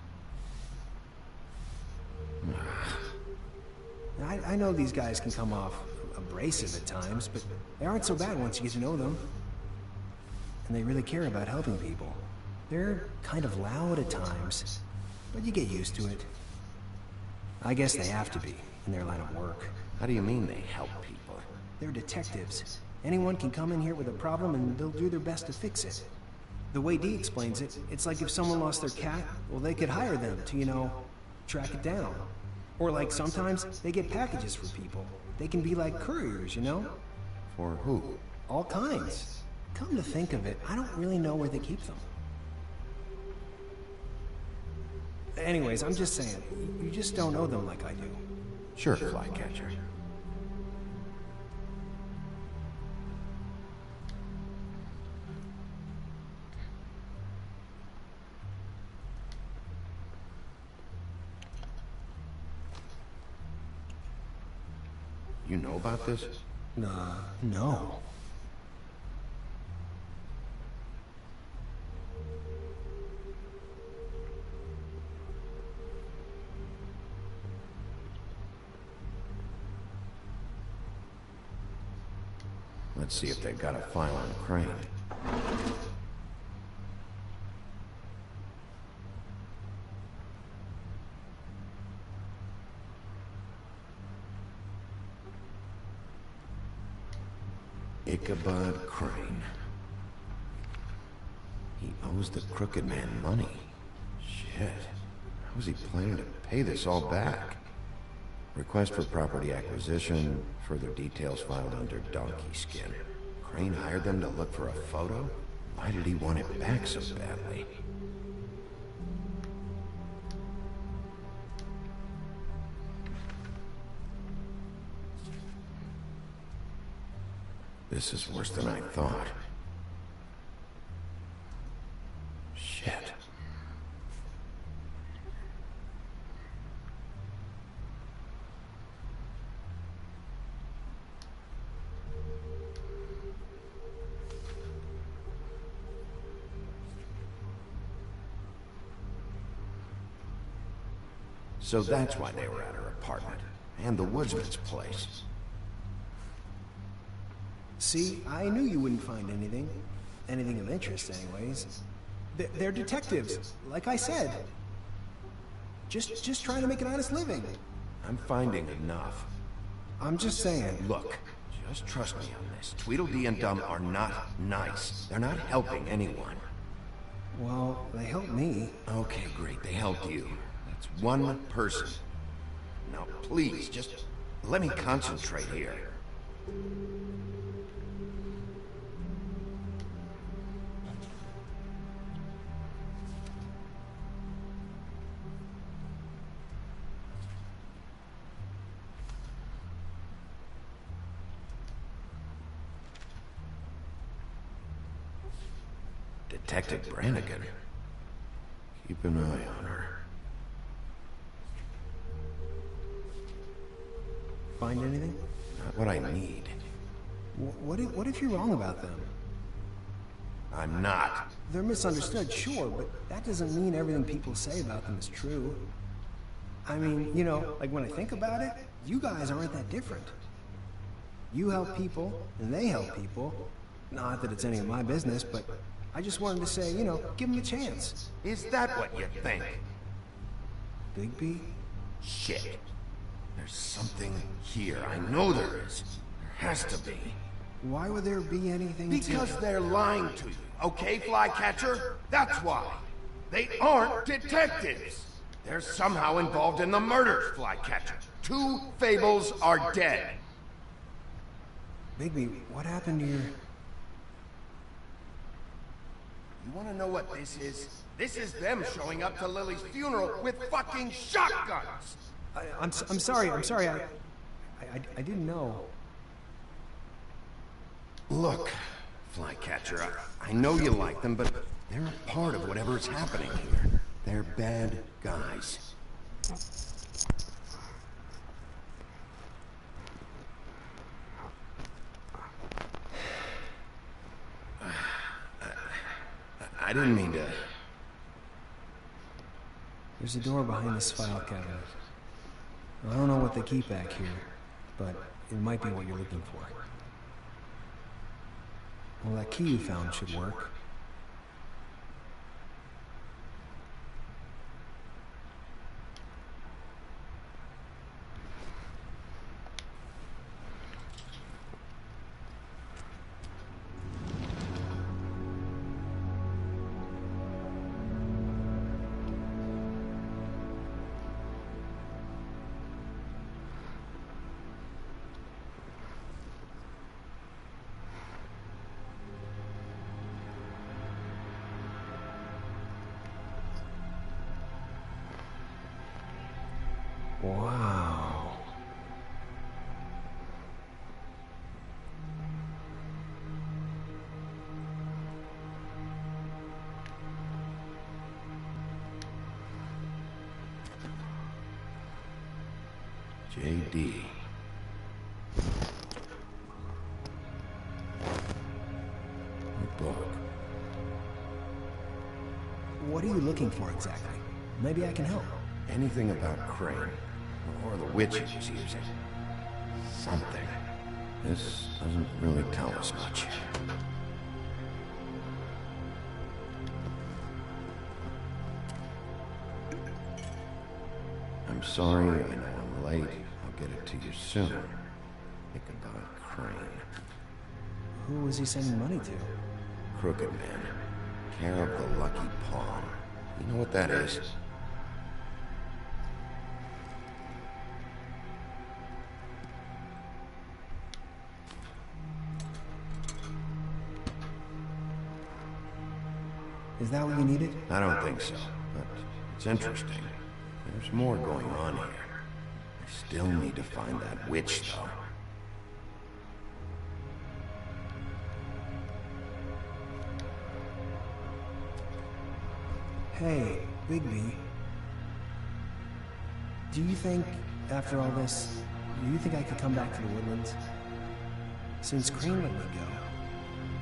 I know these guys can come off abrasive at times, but they aren't so bad once you get to know them. And they really care about helping people. They're kind of loud at times, but you get used to it. I guess they have to be, in their line of work. How do you mean they help people? They're detectives. Anyone can come in here with a problem and they'll do their best to fix it. The way Dee explains it, it's like if someone lost their cat, well, they could hire them to, you know, track it down. Or like sometimes they get packages for people. They can be like couriers, you know? For who? All kinds. Come to think of it, I don't really know where they keep them. Anyways, I'm just saying, you just don't know them like I do. Sure, Flycatcher. You know about this? No. Let's see if they've got a file on Crane. Ichabod Crane. He owes the crooked man money. Shit. How was he planning to pay this all back? Request for property acquisition. Further details filed under donkey skin. Crane hired them to look for a photo? Why did he want it back so badly? This is worse than I thought. Shit. So that's why they were at her apartment, and the woodsman's place. See, I knew you wouldn't find anything. Anything of interest, anyways. They're detectives, like I said. Just trying to make an honest living. I'm finding enough. I'm just saying. Look, just trust me on this. Tweedledee and Dum are not nice. They're not helping anyone. Well, they helped me. Okay, great. They helped you. That's one person. Now, please, just let me concentrate here. Detective Brannigan. Keep an eye on her. Find anything? Not what I need. What if you're wrong about them? I'm not. They're misunderstood, sure, but that doesn't mean everything people say about them is true. I mean, you know, like when I think about it, you guys aren't that different. You help people, and they help people. Not that it's any of my business, but I just wanted to say, you know, give them a chance. Is that what you think? Bigby? Shit. There's something here. I know there is. There has to be. Why would there be anything Because they're lying to you, okay, Flycatcher? That's why. They aren't detectives. They're somehow involved in the murders, Flycatcher. 2 Fables are dead. Bigby, what happened to your... You want to know what this is? This is them showing up to Lily's funeral with fucking shotguns! I'm sorry, I didn't know. Look, Flycatcher, I know you like them, but they're a part of whatever's happening here. They're bad guys. I didn't mean to... There's a door behind this file cabinet. I don't know what they keep back here, but it might be what you're looking for. Well, that key you found should work. Wow. J.D. A book. What are you looking for exactly? Maybe I can help. Anything about Crane, or the witch he was using. Something. This doesn't really tell us much. I'm sorry, I know I'm late. I'll get it to you soon. Think about Crane. Who was he sending money to? Crooked Man. Care of the Lucky Pawn. You know what that is? Is that what you needed? I don't think so, but it's interesting. There's more going on here. I still need to find that witch, though. Hey, Bigby. Do you think, after all this, do you think I could come back to the Woodlands? Since Crane let me go.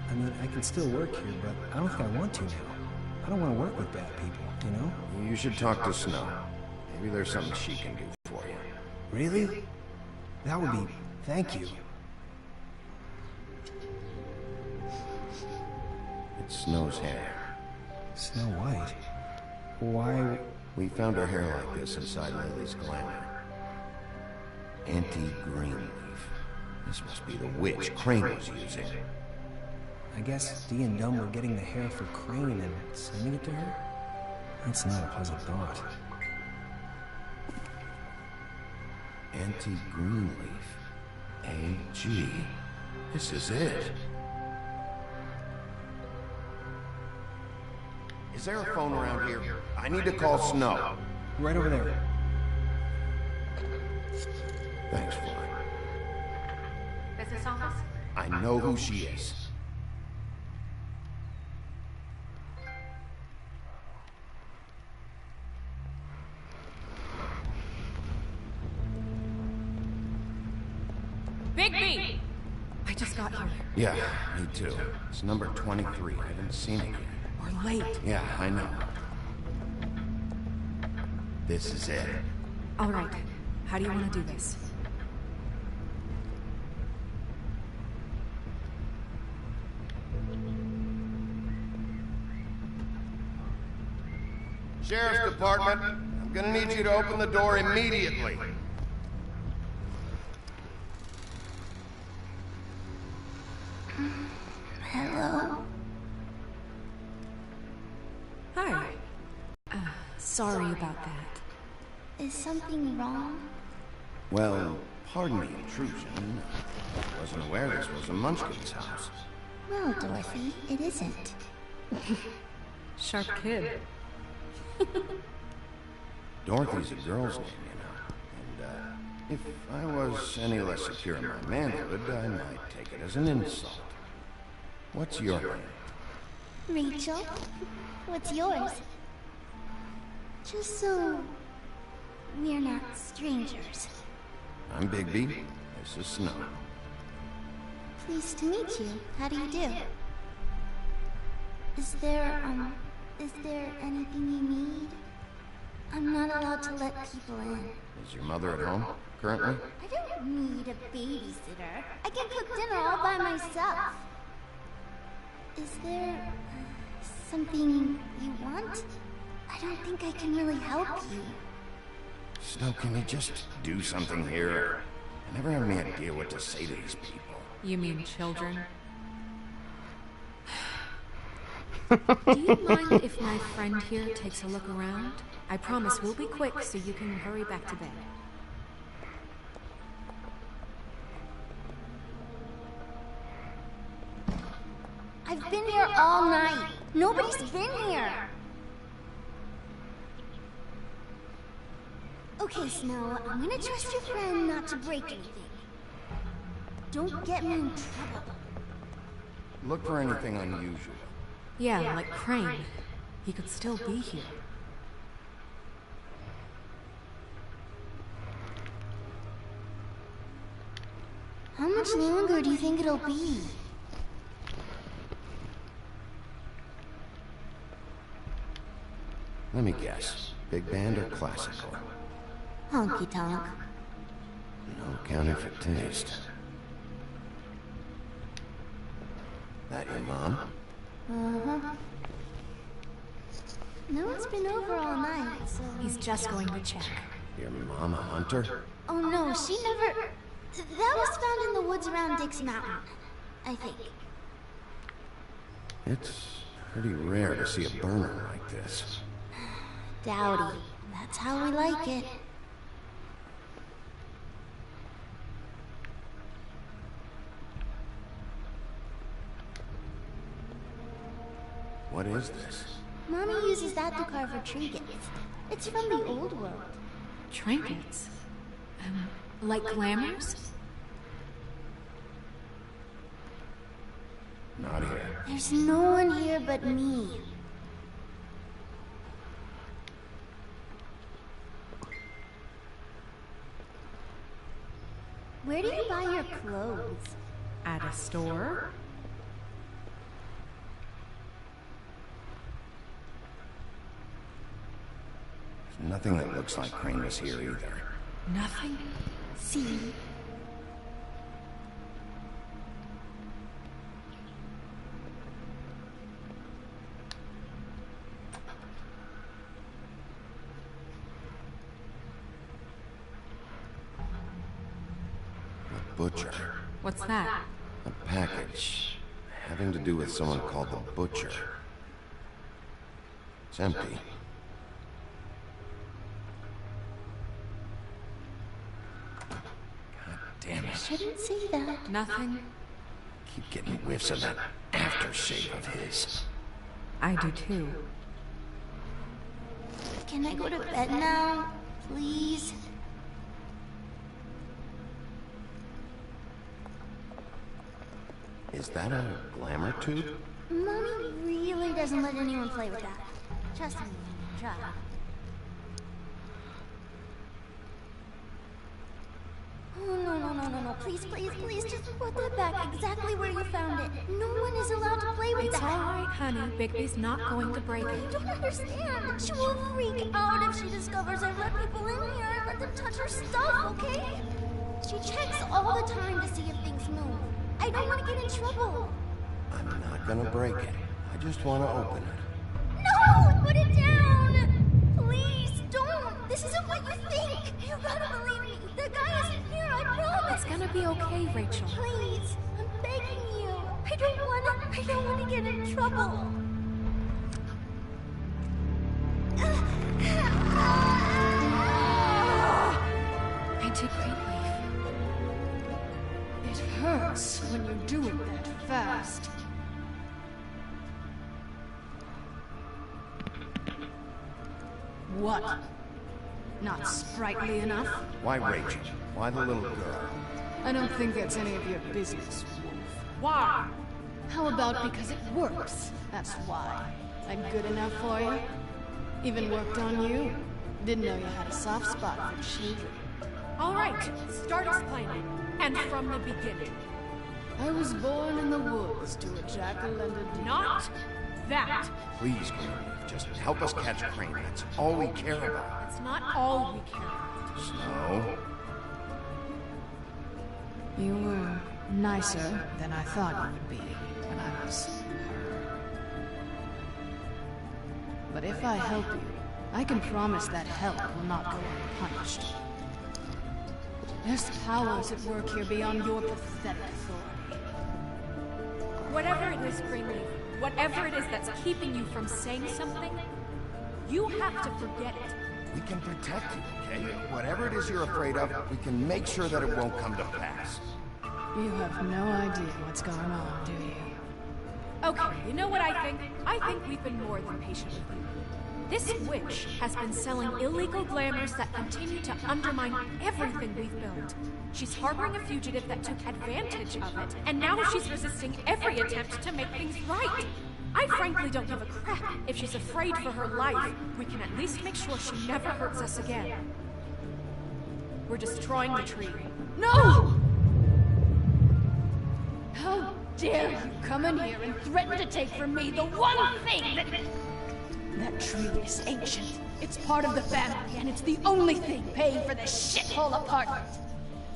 I mean, I can still work here, but I don't think I want to now. I don't want to work with bad people, you know? You should talk to Snow. Maybe there's something she can do for you. Really? That would be... thank you. It's Snow's hair. Snow White? Why... We found her hair like this inside Lily's glamour. Anti-Greenleaf. This must be the witch Crane was using. I guess Dee and Dumb were getting the hair for Crane and sending it to her? That's not a pleasant thought. Anti-Greenleaf. AG. This is it. Is there a phone around here? I need to call Snow. Right over there. Thanks for it. Business office? I know who she is. Bigby! I just got here. Yeah, me too. It's number 23. I haven't seen it yet. We're late. Yeah, I know. This is it. All right. How do you want to do this? Sheriff's Department, I'm gonna need you to open the door immediately. Hello? Hi. Sorry about that. Is something wrong? Well, pardon the intrusion. I wasn't aware this was a Munchkin's house. Well, Dorothy, it isn't. Sharp kid. Dorothy's a girl's name, you know. And, if I was any less secure in my manhood, I might take it as an insult. What's your name? Rachel? What's yours? Just so we're not strangers. I'm Bigby. This is Snow. Pleased to meet you. How do you do? Is there anything you need? I'm not allowed to let people in. Is your mother at home, currently? I don't need a babysitter. I can cook dinner all by myself. Is there something you want? I don't think I can really help you. Snow, can you just do something here? I never have any idea what to say to these people. You mean children? Do you mind if my friend here takes a look around? I promise we'll be quick so you can hurry back to bed. I've been here all night. Nobody's been here. Okay, Snow, I'm gonna trust your friend not to break anything. Don't get me in trouble. Look for anything unusual. Yeah, like Crane. He could still be here. How much longer do you think it'll be? Let me guess. Big band or classical? Honky tonk. No accounting for taste. That your mom? Uh-huh. No one's been over all night, so... He's just going to check. Your mom a hunter? Oh no, she never... That was found in the woods around Dick's Mountain, I think. It's pretty rare to see a burner like this. Dowdy. That's how we like it. What is this? Mommy uses that to carve her trinkets. It's from the old world. Trinkets? Like glamours? Not here. There's no one here but me. Where do you buy your clothes? At a store? There's nothing that looks like Crane was here either. Nothing? See? Butcher. What's that? A package having to do with someone called the Butcher. It's empty. God damn it. Shouldn't say that. Nothing? Keep getting whiffs of that aftershave of his. I do too. Can I go to bed now? Please? Is that a glamour tube? Mommy really doesn't let anyone play with that. Trust me, try. Oh, no. Please, just put that back exactly where you found it. No one is allowed to play with It's that. all right, honey. Bigby's not going to break it. You don't understand. She will freak out if she discovers I let people in here and let them touch her stuff, okay? She checks all the time to see if things move. I don't want to get in trouble. I'm not gonna break it. I just want to open it. No! Put it down! Please, don't! This isn't what you think! You gotta believe me! The guy isn't here, I promise! It's gonna be okay, Rachel. Please, I'm begging you. I don't want to get in trouble. Anti-Crane leaf. It hurts when you do it that fast. What? Not sprightly enough? Why Rachel? Why the little girl? I don't think that's any of your business, Wolf. Why? How about because it works? That's why. I'm good enough for you? Even worked on you? Didn't know you had a soft spot for children. All right, start explaining. And from the beginning. I was born in the woods to a jackal and a deer. Not that. Please, Greenleaf, just help us catch Crane. That's all we care about. It's not all we care about. Snow? You were nicer than I thought you would be when I was her. But if I help you, I can promise that help will not go unpunished. There's powers at work here beyond your pathetic authority. Whatever it is, Greenleaf, whatever it is that's keeping you from saying something, you have to forget it. We can protect you, okay? Whatever it is you're afraid of, we can make sure that it won't come to pass. You have no idea what's going on, do you? Okay, you know what I think? I think we've been more than patient with you. This witch has been selling illegal glamours that continue to undermine everything we've built. She's harboring a fugitive that took advantage of it, and now she's resisting every attempt to make things right. I frankly don't give a crap if she's afraid for her life. We can at least make sure she never hurts us again. We're destroying the tree. No! How dare you come in here and threaten to take from me the one thing that... That tree is ancient. It's part of the family, and it's the only thing paying for this shithole apartment.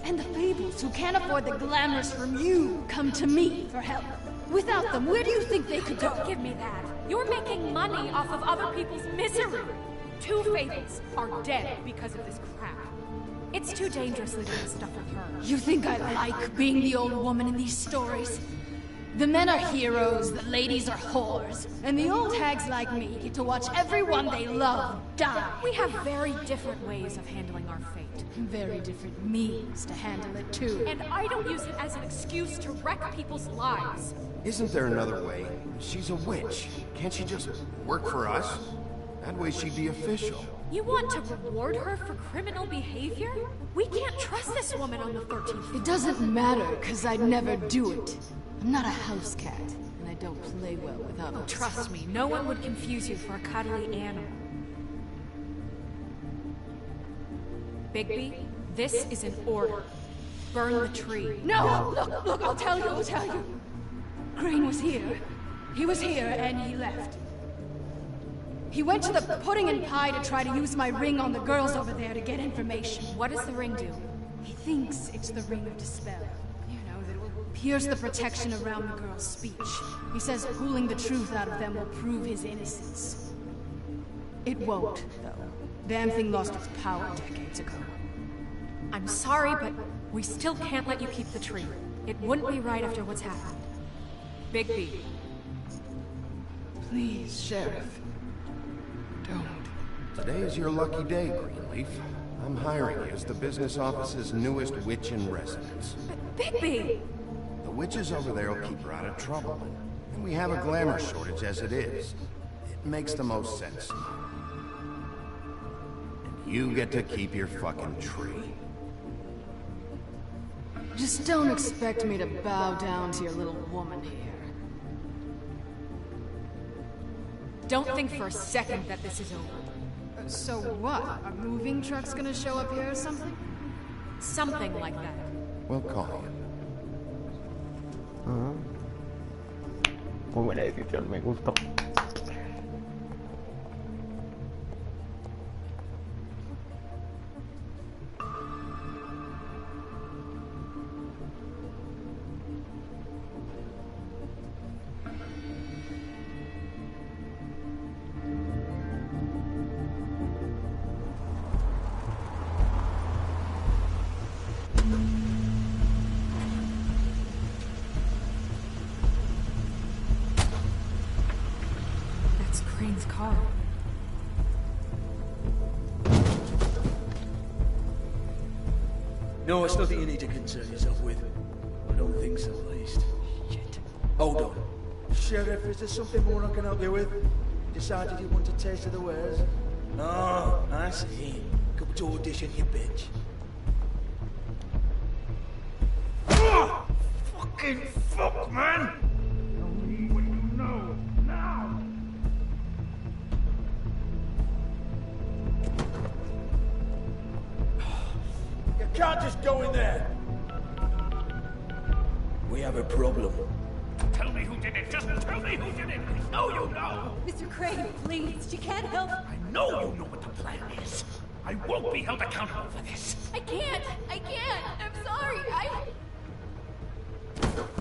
And the fables who can't afford the glamours from you come to me for help. Without them, where do you think they could go? Don't give me that. You're making money off of other people's misery. 2 Fables are dead because of this crap. It's too dangerous leaving this stuff with her. You think I like being the old woman in these stories? The men are heroes, the ladies are whores, and the old hags like me get to watch everyone they love die. We have very different ways of handling our fate. Very different means to handle it, too. And I don't use it as an excuse to wreck people's lives. Isn't there another way? She's a witch. Can't she just work for us? That way she'd be official. You want to reward her for criminal behavior? We can't trust this woman on the 13th floor. It doesn't matter, because I'd never do it. I'm not a house cat, and I don't play well with others. Oh, trust me, no one would confuse you for a cuddly animal. Bigby, this is an order. Burn the tree. No! Look, I'll tell you. Crane was here. He was here, and he left. He went to the pudding and pie to try to use my ring on the girls over there to get information. What does the ring do? He thinks it's the ring of dispel. You know, that it will pierce the protection around the girls' speech. He says pulling the truth out of them will prove his innocence. It won't, though. Damn thing lost its power decades ago. I'm sorry, but we still can't let you keep the tree. It wouldn't be right after what's happened. Bigby. Please, Sheriff. Don't. Today is your lucky day, Greenleaf. I'm hiring you as the business office's newest witch in residence. Bigby! The witches over there will keep her out of trouble. And we have a glamour shortage as it is. It makes the most sense. And you get to keep your fucking tree. Just don't expect me to bow down to your little woman here. Don't think for a second that this is over. So what? Are moving trucks gonna show up here or something? Something like that. We'll call you. Muy buena decisión, me gustó. Crane's car. No, it's nothing you need to concern yourself with. I don't think so, at least. Shit. Hold on. Sheriff, is there something more I can help you with? Decided you want a taste of the wares? Oh, I see. Come to audition, you bitch. Oh! Fucking fuck, man! Tell me what you know, now! You can't just go in there! We have a problem. Tell me who did it! Just tell me who did it! I know you know! Mr. Crane, please, you can't help. I know you know what the plan is! I won't be held accountable for this! I can't! I'm sorry,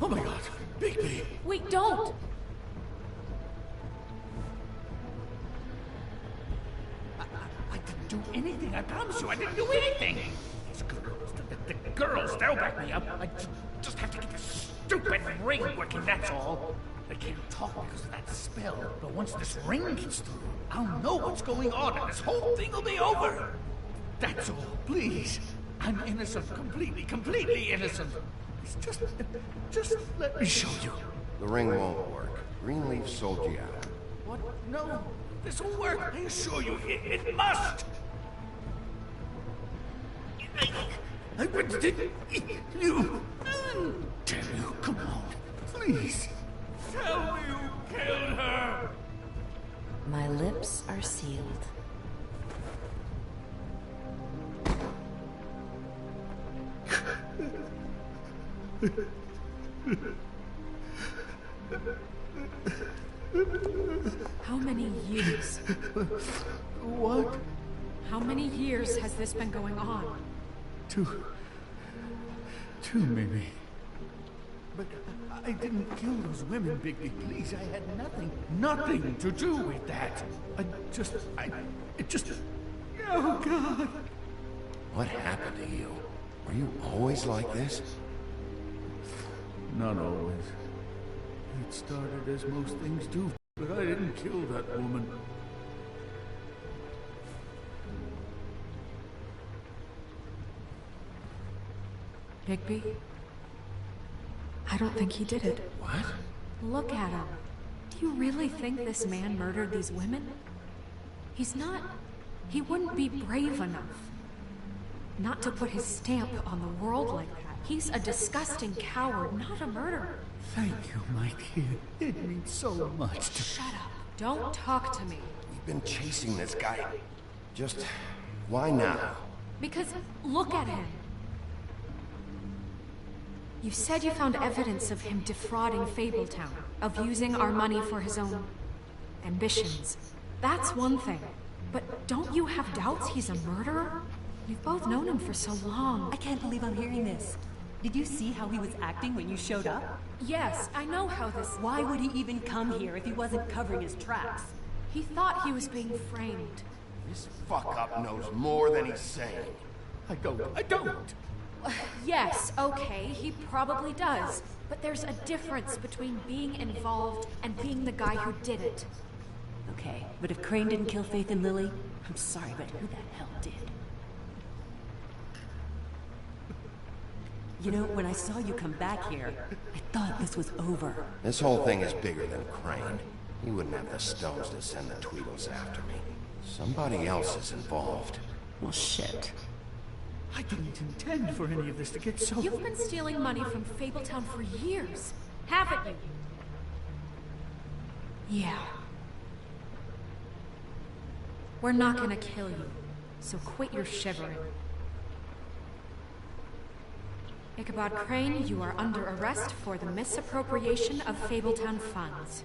Oh my god! Bigby! Wait, don't! I didn't do anything, I promise you, I didn't do anything! These girls, the girls, they'll back me up. I just have to get this stupid ring working, that's all. They can't talk because of that spell, but once this ring gets through, I'll know what's going on and this whole thing will be over. That's all, please. I'm innocent, completely innocent. Just let me show you. The ring won't work. Greenleaf sold you out. What? No, this will work. I assure you, it must. I wouldn't you. Tell you, come on, please. Tell me you killed her. My lips are sealed. How many years? What? How many years has this been going on? Two maybe. but I didn't kill those women, Bigby. Please, I had nothing to do with that. Oh, God. What happened to you? Were you always like this? Not always. It started as most things do, but I didn't kill that woman. Bigby? I don't think he did it. What? Look at him. Do you really think this man murdered these women? He's not... He wouldn't be brave enough. Not to put his stamp on the world like that. He's a disgusting coward, not a murderer. Thank you, my kid. It means so much to... Shut up. Don't talk to me. We've been chasing this guy. Just... why now? Because look at him. You said you found evidence of him defrauding Fabletown, of using our money for his own ambitions. That's one thing. But don't you have doubts he's a murderer? You've both known him for so long. I can't believe I'm hearing this. Did you see how he was acting when you showed up? Yes, I know how this... Why would he even come here if he wasn't covering his tracks? He thought he was being framed. This fuck-up knows more than he's saying. I don't. Yes, okay, he probably does. But there's a difference between being involved and being the guy who did it. Okay, but if Crane didn't kill Faith and Lily, I'm sorry, but who the hell did? You know, when I saw you come back here, I thought this was over. This whole thing is bigger than Crane. He wouldn't have the stones to send the Tweedles after me. Somebody else is involved. Well, shit. I didn't intend for any of this to get so... You've been stealing money from Fabletown for years, haven't you? Yeah. We're not gonna kill you, so quit your shivering. Ichabod Crane, you are under arrest for the misappropriation of Fabletown funds.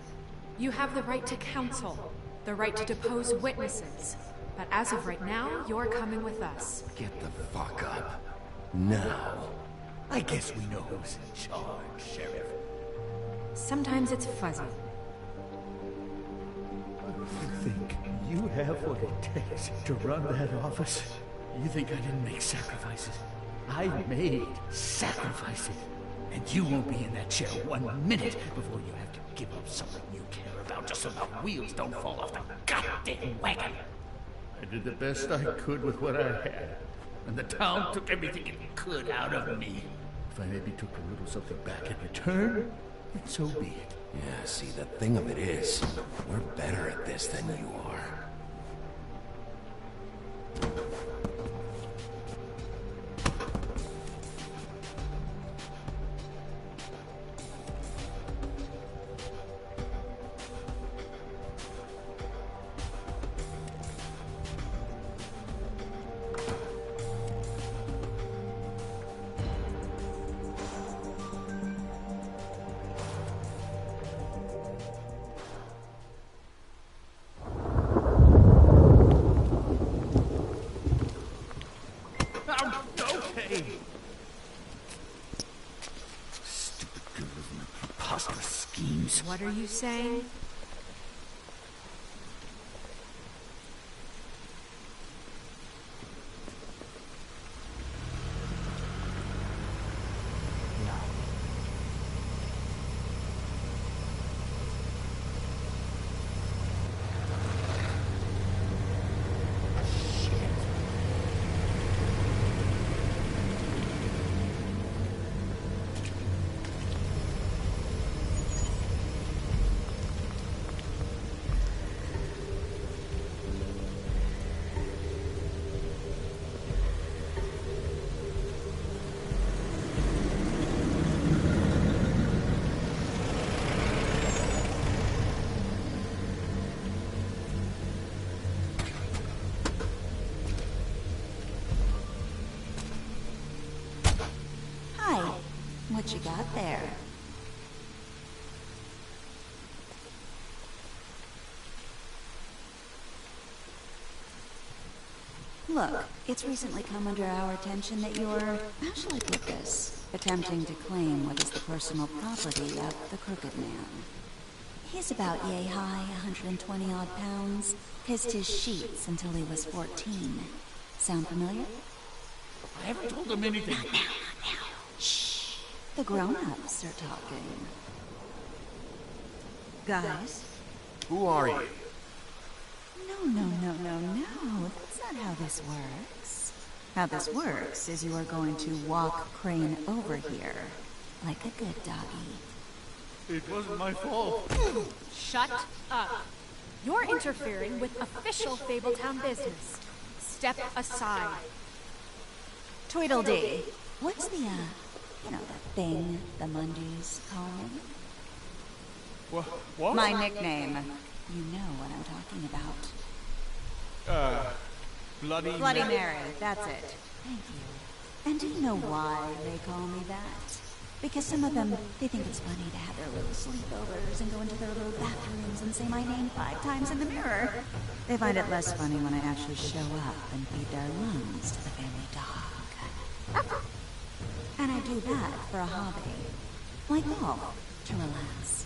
You have the right to counsel, the right to depose witnesses, but as of right now, you're coming with us. Get the fuck up. Now. I guess we know who's in charge, Sheriff. Sometimes it's fuzzy. You think you have what it takes to run that office? You think I didn't make sacrifices? I made sacrifices. And you won't be in that chair 1 minute before you have to give up something you care about just so the wheels don't fall off the goddamn wagon. I did the best I could with what I had. And the town took everything it could out of me. If I maybe took a little something back in return, then so be it. Yeah, see, the thing of it is, we're better at this than you are. What are you saying? What you got there? Look, it's recently come under our attention that you're... How shall I put this? attempting to claim what is the personal property of the Crooked Man. He's about yay high, 120 odd pounds. Pissed his sheets until he was 14. Sound familiar? I haven't told him anything. Not now. Shh. The grown-ups are talking. Guys? Who are you? No. That's not how this works. How this works is you are going to walk Crane over here. Like a good doggy. It wasn't my fault. Shut up. You're interfering with official Fabletown business. Step aside. Tweedledee. What's the, that thing the Mundies call me? What? My nickname. You know what I'm talking about. Bloody Mary, that's it. Thank you. And do you know why they call me that? Because some of them, they think it's funny to have their little sleepovers and go into their little bathrooms and say my name 5 times in the mirror. They find it less funny when I actually show up and feed their lungs to the family dog. And I do that for a hobby. Like golf, to relax.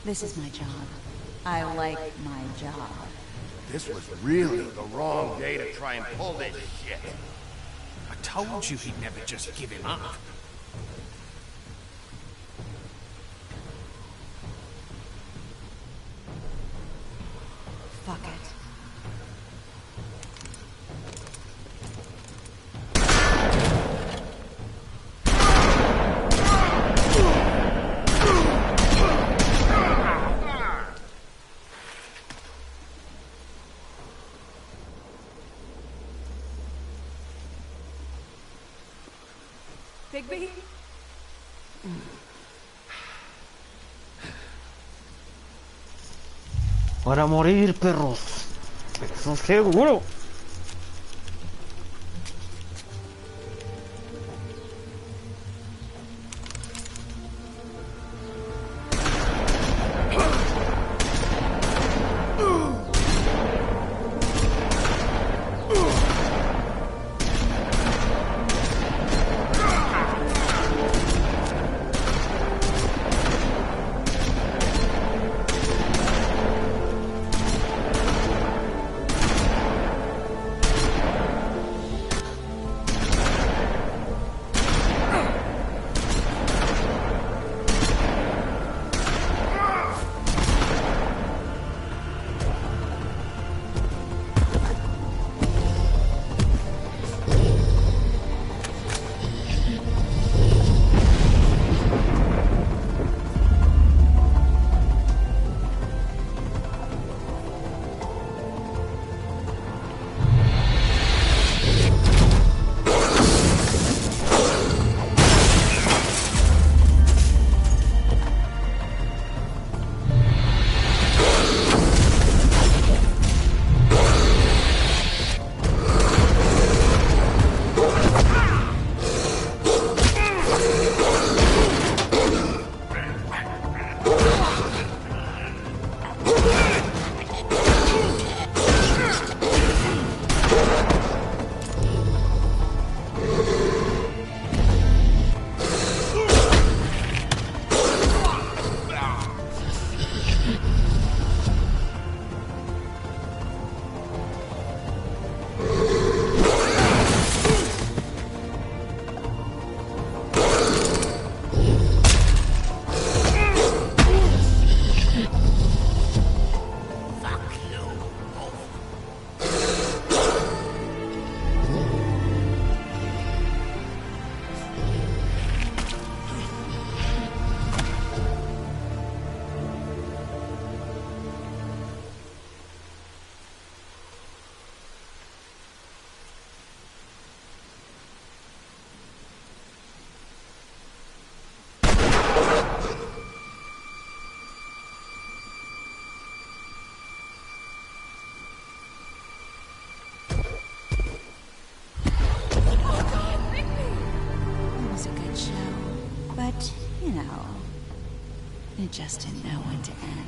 This is my job. I like my job. This was really the wrong day to try and pull this shit. I told you he'd never just give him up. Fuck it. Bigby? Para morir, perros. Eso seguro. It just didn't know when to end.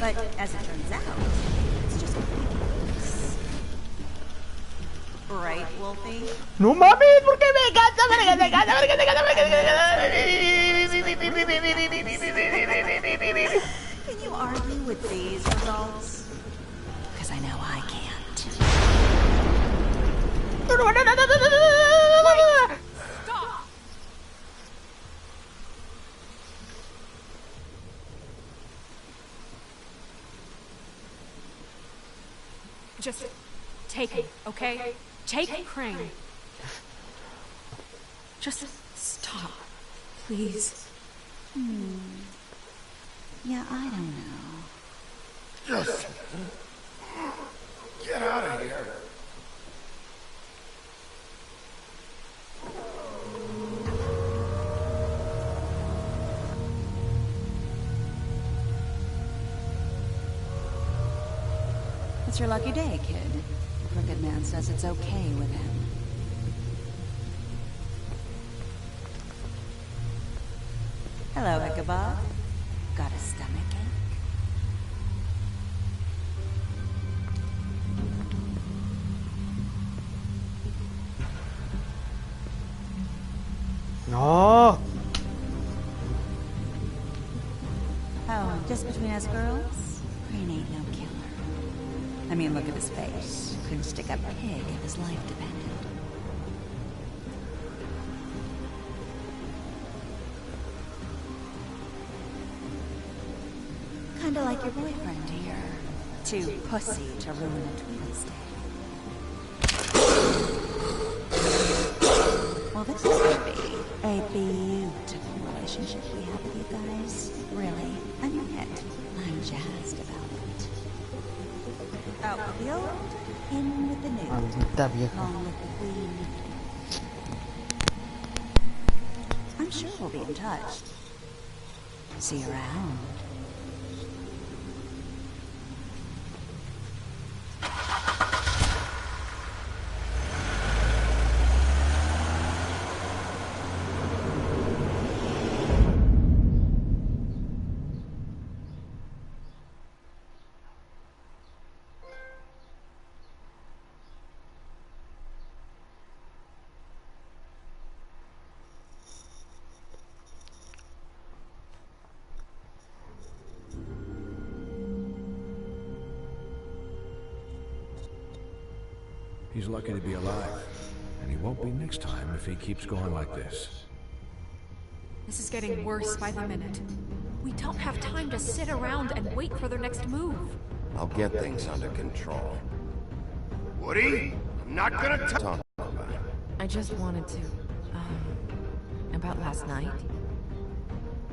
But as it turns out, it's just a weakness. Right, Wolfie? No mames, ¿por qué me encanta? Can you argue with these results? Because I know I can't. Wait! Stop! Just take him, okay? Take Crane. Just stop, please. Yeah, I don't know. Just get out of here. It's your lucky day, kid. The Crooked Man says it's okay with him. Hello, Ichabod. Got a stomachache? No. Oh, just between us girls? Crane ain't no killer. I mean, look at his face. Couldn't stick a pig if his life depended. Kinda like your boyfriend here. Too pussy to ruin a twins' day. Well, this is gonna be a beautiful relationship we have with you guys. Really, I mean it. I'm jazzed about it. Out with the old, in with the new. Maldita vieja. Long with the queen. I'm sure we'll be in touch. See you around. He's lucky to be alive. And he won't be next time if he keeps going like this. This is getting worse by the minute. We don't have time to sit around and wait for their next move. I'll get things under control. Woody, I'm not gonna Talk about it. I just wanted to, about last night.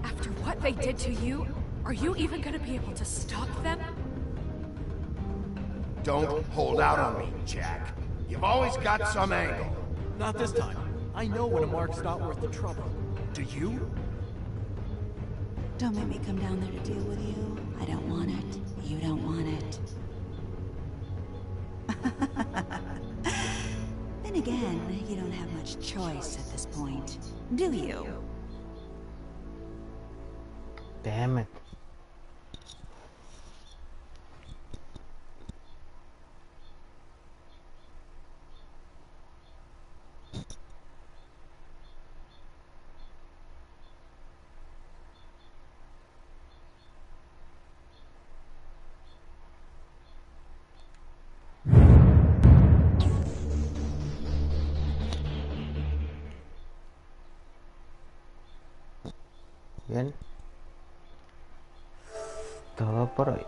After what they did to you, are you even gonna be able to stop them? Don't hold out on me, Jack. You've always got some angle. Not this time. I know when a mark's not worth the trouble. Do you? Don't make me come down there to deal with you. I don't want it. You don't want it. Then again, you don't have much choice at this point, do you? Damn it. Bien. Todo por hoy.